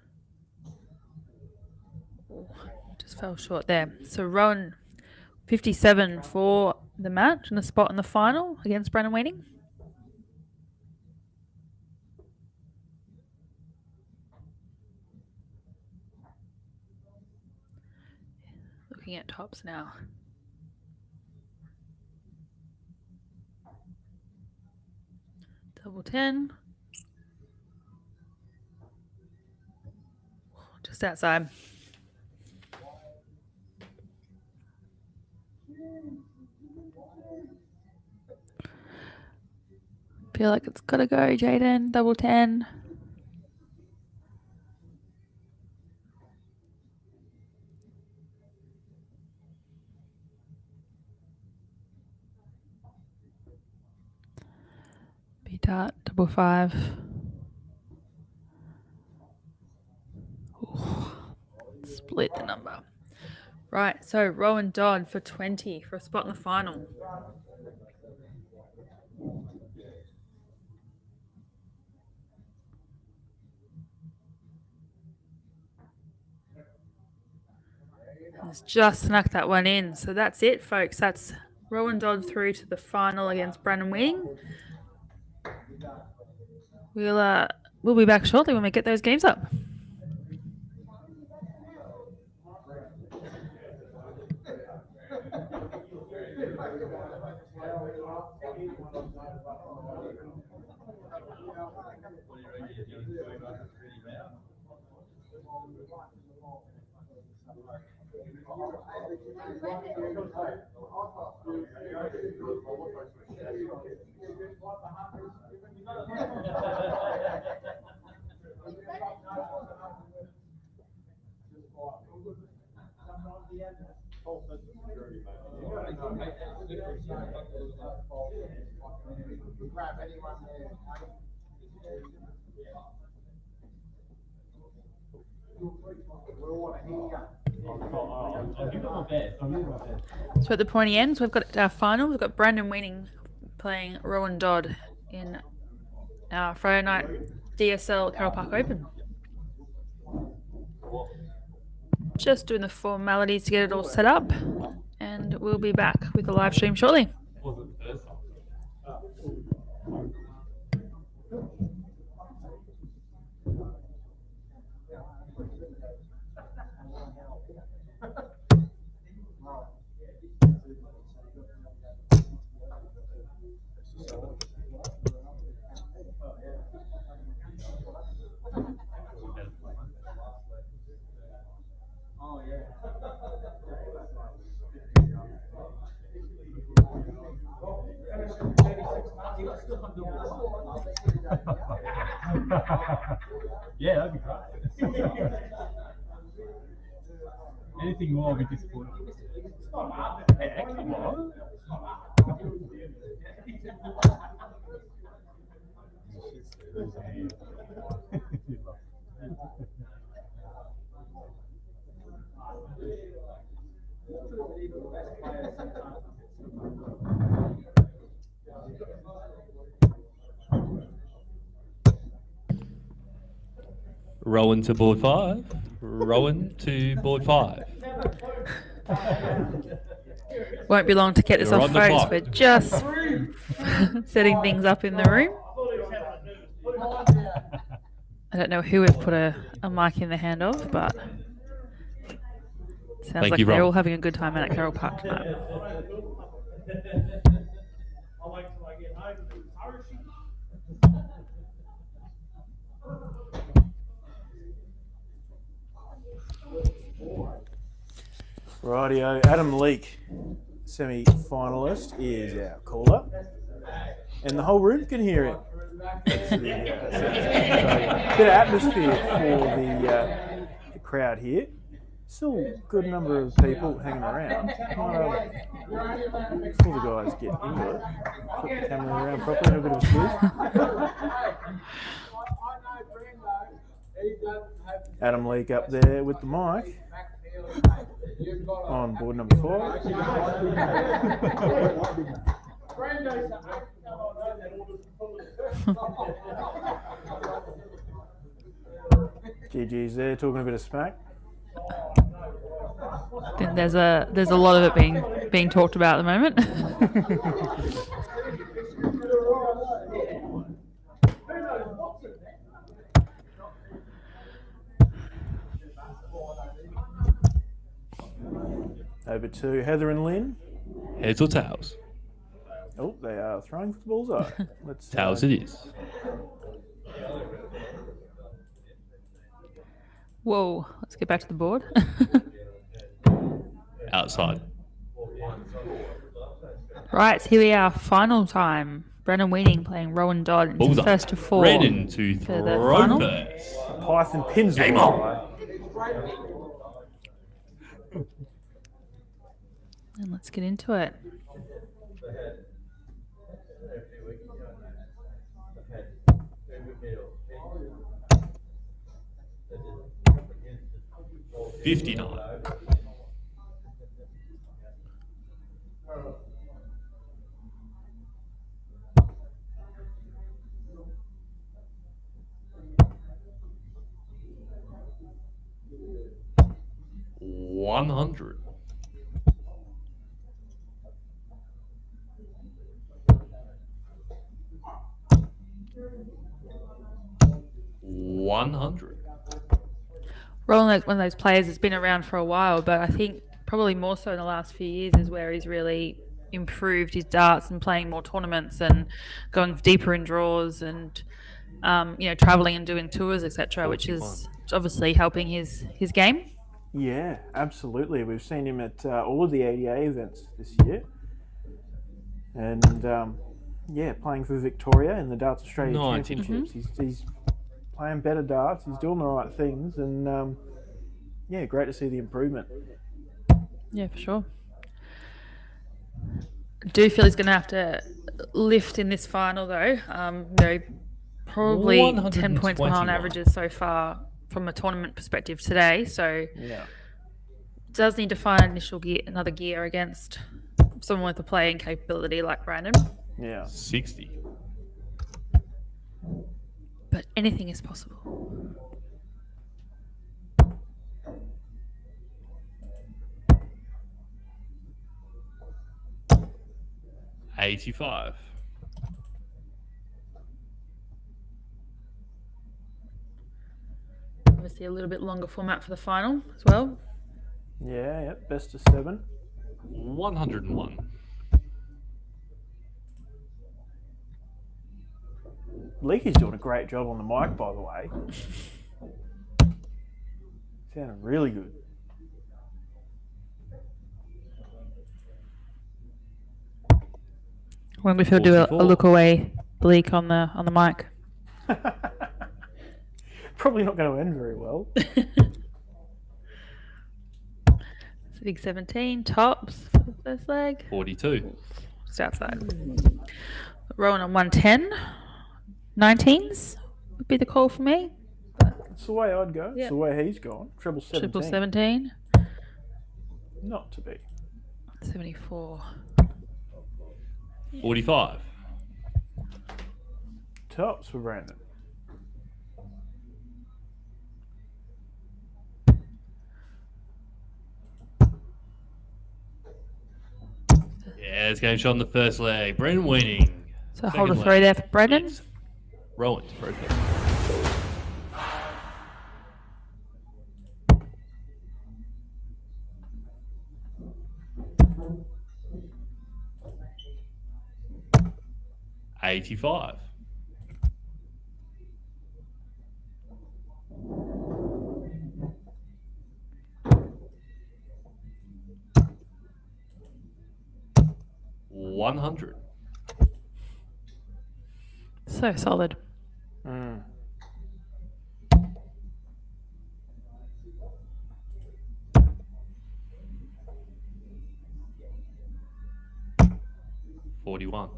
[SPEAKER 4] Ooh, just fell short there. So Rowan 57 for the match and a spot in the final against Brandon Weeding. Looking at tops now. Double 10. Just outside. Feel like it's got to go, Jaden. Double 10. B dart, double 5. Ooh, split the number. Right, so Rowan Dodd for 20 for a spot in the final. He's just snuck that one in. So that's it, folks. That's Rowan Dodd through to the final against Brandon Weeding. We'll be back shortly when we get those games up. So at the pointy ends, we've got our final. We've got Brandon Weeding playing Rowan Dodd in our Friday night DSL Carole Park Open. Just doing the formalities to get it all set up, and we'll be back with the live stream shortly.
[SPEAKER 8] Yeah, that'd be great. Anything more would be disappointing. Yeah, come on.
[SPEAKER 9] Rowan to board 5. Rowan to board 5.
[SPEAKER 4] Won't be long to get this
[SPEAKER 9] You're
[SPEAKER 4] off,
[SPEAKER 9] on the
[SPEAKER 4] folks.
[SPEAKER 9] clock.
[SPEAKER 4] We're just setting things up in the room. I don't know who we've put a mic in the hand of, but sounds
[SPEAKER 9] Thank
[SPEAKER 4] like
[SPEAKER 9] you,
[SPEAKER 4] they're
[SPEAKER 9] Rob.
[SPEAKER 4] all having a good time out at Carole Park tonight.
[SPEAKER 2] I'll wait till I get home and parachute.
[SPEAKER 3] Rightio, Adam Leake, semi-finalist, is our caller, and the whole room can hear it. So, bit of atmosphere for the crowd here. Still a good number of people hanging around. Before the guys get into it, flip the camera around properly, have a bit of a squeeze. Adam Leake up there with the mic. On board number 5. GG's there talking a bit of smack.
[SPEAKER 4] Then there's a lot of it being talked about at the moment.
[SPEAKER 3] Over to Heather and Lynn.
[SPEAKER 9] Heads or tails?
[SPEAKER 3] Oh, they are throwing for the bullseye. Let's
[SPEAKER 9] Tails it is.
[SPEAKER 4] Whoa, let's get back to the board.
[SPEAKER 9] Outside.
[SPEAKER 4] Right, here we are, final time. Brennan Weeding playing Rowan Dodd into
[SPEAKER 9] Bullseye.
[SPEAKER 4] first to 4.
[SPEAKER 9] Brennan to
[SPEAKER 4] for the
[SPEAKER 9] throw
[SPEAKER 4] final.
[SPEAKER 9] first.
[SPEAKER 3] Python pins the
[SPEAKER 9] Game
[SPEAKER 3] bullseye.
[SPEAKER 4] And let's get into it.
[SPEAKER 9] $59. $100. $100.
[SPEAKER 4] Roland, one of those players that's been around for a while, but I think probably more so in the last few years is where he's really improved his darts and playing more tournaments and going deeper in draws and traveling and doing tours, etc., which is obviously helping his game.
[SPEAKER 3] Yeah, absolutely. We've seen him at all of the ADA events this year. And, playing for Victoria in the Darts Australia
[SPEAKER 9] 19.
[SPEAKER 3] Championships. He's playing better darts. He's doing the right things. And, great to see the improvement.
[SPEAKER 4] Yeah, for sure. I do feel he's going to have to lift in this final, though. Probably 10 points behind
[SPEAKER 9] 121.
[SPEAKER 4] averages so far from a tournament perspective today. So does need to find another gear against someone with a playing capability like Brandon.
[SPEAKER 3] Yeah.
[SPEAKER 9] 60.
[SPEAKER 4] But anything is possible.
[SPEAKER 9] $85.
[SPEAKER 4] Obviously a little bit longer format for the final as well.
[SPEAKER 3] Yeah, best of 7.
[SPEAKER 9] 101.
[SPEAKER 3] Leaky's doing a great job on the mic, by the way. Sounding really good.
[SPEAKER 4] I wonder if he'll do a
[SPEAKER 9] 44.
[SPEAKER 4] look away bleak on the mic.
[SPEAKER 3] Probably not going to end very well.
[SPEAKER 4] It's a big 17, tops for the first leg.
[SPEAKER 9] 42.
[SPEAKER 4] Just outside. Rolling on 110. 19s would be the call for me.
[SPEAKER 3] That's the way I'd go. It's
[SPEAKER 4] Yep.
[SPEAKER 3] the way he's gone. Treble 17.
[SPEAKER 4] Triple 17.
[SPEAKER 3] Not to be.
[SPEAKER 4] 74.
[SPEAKER 9] 45.
[SPEAKER 3] Tops for Brandon.
[SPEAKER 9] Yeah, it's game shot on the first leg. Brendan winning.
[SPEAKER 4] So hold a
[SPEAKER 9] Second
[SPEAKER 4] throw
[SPEAKER 9] leg.
[SPEAKER 4] there for Brendan.
[SPEAKER 9] Yes. Rowan's broken. $85. $100.
[SPEAKER 4] So solid.
[SPEAKER 3] Mm.
[SPEAKER 9] $41.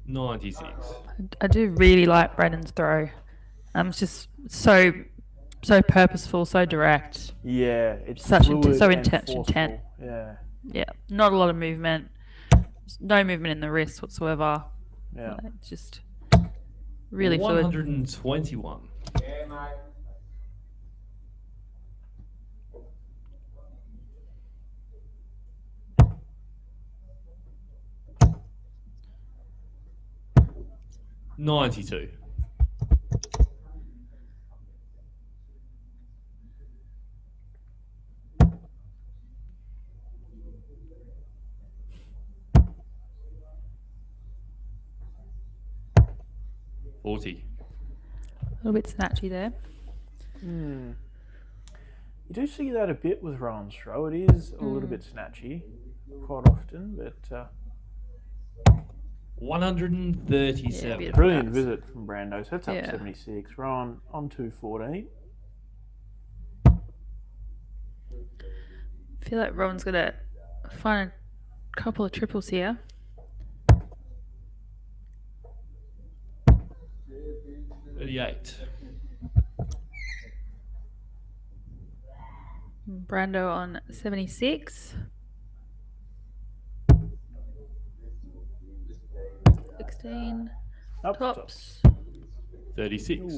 [SPEAKER 9] $96.
[SPEAKER 4] I do really like Brendan's throw. It's just so purposeful, so direct.
[SPEAKER 3] Yeah, it's
[SPEAKER 4] Such
[SPEAKER 3] fluid
[SPEAKER 4] so
[SPEAKER 3] and
[SPEAKER 4] intent.
[SPEAKER 3] forceful. Yeah,
[SPEAKER 4] Yeah, not a lot of movement. No movement in the wrist whatsoever.
[SPEAKER 3] yeah.
[SPEAKER 4] It's just really fluid.
[SPEAKER 9] 121.
[SPEAKER 5] Yeah, mate.
[SPEAKER 9] $92. $40.
[SPEAKER 4] A little bit snatchy there.
[SPEAKER 3] You do see that a bit with Rowan's throw. It is a little bit snatchy quite often, but
[SPEAKER 9] 137.
[SPEAKER 4] Yeah, beautiful.
[SPEAKER 3] brilliant
[SPEAKER 4] Nice.
[SPEAKER 3] visit from Brando. So that's up
[SPEAKER 4] Yeah.
[SPEAKER 3] 76. Rowan on 214.
[SPEAKER 4] I feel like Rowan's gonna find a couple of triples here.
[SPEAKER 9] $38.
[SPEAKER 4] Brando on 76. 16.
[SPEAKER 3] Up top.
[SPEAKER 4] Tops.
[SPEAKER 9] 36.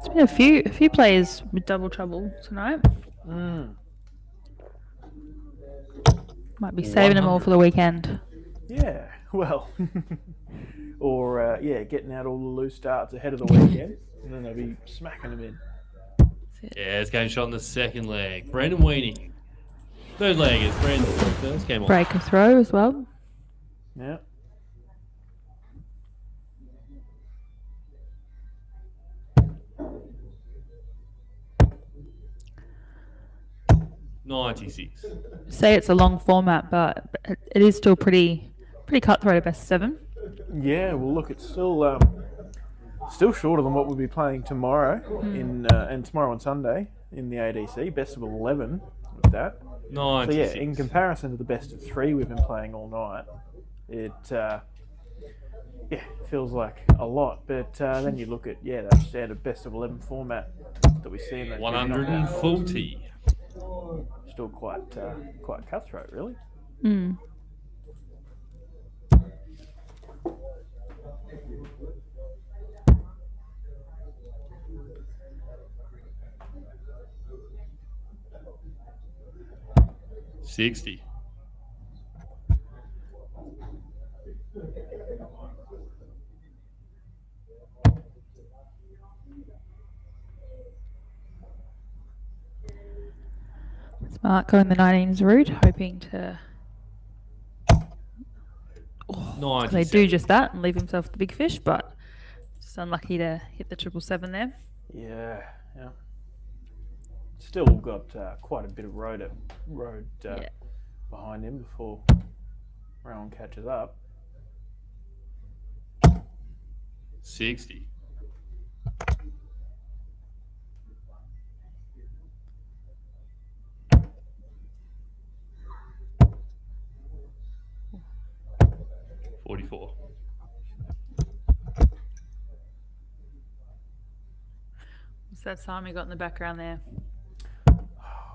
[SPEAKER 4] There's been a few players with double trouble tonight. Might be saving them all for the weekend.
[SPEAKER 3] Yeah, well, or getting out all the loose starts ahead of the weekend, and then they'll be smacking them in.
[SPEAKER 9] Yeah, it's game shot on the second leg. Brendan Weenie. Third leg is Brendan. First game on.
[SPEAKER 4] Break a throw as well.
[SPEAKER 3] Yeah.
[SPEAKER 9] $96.
[SPEAKER 4] Say it's a long format, but it is still pretty cutthroat at best of 7.
[SPEAKER 3] Yeah, well, look, it's still shorter than what we'll be playing tomorrow and tomorrow on Sunday in the ADC, best of 11 with that. So
[SPEAKER 9] 96.
[SPEAKER 3] yeah, in comparison to the best of 3 we've been playing all night, it feels like a lot. But then you look at that standard best of 11 format that we see in that
[SPEAKER 9] 140.
[SPEAKER 3] still quite cutthroat, really.
[SPEAKER 4] Mm.
[SPEAKER 9] $60.
[SPEAKER 4] Smart going the 19s route, hoping to. They do
[SPEAKER 9] 97.
[SPEAKER 4] just that and leave himself with the big fish, but just unlucky to hit the 777 there.
[SPEAKER 3] Yeah, yeah. Still got quite a bit of road behind him before Rowan catches up.
[SPEAKER 9] 60. $44.
[SPEAKER 4] What's that sign we got in the background there?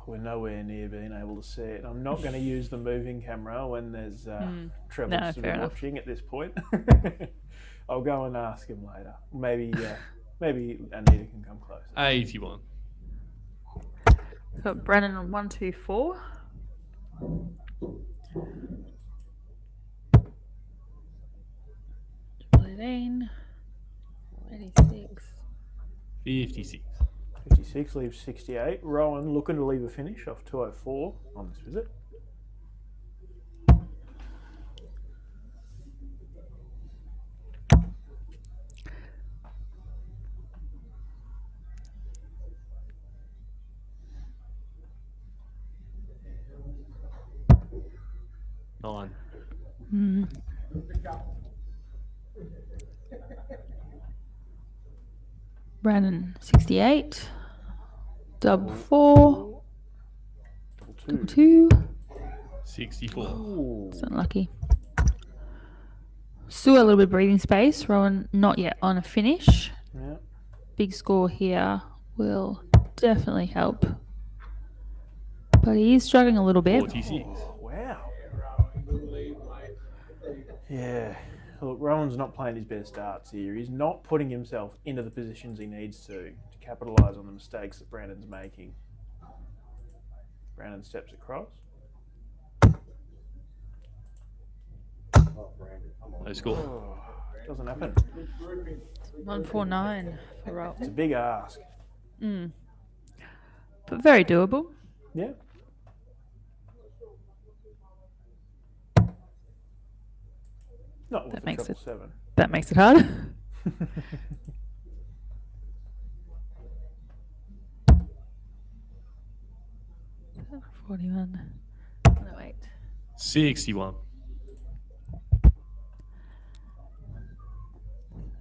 [SPEAKER 3] We're nowhere near being able to see it. I'm not going to use the moving camera when there's trebles to be watching at this point. I'll go and ask him later. Maybe Anita can come close.
[SPEAKER 9] 81.
[SPEAKER 4] Got Brennan on 124. 18. 86.
[SPEAKER 9] 56.
[SPEAKER 3] 56 leaves 68. Rowan looking to leave a finish off 204 on this visit.
[SPEAKER 9] Nine.
[SPEAKER 4] Brandon 68. Double 4. Double 2.
[SPEAKER 9] 64.
[SPEAKER 4] It's unlucky. Still a little bit of breathing space. Rowan not yet on a finish.
[SPEAKER 3] Yeah.
[SPEAKER 4] Big score here will definitely help. But he is struggling a little bit.
[SPEAKER 9] 46.
[SPEAKER 3] Oh, wow. Yeah. Look, Rowan's not playing his best darts here. He's not putting himself into the positions he needs to capitalise on the mistakes that Brandon's making. Brandon steps across.
[SPEAKER 9] No score.
[SPEAKER 3] Oh, doesn't happen.
[SPEAKER 4] 149 for Rowan.
[SPEAKER 3] It's a big ask.
[SPEAKER 4] But very doable.
[SPEAKER 3] Yeah. Not with
[SPEAKER 4] That
[SPEAKER 3] the
[SPEAKER 4] makes it
[SPEAKER 3] 777.
[SPEAKER 4] That makes it hard. $41. 108.
[SPEAKER 9] 61.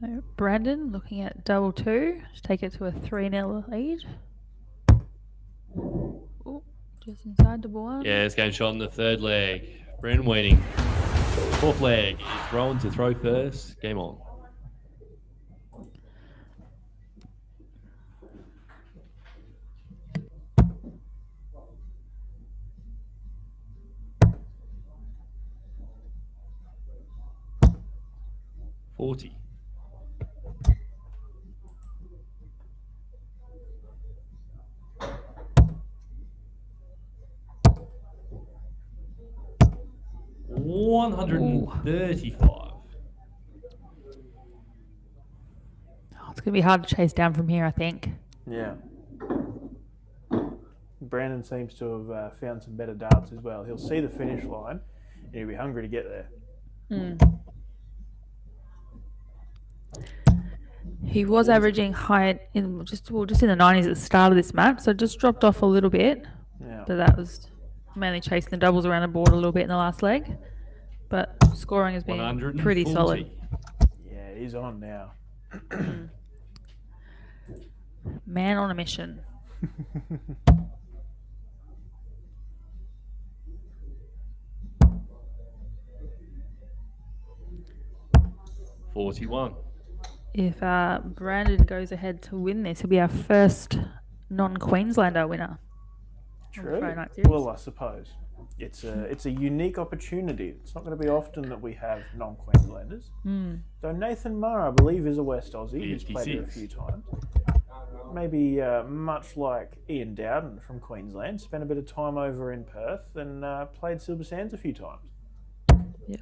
[SPEAKER 4] So Brandon looking at double 2 to take it to a 3-0 lead. Oh, just inside double 1.
[SPEAKER 9] Yeah, it's game shot in the third leg. Brendan waiting. Fourth leg is Rowan to throw first. Game on. $40. $135.
[SPEAKER 4] Oh, it's going to be hard to chase down from here, I think.
[SPEAKER 3] Yeah. Brandon seems to have found some better darts as well. He'll see the finish line and he'll be hungry to get there.
[SPEAKER 4] He was averaging high in just in the 90s at the start of this match, so just dropped off a little bit.
[SPEAKER 3] Yeah.
[SPEAKER 4] But that was mainly chasing the doubles around the board a little bit in the last leg. But scoring has been pretty
[SPEAKER 9] 140.
[SPEAKER 4] solid.
[SPEAKER 3] Yeah, he's on now.
[SPEAKER 4] Man on a mission.
[SPEAKER 9] $41.
[SPEAKER 4] If Brandon goes ahead to win this, he'll be our first non-Queenslander winner.
[SPEAKER 3] True.
[SPEAKER 4] Friday night series.
[SPEAKER 3] Well, I suppose it's a unique opportunity. It's not going to be often that we have non-Queenslanders. Though Nathan Marr, I believe, is a West Aussie. He's played here a few times. Maybe much like Ian Dowden from Queensland, spent a bit of time over in Perth and played Silver Sands a few times.
[SPEAKER 4] Yep.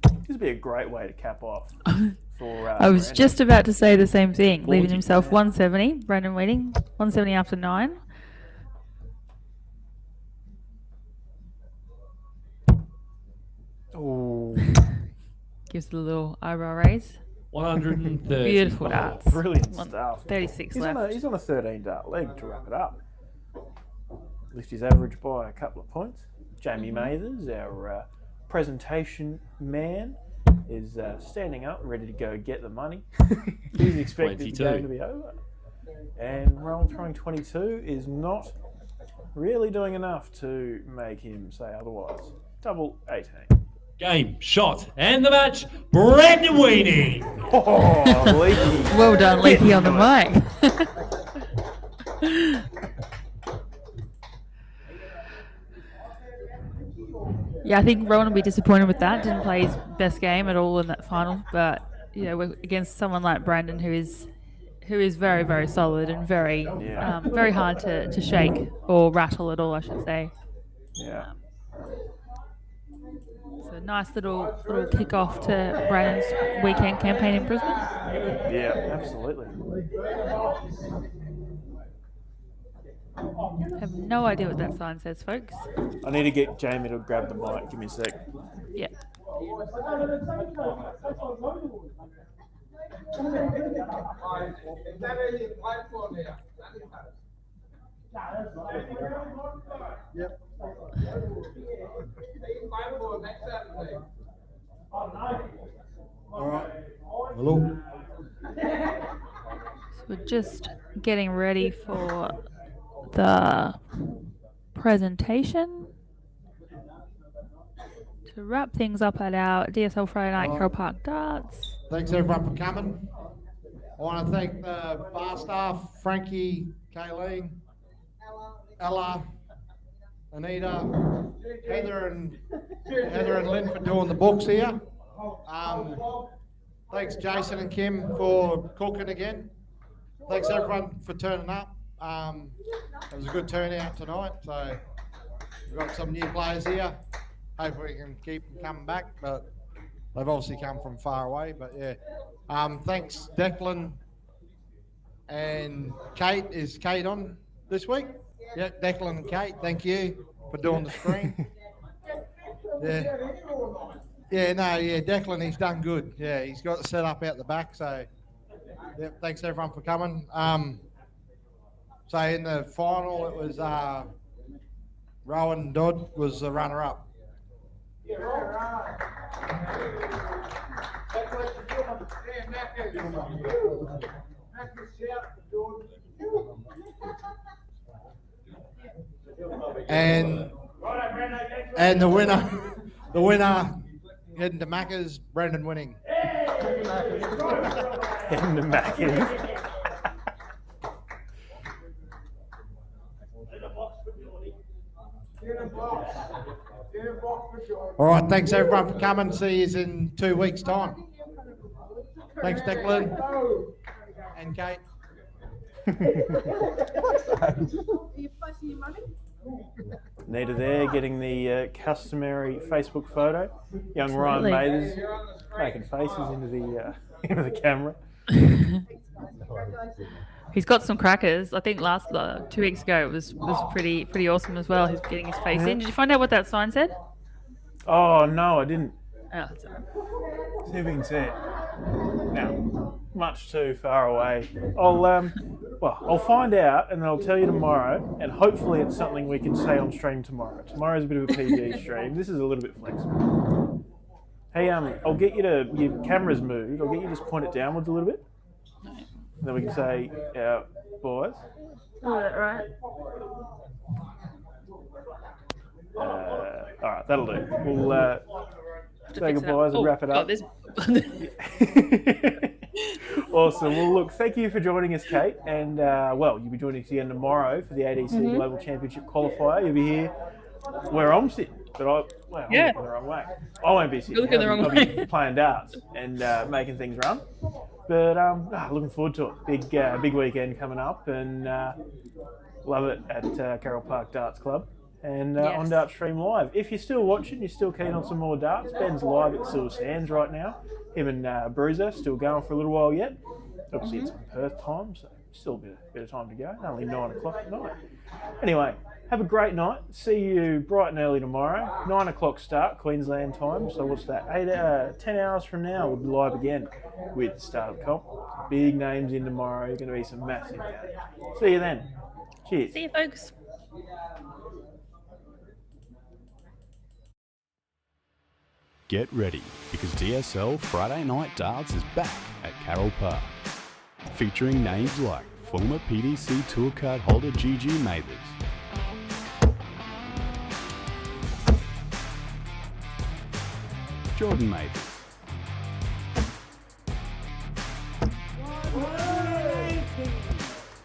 [SPEAKER 3] This would be a great way to cap off for.
[SPEAKER 4] I was
[SPEAKER 3] Brandon.
[SPEAKER 4] just about to say the same thing. Leaving
[SPEAKER 3] 40,
[SPEAKER 4] himself
[SPEAKER 3] yeah.
[SPEAKER 4] 170. Brandon Wheating, 170 after 9.
[SPEAKER 3] Oh,
[SPEAKER 4] Gives the little eyebrow raise.
[SPEAKER 9] 130.
[SPEAKER 4] Beautiful darts.
[SPEAKER 3] brilliant stuff.
[SPEAKER 4] 36
[SPEAKER 3] He's
[SPEAKER 4] left.
[SPEAKER 3] he's on a 13 dart leg to wrap it up. Lift his average by a couple of points. Jamie Mathers, our presentation man, is standing up, ready to go get the money. He's expecting the
[SPEAKER 9] 22.
[SPEAKER 3] game to be over. And Roll throwing 22 is not really doing enough to make him say otherwise. Double 18.
[SPEAKER 9] Game, shot, and the match, Brandon Weenie.
[SPEAKER 3] Oh, Leaky.
[SPEAKER 4] Well done, Leaky on the mic. Yeah, I think Rowan will be disappointed with that. Didn't play his best game at all in that final, but we're against someone like Brandon who is very, very solid and very very hard to shake or rattle at all, I should say.
[SPEAKER 3] Yeah.
[SPEAKER 4] So nice little kick off to Brandon's weekend campaign in Brisbane.
[SPEAKER 3] Yeah, absolutely.
[SPEAKER 4] I have no idea what that sign says, folks.
[SPEAKER 3] I need to get Jamie to grab the mic. Give me a sec.
[SPEAKER 4] Yeah.
[SPEAKER 5] Yep.
[SPEAKER 8] All right. Hello.
[SPEAKER 4] So we're just getting ready for the presentation to wrap things up at our DSL Friday night Carole Park Darts.
[SPEAKER 5] Thanks everyone for coming. I want to thank the bar staff, Frankie, Kayleen, Ella, Anita, Heather and Lynn for doing the books here. Thanks Jason and Kim for cooking again. Thanks everyone for turning up. It was a good turnout tonight, so we've got some new players here. Hopefully we can keep them coming back, but they've obviously come from far away, but yeah. Thanks Declan and Kate. Is Kate on this week? Yeah, Declan and Kate, thank you for doing the screen. Declan, he's done good. Yeah, he's got it set up out the back, so yeah, thanks everyone for coming. So in the final, it was Rowan Dodd was the runner-up. And the winner heading to Macca's, Brendan winning.
[SPEAKER 3] Heading to Macca's.
[SPEAKER 5] All right, thanks everyone for coming. See you in 2 weeks' time. Thanks, Declan and Kate.
[SPEAKER 3] Nita there getting the customary Facebook photo. Young Ryan Mathers making faces into the camera.
[SPEAKER 4] He's got some crackers. I think 2 weeks ago it was pretty awesome as well. He's getting his face in. Did you find out what that sign said?
[SPEAKER 3] Oh no, I didn't.
[SPEAKER 4] Oh, that's all right.
[SPEAKER 3] See if we can see it. Now, much too far away. I'll find out and then I'll tell you tomorrow. And hopefully it's something we can say on stream tomorrow. Tomorrow's a bit of a PG stream. This is a little bit flexible. Hey, I'll get you to your camera's moved. I'll get you to just point it downwards a little bit. And then we can say, boys.
[SPEAKER 4] Oh, that right.
[SPEAKER 3] All right, that'll do. We'll say goodbyes and wrap it up. Awesome. Well, look, thank you for joining us, Kate. And, you'll be joining us again tomorrow for the ADC Global Championship qualifier. You'll be here where I'm sitting. But I'm looking the wrong way. I won't be sitting.
[SPEAKER 4] You're looking the wrong way.
[SPEAKER 3] I'll be playing darts and making things run. But looking forward to it. Big weekend coming up, and love it at Carole Park Darts Club. and
[SPEAKER 4] Yes.
[SPEAKER 3] on Dart Stream Live. If you're still watching, you're still keen on some more darts, Ben's live at Silver Sands right now. Him and Bruiser still going for a little while yet. Obviously it's on Perth time, so still a bit of time to go. Only 9 o'clock at night. Anyway, have a great night. See you bright and early tomorrow. 9 o'clock start, Queensland time. So what's that? 10 hours from now, we'll be live again with the startup comp. Big names in tomorrow. You're going to be some massive games. See you then. Cheers.
[SPEAKER 4] See you, folks.
[SPEAKER 1] Get ready, because DSL Friday Night Darts is back at Carole Park. Featuring names like former PDC Tour Card holder GG Mathers, Jordan Mathers,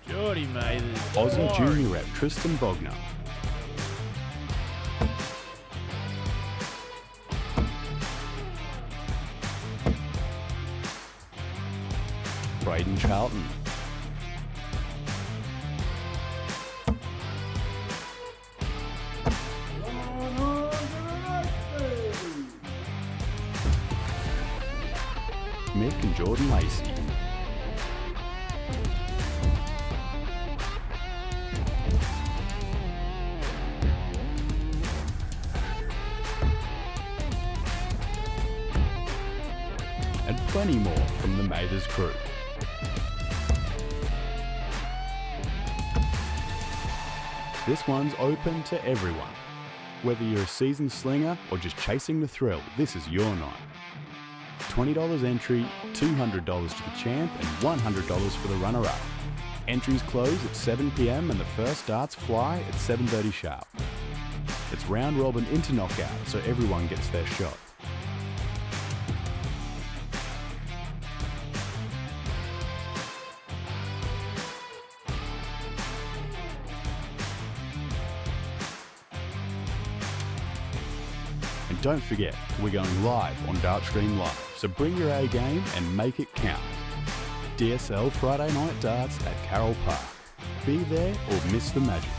[SPEAKER 3] Geordie Mathers.
[SPEAKER 1] Aussie Junior Rep Tristan Bogner, Braden Charlton, Mick and Jordan Lacey, and plenty more from the Mathers crew. This one's open to everyone. Whether you're a seasoned slinger or just chasing the thrill, this is your night. $20 entry, $200 to the champ, and $100 for the runner-up. Entries close at 7 PM and the first darts fly at 7:30 sharp. It's round robin into knockout, so everyone gets their shot. And don't forget, we're going live on Dartstream Live, so bring your A game and make it count. DSL Friday Night Darts at Carole Park. Be there or miss the magic.